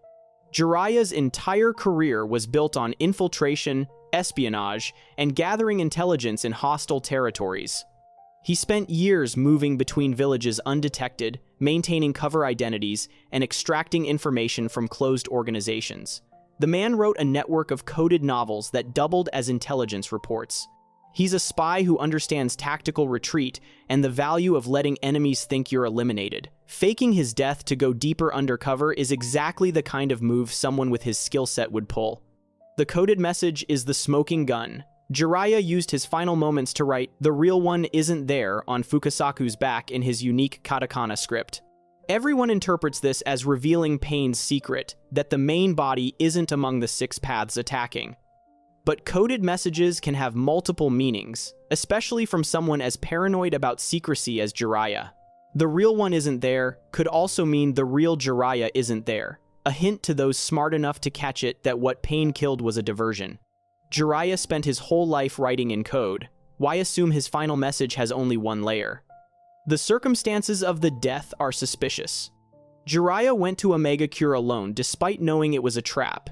[SPEAKER 1] Jiraiya's entire career was built on infiltration, espionage, and gathering intelligence in hostile territories. He spent years moving between villages undetected, maintaining cover identities, and extracting information from closed organizations. The man wrote a network of coded novels that doubled as intelligence reports. He's a spy who understands tactical retreat and the value of letting enemies think you're eliminated. Faking his death to go deeper undercover is exactly the kind of move someone with his skill set would pull. The coded message is the smoking gun. Jiraiya used his final moments to write "The real one isn't there" on Fukasaku's back in his unique katakana script. Everyone interprets this as revealing Pain's secret, that the main body isn't among the 6 paths attacking. But coded messages can have multiple meanings, especially from someone as paranoid about secrecy as Jiraiya. The real one isn't there could also mean the real Jiraiya isn't there, a hint to those smart enough to catch it that what Pain killed was a diversion. Jiraiya spent his whole life writing in code. Why assume his final message has only one layer? The circumstances of the death are suspicious. Jiraiya went to a Megacure alone despite knowing it was a trap.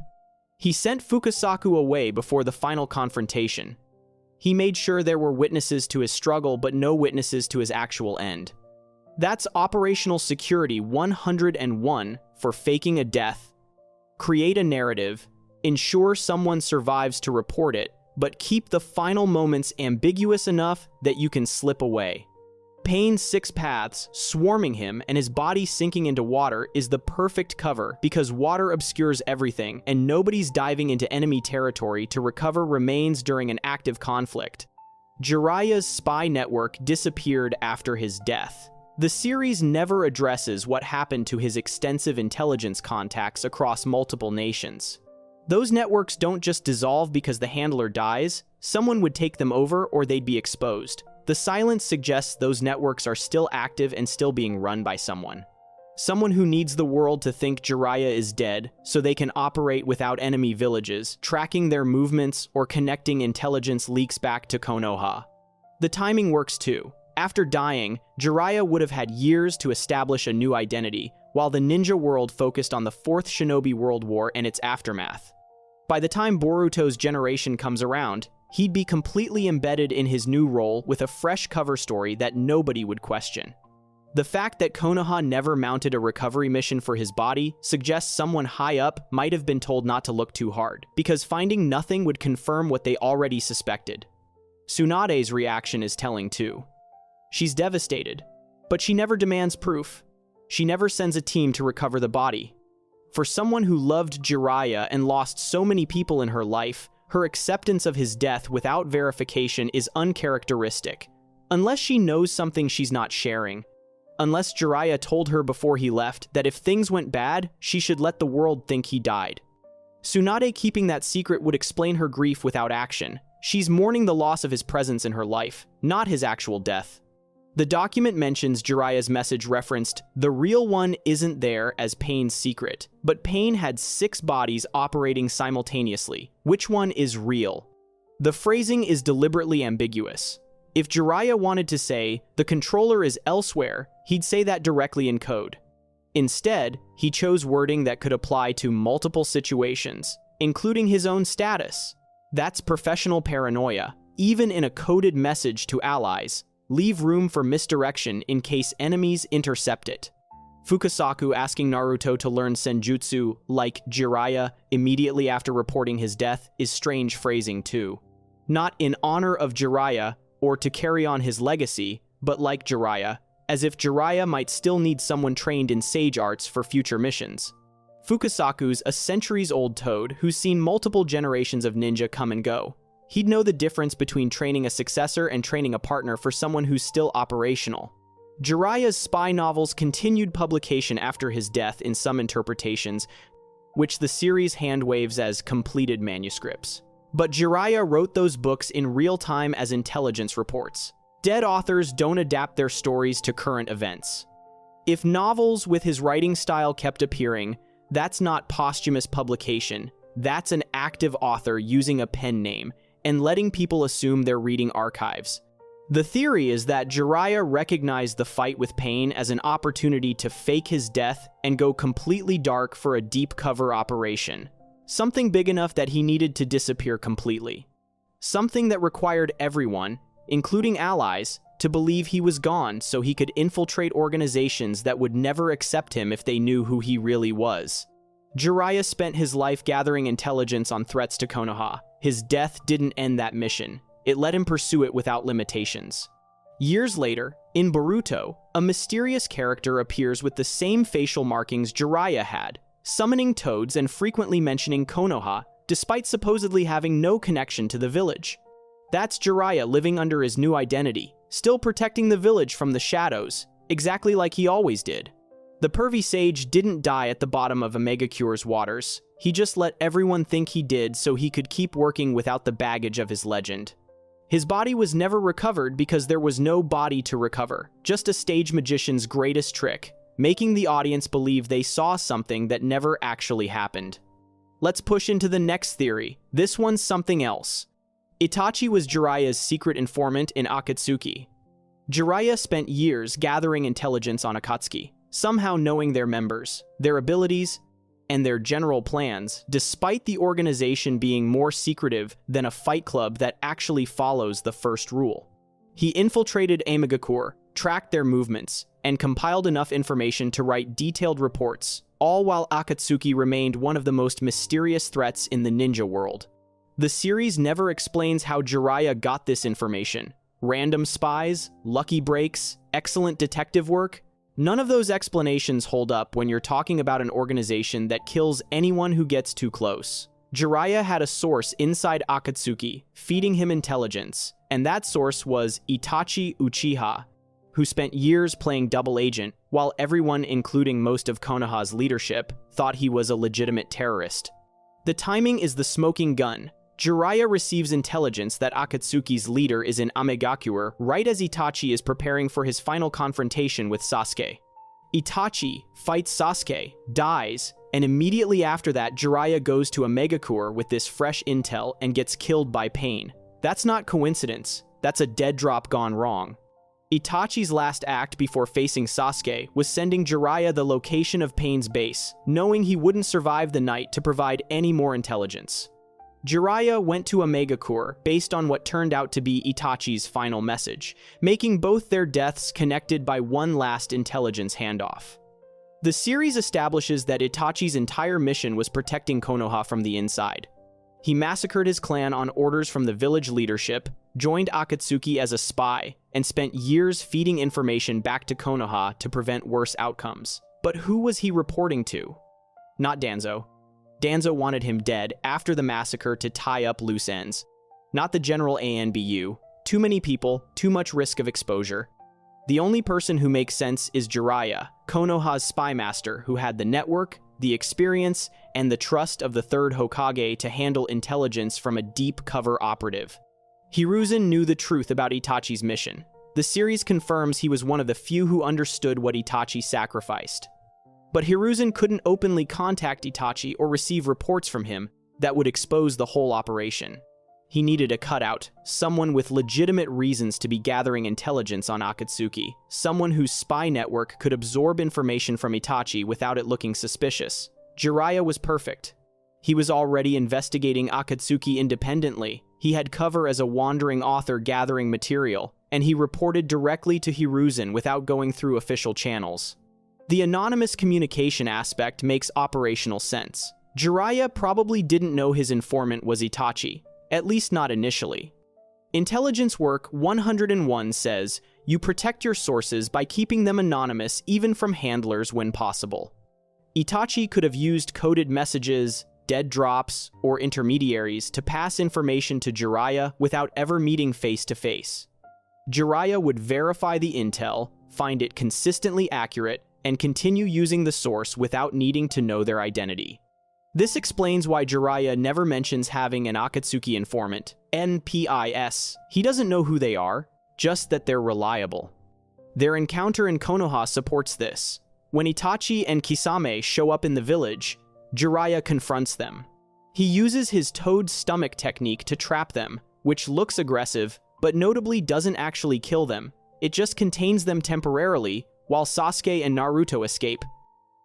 [SPEAKER 1] He sent Fukasaku away before the final confrontation. He made sure there were witnesses to his struggle but no witnesses to his actual end. That's operational security 101 for faking a death. Create a narrative, ensure someone survives to report it, but keep the final moments ambiguous enough that you can slip away. Pain's 6 paths swarming him and his body sinking into water is the perfect cover because water obscures everything and nobody's diving into enemy territory to recover remains during an active conflict. Jiraiya's spy network disappeared after his death. The series never addresses what happened to his extensive intelligence contacts across multiple nations. Those networks don't just dissolve because the handler dies, someone would take them over or they'd be exposed. The silence suggests those networks are still active and still being run by someone. Someone who needs the world to think Jiraiya is dead so they can operate without enemy villages, tracking their movements or connecting intelligence leaks back to Konoha. The timing works too. After dying, Jiraiya would have had years to establish a new identity, while the ninja world focused on the Fourth Shinobi World War and its aftermath. By the time Boruto's generation comes around, he'd be completely embedded in his new role with a fresh cover story that nobody would question. The fact that Konoha never mounted a recovery mission for his body suggests someone high up might have been told not to look too hard, because finding nothing would confirm what they already suspected. Tsunade's reaction is telling too. She's devastated, but she never demands proof. She never sends a team to recover the body. For someone who loved Jiraiya and lost so many people in her life, her acceptance of his death without verification is uncharacteristic. Unless she knows something she's not sharing. Unless Jiraiya told her before he left that if things went bad, she should let the world think he died. Tsunade keeping that secret would explain her grief without action. She's mourning the loss of his presence in her life, not his actual death. The document mentions Jiraiya's message referenced, "The real one isn't there" as Pain's secret, but Pain had 6 bodies operating simultaneously. Which one is real? The phrasing is deliberately ambiguous. If Jiraiya wanted to say, "The controller is elsewhere," he'd say that directly in code. Instead, he chose wording that could apply to multiple situations, including his own status. That's professional paranoia. Even in a coded message to allies, leave room for misdirection in case enemies intercept it. Fukasaku asking Naruto to learn senjutsu, like Jiraiya, immediately after reporting his death is strange phrasing too. Not in honor of Jiraiya, or to carry on his legacy, but like Jiraiya, as if Jiraiya might still need someone trained in sage arts for future missions. Fukasaku's a centuries-old toad who's seen multiple generations of ninja come and go. He'd know the difference between training a successor and training a partner for someone who's still operational. Jiraiya's spy novels continued publication after his death in some interpretations, which the series handwaves as completed manuscripts. But Jiraiya wrote those books in real time as intelligence reports. Dead authors don't adapt their stories to current events. If novels with his writing style kept appearing, that's not posthumous publication. That's an active author using a pen name and letting people assume they're reading archives. The theory is that Jiraiya recognized the fight with Pain as an opportunity to fake his death and go completely dark for a deep cover operation. Something big enough that he needed to disappear completely. Something that required everyone, including allies, to believe he was gone so he could infiltrate organizations that would never accept him if they knew who he really was. Jiraiya spent his life gathering intelligence on threats to Konoha. His death didn't end that mission. It let him pursue it without limitations. Years later, in Boruto, a mysterious character appears with the same facial markings Jiraiya had, summoning toads and frequently mentioning Konoha, despite supposedly having no connection to the village. That's Jiraiya living under his new identity, still protecting the village from the shadows, exactly like he always did. The pervy sage didn't die at the bottom of Omegacure's waters. He just let everyone think he did so he could keep working without the baggage of his legend. His body was never recovered because there was no body to recover, just a stage magician's greatest trick, making the audience believe they saw something that never actually happened. Let's push into the next theory. This one's something else. Itachi was Jiraiya's secret informant in Akatsuki. Jiraiya spent years gathering intelligence on Akatsuki, somehow knowing their members, their abilities, and their general plans, despite the organization being more secretive than a fight club that actually follows the first rule. He infiltrated Omegakure, tracked their movements, and compiled enough information to write detailed reports, all while Akatsuki remained one of the most mysterious threats in the ninja world. The series never explains how Jiraiya got this information. Random spies, lucky breaks, excellent detective work? None of those explanations hold up when you're talking about an organization that kills anyone who gets too close. Jiraiya had a source inside Akatsuki, feeding him intelligence, and that source was Itachi Uchiha, who spent years playing double agent, while everyone, including most of Konoha's leadership, thought he was a legitimate terrorist. The timing is the smoking gun. Jiraiya receives intelligence that Akatsuki's leader is in Amegakure right as Itachi is preparing for his final confrontation with Sasuke. Itachi fights Sasuke, dies, and immediately after that Jiraiya goes to Amegakure with this fresh intel and gets killed by Pain. That's not coincidence, that's a dead drop gone wrong. Itachi's last act before facing Sasuke was sending Jiraiya the location of Pain's base, knowing he wouldn't survive the night to provide any more intelligence. Jiraiya went to Amegakure based on what turned out to be Itachi's final message, making both their deaths connected by one last intelligence handoff. The series establishes that Itachi's entire mission was protecting Konoha from the inside. He massacred his clan on orders from the village leadership, joined Akatsuki as a spy, and spent years feeding information back to Konoha to prevent worse outcomes. But who was he reporting to? Not Danzo. Danzo wanted him dead after the massacre to tie up loose ends. Not the general ANBU. Too many people, too much risk of exposure. The only person who makes sense is Jiraiya, Konoha's spy master who had the network, the experience, and the trust of the third Hokage to handle intelligence from a deep cover operative. Hiruzen knew the truth about Itachi's mission. The series confirms he was one of the few who understood what Itachi sacrificed. But Hiruzen couldn't openly contact Itachi or receive reports from him that would expose the whole operation. He needed a cutout, someone with legitimate reasons to be gathering intelligence on Akatsuki, someone whose spy network could absorb information from Itachi without it looking suspicious. Jiraiya was perfect. He was already investigating Akatsuki independently. He had cover as a wandering author gathering material, and he reported directly to Hiruzen without going through official channels. The anonymous communication aspect makes operational sense. Jiraiya probably didn't know his informant was Itachi, at least not initially. Intelligence Work 101 says, you protect your sources by keeping them anonymous even from handlers when possible. Itachi could have used coded messages, dead drops, or intermediaries to pass information to Jiraiya without ever meeting face to face. Jiraiya would verify the intel, find it consistently accurate, and continue using the source without needing to know their identity. This explains why Jiraiya never mentions having an Akatsuki informant, NPIS. He doesn't know who they are, just that they're reliable. Their encounter in Konoha supports this. When Itachi and Kisame show up in the village, Jiraiya confronts them. He uses his toad stomach technique to trap them, which looks aggressive, but notably doesn't actually kill them. It just contains them temporarily, while Sasuke and Naruto escape.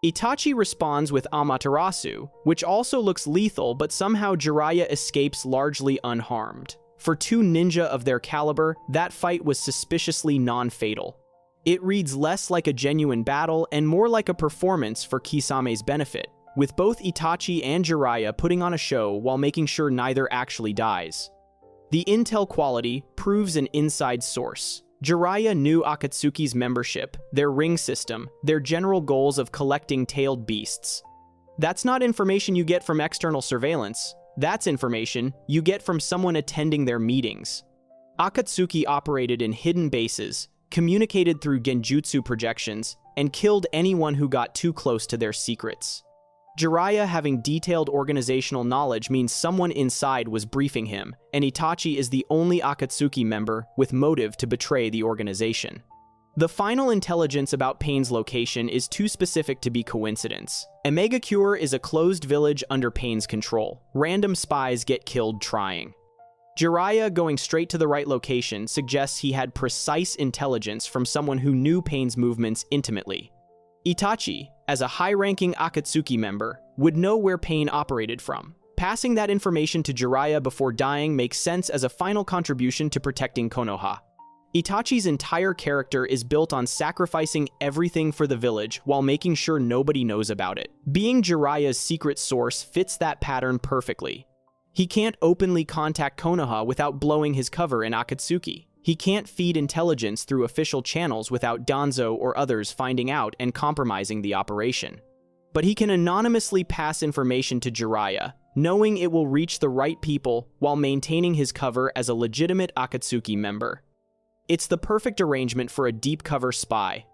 [SPEAKER 1] Itachi responds with Amaterasu, which also looks lethal, but somehow Jiraiya escapes largely unharmed. For two ninja of their caliber, that fight was suspiciously non-fatal. It reads less like a genuine battle and more like a performance for Kisame's benefit, with both Itachi and Jiraiya putting on a show while making sure neither actually dies. The intel quality proves an inside source. Jiraiya knew Akatsuki's membership, their ring system, their general goals of collecting tailed beasts. That's not information you get from external surveillance. That's information you get from someone attending their meetings. Akatsuki operated in hidden bases, communicated through genjutsu projections, and killed anyone who got too close to their secrets. Jiraiya having detailed organizational knowledge means someone inside was briefing him, and Itachi is the only Akatsuki member with motive to betray the organization. The final intelligence about Pain's location is too specific to be coincidence. Amegakure is a closed village under Pain's control. Random spies get killed trying. Jiraiya going straight to the right location suggests he had precise intelligence from someone who knew Pain's movements intimately. Itachi, as a high-ranking Akatsuki member, would know where Pain operated from. Passing that information to Jiraiya before dying makes sense as a final contribution to protecting Konoha. Itachi's entire character is built on sacrificing everything for the village while making sure nobody knows about it. Being Jiraiya's secret source fits that pattern perfectly. He can't openly contact Konoha without blowing his cover in Akatsuki. He can't feed intelligence through official channels without Danzo or others finding out and compromising the operation. But he can anonymously pass information to Jiraiya, knowing it will reach the right people while maintaining his cover as a legitimate Akatsuki member. It's the perfect arrangement for a deep cover spy.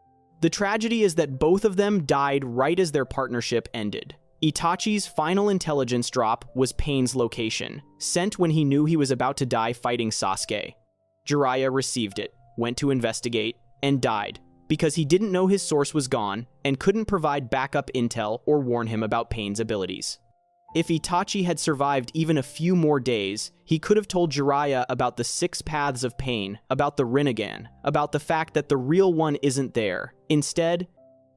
[SPEAKER 1] The tragedy is that both of them died right as their partnership ended. Itachi's final intelligence drop was Pain's location, sent when he knew he was about to die fighting Sasuke. Jiraiya received it, went to investigate, and died, because he didn't know his source was gone and couldn't provide backup intel or warn him about Pain's abilities. If Itachi had survived even a few more days, he could have told Jiraiya about the 6 paths of Pain, about the Rinnegan, about the fact that the real one isn't there. Instead,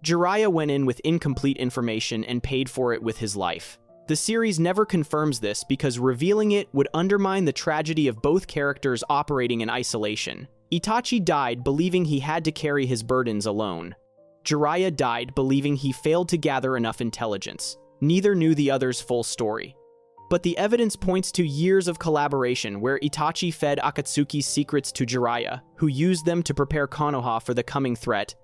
[SPEAKER 1] Jiraiya went in with incomplete information and paid for it with his life. The series never confirms this because revealing it would undermine the tragedy of both characters operating in isolation. Itachi died believing he had to carry his burdens alone. Jiraiya died believing he failed to gather enough intelligence. Neither knew the other's full story. But the evidence points to years of collaboration where Itachi fed Akatsuki's secrets to Jiraiya, who used them to prepare Konoha for the coming threat,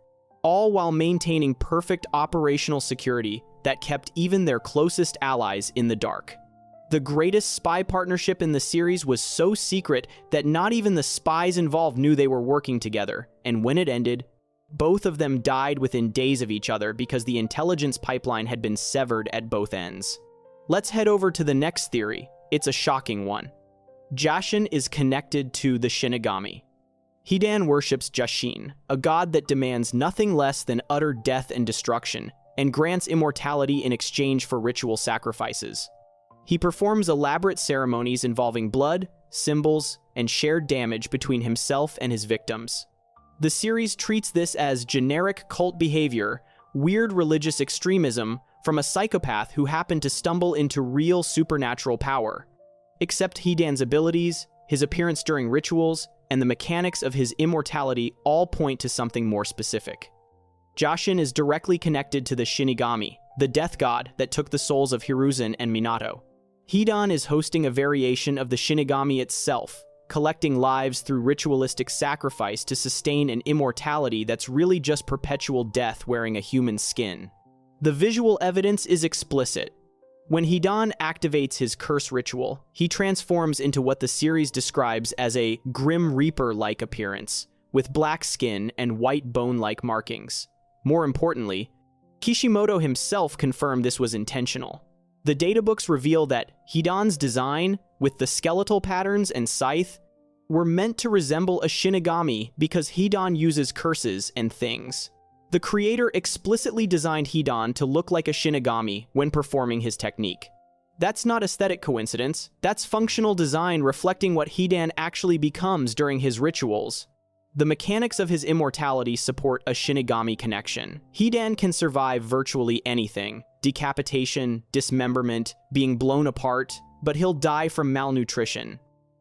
[SPEAKER 1] all while maintaining perfect operational security that kept even their closest allies in the dark. The greatest spy partnership in the series was so secret that not even the spies involved knew they were working together, and when it ended, both of them died within days of each other because the intelligence pipeline had been severed at both ends. Let's head over to the next theory. It's a shocking one. Jashin is connected to the Shinigami. Hidan worships Jashin, a god that demands nothing less than utter death and destruction, and grants immortality in exchange for ritual sacrifices. He performs elaborate ceremonies involving blood, symbols, and shared damage between himself and his victims. The series treats this as generic cult behavior, weird religious extremism from a psychopath who happened to stumble into real supernatural power. Except Hidan's abilities, his appearance during rituals, and the mechanics of his immortality all point to something more specific. Jashin is directly connected to the Shinigami, the death god that took the souls of Hiruzen and Minato. Hidan is hosting a variation of the Shinigami itself, collecting lives through ritualistic sacrifice to sustain an immortality that's really just perpetual death wearing a human skin. The visual evidence is explicit. When Hidan activates his curse ritual, he transforms into what the series describes as a Grim Reaper-like appearance, with black skin and white bone-like markings. More importantly, Kishimoto himself confirmed this was intentional. The databooks reveal that Hidan's design, with the skeletal patterns and scythe, were meant to resemble a Shinigami because Hidan uses curses and things. The creator explicitly designed Hidan to look like a Shinigami when performing his technique. That's not aesthetic coincidence, that's functional design reflecting what Hidan actually becomes during his rituals. The mechanics of his immortality support a Shinigami connection. Hidan can survive virtually anything: decapitation, dismemberment, being blown apart, but he'll die from malnutrition.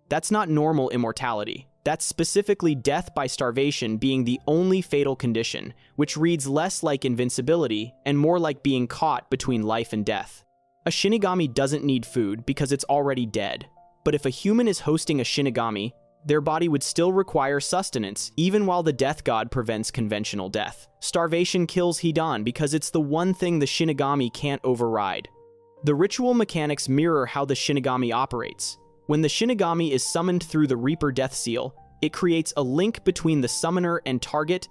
[SPEAKER 1] That's not normal immortality. That's specifically death by starvation being the only fatal condition, which reads less like invincibility and more like being caught between life and death. A Shinigami doesn't need food because it's already dead. But if a human is hosting a Shinigami, their body would still require sustenance, even while the death god prevents conventional death. Starvation kills Hidan because it's the one thing the Shinigami can't override. The ritual mechanics mirror how the Shinigami operates. When the Shinigami is summoned through the Reaper Death Seal, it creates a link between the summoner and target,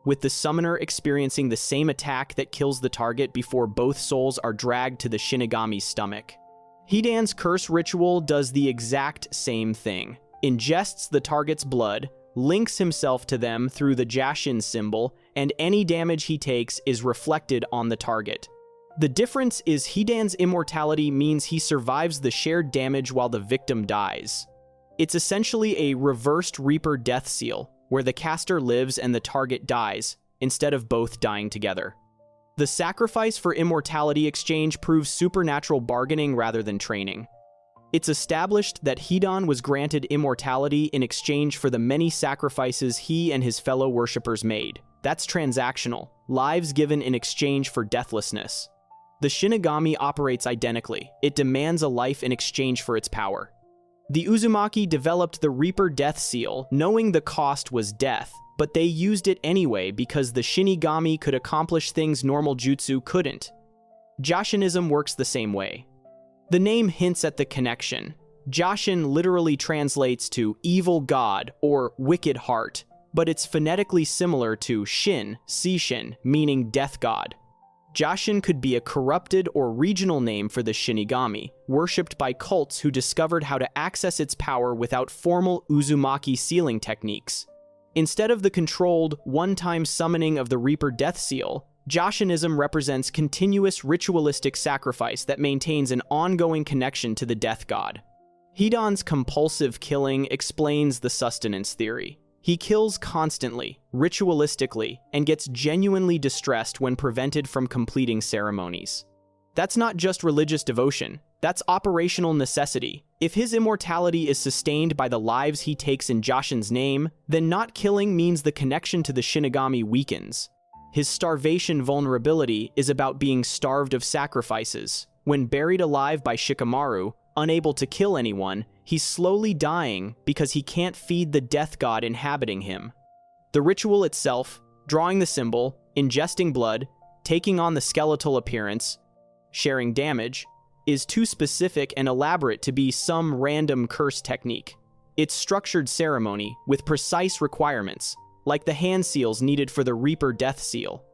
[SPEAKER 1] with the summoner experiencing the same attack that kills the target before both souls are dragged to the Shinigami's stomach. Hidan's curse ritual does the exact same thing. Ingests the target's blood, links himself to them through the Jashin symbol, and any damage he takes is reflected on the target. The difference is Hidan's immortality means he survives the shared damage while the victim dies. It's essentially a reversed Reaper Death Seal, where the caster lives and the target dies, instead of both dying together. The sacrifice for immortality exchange proves supernatural bargaining rather than training. It's established that Hidan was granted immortality in exchange for the many sacrifices he and his fellow worshippers made. That's transactional, lives given in exchange for deathlessness. The Shinigami operates identically. It demands a life in exchange for its power. The Uzumaki developed the Reaper Death Seal, knowing the cost was death, but they used it anyway because the Shinigami could accomplish things normal jutsu couldn't. Jashinism works the same way. The name hints at the connection. Jashin literally translates to evil god or wicked heart, but it's phonetically similar to Shin, Seishin, meaning death god. Jashin could be a corrupted or regional name for the shinigami, worshipped by cults who discovered how to access its power without formal Uzumaki sealing techniques. Instead of the controlled, one-time summoning of the Reaper Death Seal, Jashinism represents continuous ritualistic sacrifice that maintains an ongoing connection to the death god. Hidan's compulsive killing explains the sustenance theory. He kills constantly, ritualistically, and gets genuinely distressed when prevented from completing ceremonies. That's not just religious devotion, that's operational necessity. If his immortality is sustained by the lives he takes in Jashin's name, then not killing means the connection to the shinigami weakens. His starvation vulnerability is about being starved of sacrifices. When buried alive by Shikamaru, unable to kill anyone, he's slowly dying because he can't feed the death god inhabiting him. The ritual itself, drawing the symbol, ingesting blood, taking on the skeletal appearance, sharing damage, is too specific and elaborate to be some random curse technique. It's structured ceremony with precise requirements, like the hand seals needed for the Reaper Death Seal.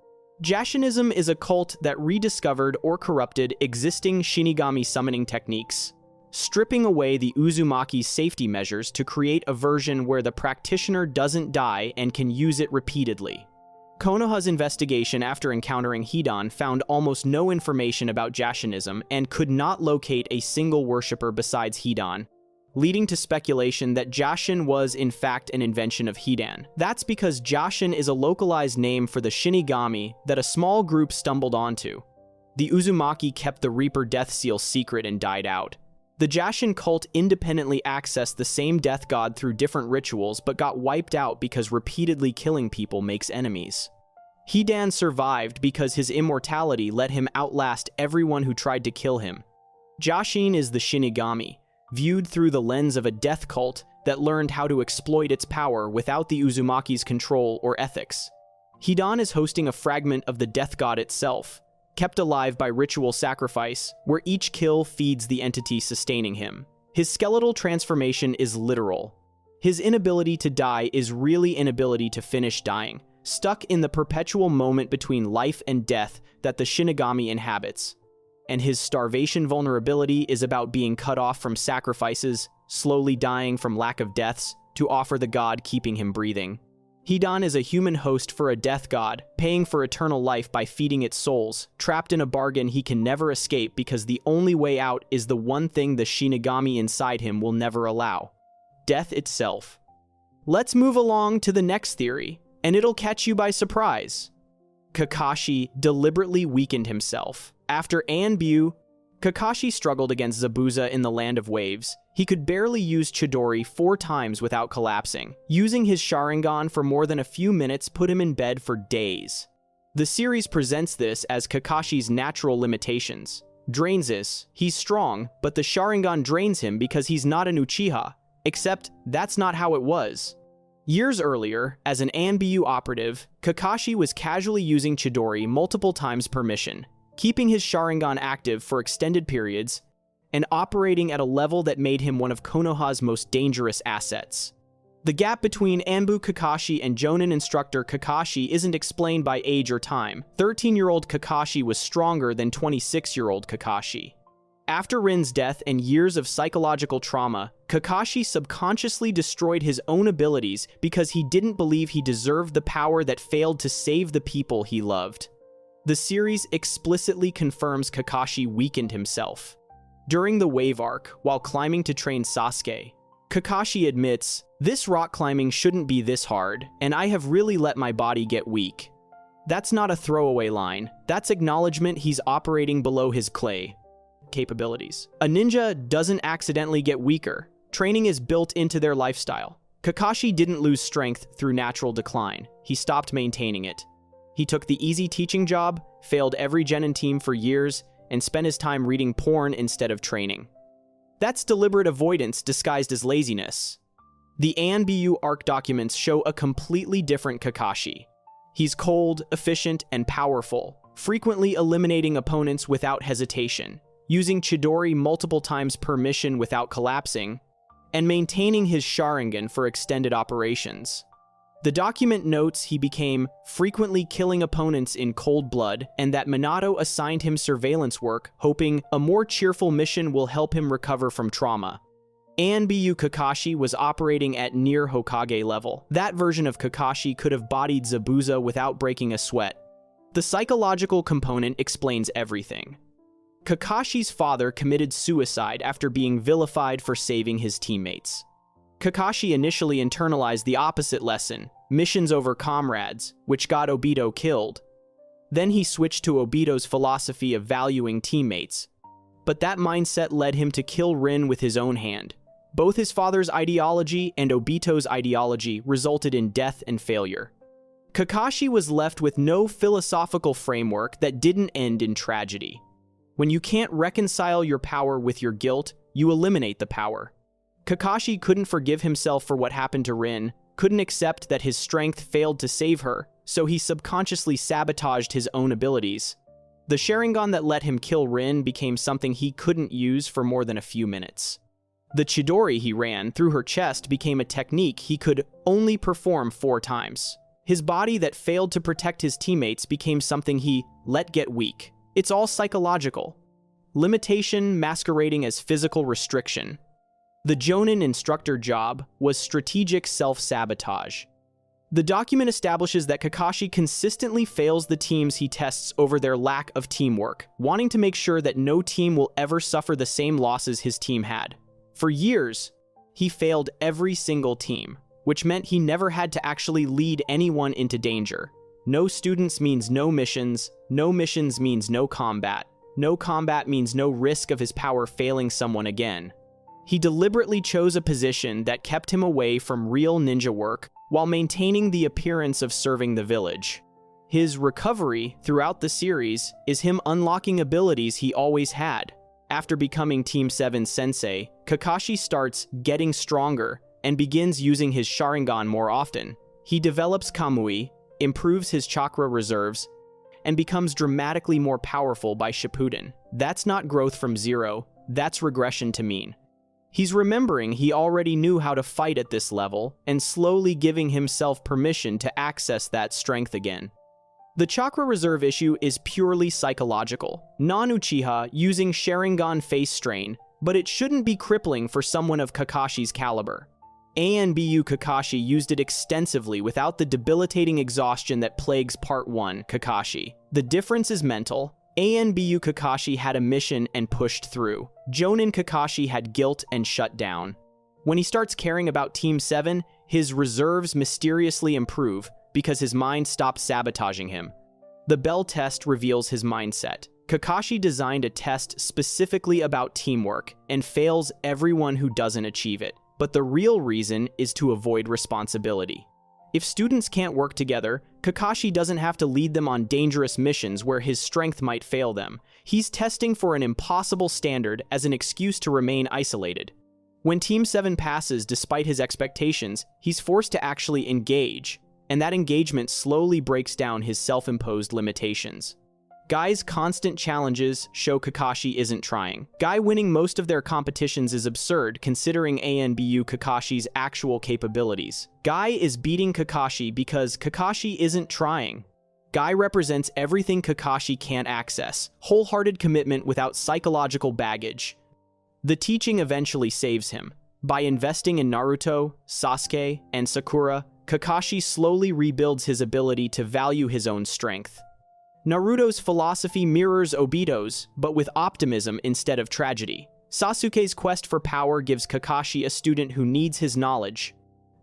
[SPEAKER 1] Jashinism is a cult that rediscovered or corrupted existing shinigami summoning techniques, stripping away the Uzumaki's safety measures to create a version where the practitioner doesn't die and can use it repeatedly. Konoha's investigation after encountering Hidan found almost no information about Jashinism and could not locate a single worshipper besides Hidan, leading to speculation that Jashin was in fact an invention of Hidan. That's because Jashin is a localized name for the shinigami that a small group stumbled onto. The Uzumaki kept the Reaper Death Seal secret and died out. The Jashin cult independently accessed the same death god through different rituals but got wiped out because repeatedly killing people makes enemies. Hidan survived because his immortality let him outlast everyone who tried to kill him. Jashin is the shinigami, viewed through the lens of a death cult that learned how to exploit its power without the Uzumaki's control or ethics. Hidan is hosting a fragment of the death god itself, kept alive by ritual sacrifice, where each kill feeds the entity sustaining him. His skeletal transformation is literal. His inability to die is really inability to finish dying, stuck in the perpetual moment between life and death that the shinigami inhabits. And his starvation vulnerability is about being cut off from sacrifices, slowly dying from lack of deaths, to offer the god keeping him breathing. Hidan is a human host for a death god, paying for eternal life by feeding its souls, trapped in a bargain he can never escape because the only way out is the one thing the shinigami inside him will never allow: death itself. Let's move along to the next theory, and it'll catch you by surprise. Kakashi deliberately weakened himself. After Anbu, Kakashi struggled against Zabuza in the Land of Waves. He could barely use Chidori 4 times without collapsing. Using his Sharingan for more than a few minutes put him in bed for days. The series presents this as Kakashi's natural limitations. Drains this, he's strong, but the Sharingan drains him because he's not an Uchiha. Except, that's not how it was. Years earlier, as an Anbu operative, Kakashi was casually using Chidori multiple times per mission, keeping his Sharingan active for extended periods, and operating at a level that made him one of Konoha's most dangerous assets. The gap between Anbu Kakashi and Jonin instructor Kakashi isn't explained by age or time. 13-year-old Kakashi was stronger than 26-year-old Kakashi. After Rin's death and years of psychological trauma, Kakashi subconsciously destroyed his own abilities because he didn't believe he deserved the power that failed to save the people he loved. The series explicitly confirms Kakashi weakened himself. During the Wave Arc, while climbing to train Sasuke, Kakashi admits, "This rock climbing shouldn't be this hard, and I have really let my body get weak." That's not a throwaway line, that's acknowledgement he's operating below his clay capabilities. A ninja doesn't accidentally get weaker. Training is built into their lifestyle. Kakashi didn't lose strength through natural decline. He stopped maintaining it. He took the easy teaching job, failed every genin team for years, and spent his time reading porn instead of training. That's deliberate avoidance disguised as laziness. The Anbu arc documents show a completely different Kakashi. He's cold, efficient, and powerful, frequently eliminating opponents without hesitation, using Chidori multiple times per mission without collapsing, and maintaining his Sharingan for extended operations. The document notes he became frequently killing opponents in cold blood and that Minato assigned him surveillance work, hoping a more cheerful mission will help him recover from trauma. Anbu Kakashi was operating at near Hokage level. That version of Kakashi could have bodied Zabuza without breaking a sweat. The psychological component explains everything. Kakashi's father committed suicide after being vilified for saving his teammates. Kakashi initially internalized the opposite lesson, missions over comrades, which got Obito killed. Then he switched to Obito's philosophy of valuing teammates. But that mindset led him to kill Rin with his own hand. Both his father's ideology and Obito's ideology resulted in death and failure. Kakashi was left with no philosophical framework that didn't end in tragedy. When you can't reconcile your power with your guilt, you eliminate the power. Kakashi couldn't forgive himself for what happened to Rin, couldn't accept that his strength failed to save her, so he subconsciously sabotaged his own abilities. The Sharingan that let him kill Rin became something he couldn't use for more than a few minutes. The Chidori he ran through her chest became a technique he could only perform 4 times. His body that failed to protect his teammates became something he let get weak. It's all psychological. Limitation masquerading as physical restriction. The Jonin instructor job was strategic self-sabotage. The document establishes that Kakashi consistently fails the teams he tests over their lack of teamwork, wanting to make sure that no team will ever suffer the same losses his team had. For years, he failed every single team, which meant he never had to actually lead anyone into danger. No students means no missions means no combat means no risk of his power failing someone again. He deliberately chose a position that kept him away from real ninja work while maintaining the appearance of serving the village. His recovery throughout the series is him unlocking abilities he always had. After becoming Team 7's sensei, Kakashi starts getting stronger and begins using his Sharingan more often. He develops Kamui, improves his chakra reserves, and becomes dramatically more powerful by Shippuden. That's not growth from zero, that's regression to mean. He's remembering he already knew how to fight at this level and slowly giving himself permission to access that strength again. The chakra reserve issue is purely psychological. Non-Uchiha using Sharingan face strain, but it shouldn't be crippling for someone of Kakashi's caliber. Anbu Kakashi used it extensively without the debilitating exhaustion that plagues Part 1 Kakashi. The difference is mental. Anbu Kakashi had a mission and pushed through. Jonin Kakashi had guilt and shut down. When he starts caring about Team 7, his reserves mysteriously improve because his mind stops sabotaging him. The Bell test reveals his mindset. Kakashi designed a test specifically about teamwork and fails everyone who doesn't achieve it. But the real reason is to avoid responsibility. If students can't work together, Kakashi doesn't have to lead them on dangerous missions where his strength might fail them. He's testing for an impossible standard as an excuse to remain isolated. When Team 7 passes despite his expectations, he's forced to actually engage, and that engagement slowly breaks down his self-imposed limitations. Guy's constant challenges show Kakashi isn't trying. Guy winning most of their competitions is absurd considering Anbu Kakashi's actual capabilities. Guy is beating Kakashi because Kakashi isn't trying. Guy represents everything Kakashi can't access, wholehearted commitment without psychological baggage. The teaching eventually saves him. By investing in Naruto, Sasuke, and Sakura, Kakashi slowly rebuilds his ability to value his own strength. Naruto's philosophy mirrors Obito's, but with optimism instead of tragedy. Sasuke's quest for power gives Kakashi a student who needs his knowledge.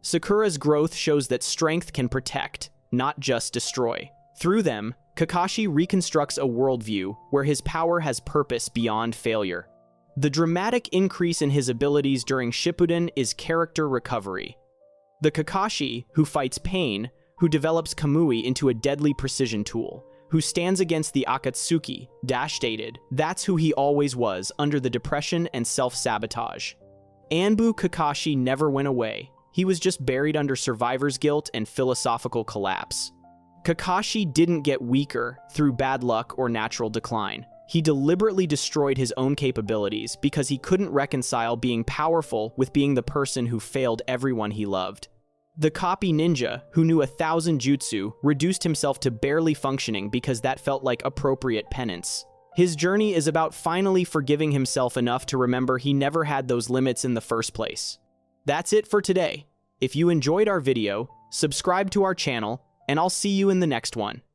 [SPEAKER 1] Sakura's growth shows that strength can protect, not just destroy. Through them, Kakashi reconstructs a worldview where his power has purpose beyond failure. The dramatic increase in his abilities during Shippuden is character recovery. The Kakashi, who fights pain, who develops Kamui into a deadly precision tool, who stands against the Akatsuki, dated, that's who he always was under the depression and self-sabotage. Anbu Kakashi never went away. He was just buried under survivor's guilt and philosophical collapse. Kakashi didn't get weaker through bad luck or natural decline. He deliberately destroyed his own capabilities because he couldn't reconcile being powerful with being the person who failed everyone he loved. The copy ninja, who knew 1,000 jutsu, reduced himself to barely functioning because that felt like appropriate penance. His journey is about finally forgiving himself enough to remember he never had those limits in the first place. That's it for today. If you enjoyed our video, subscribe to our channel, and I'll see you in the next one.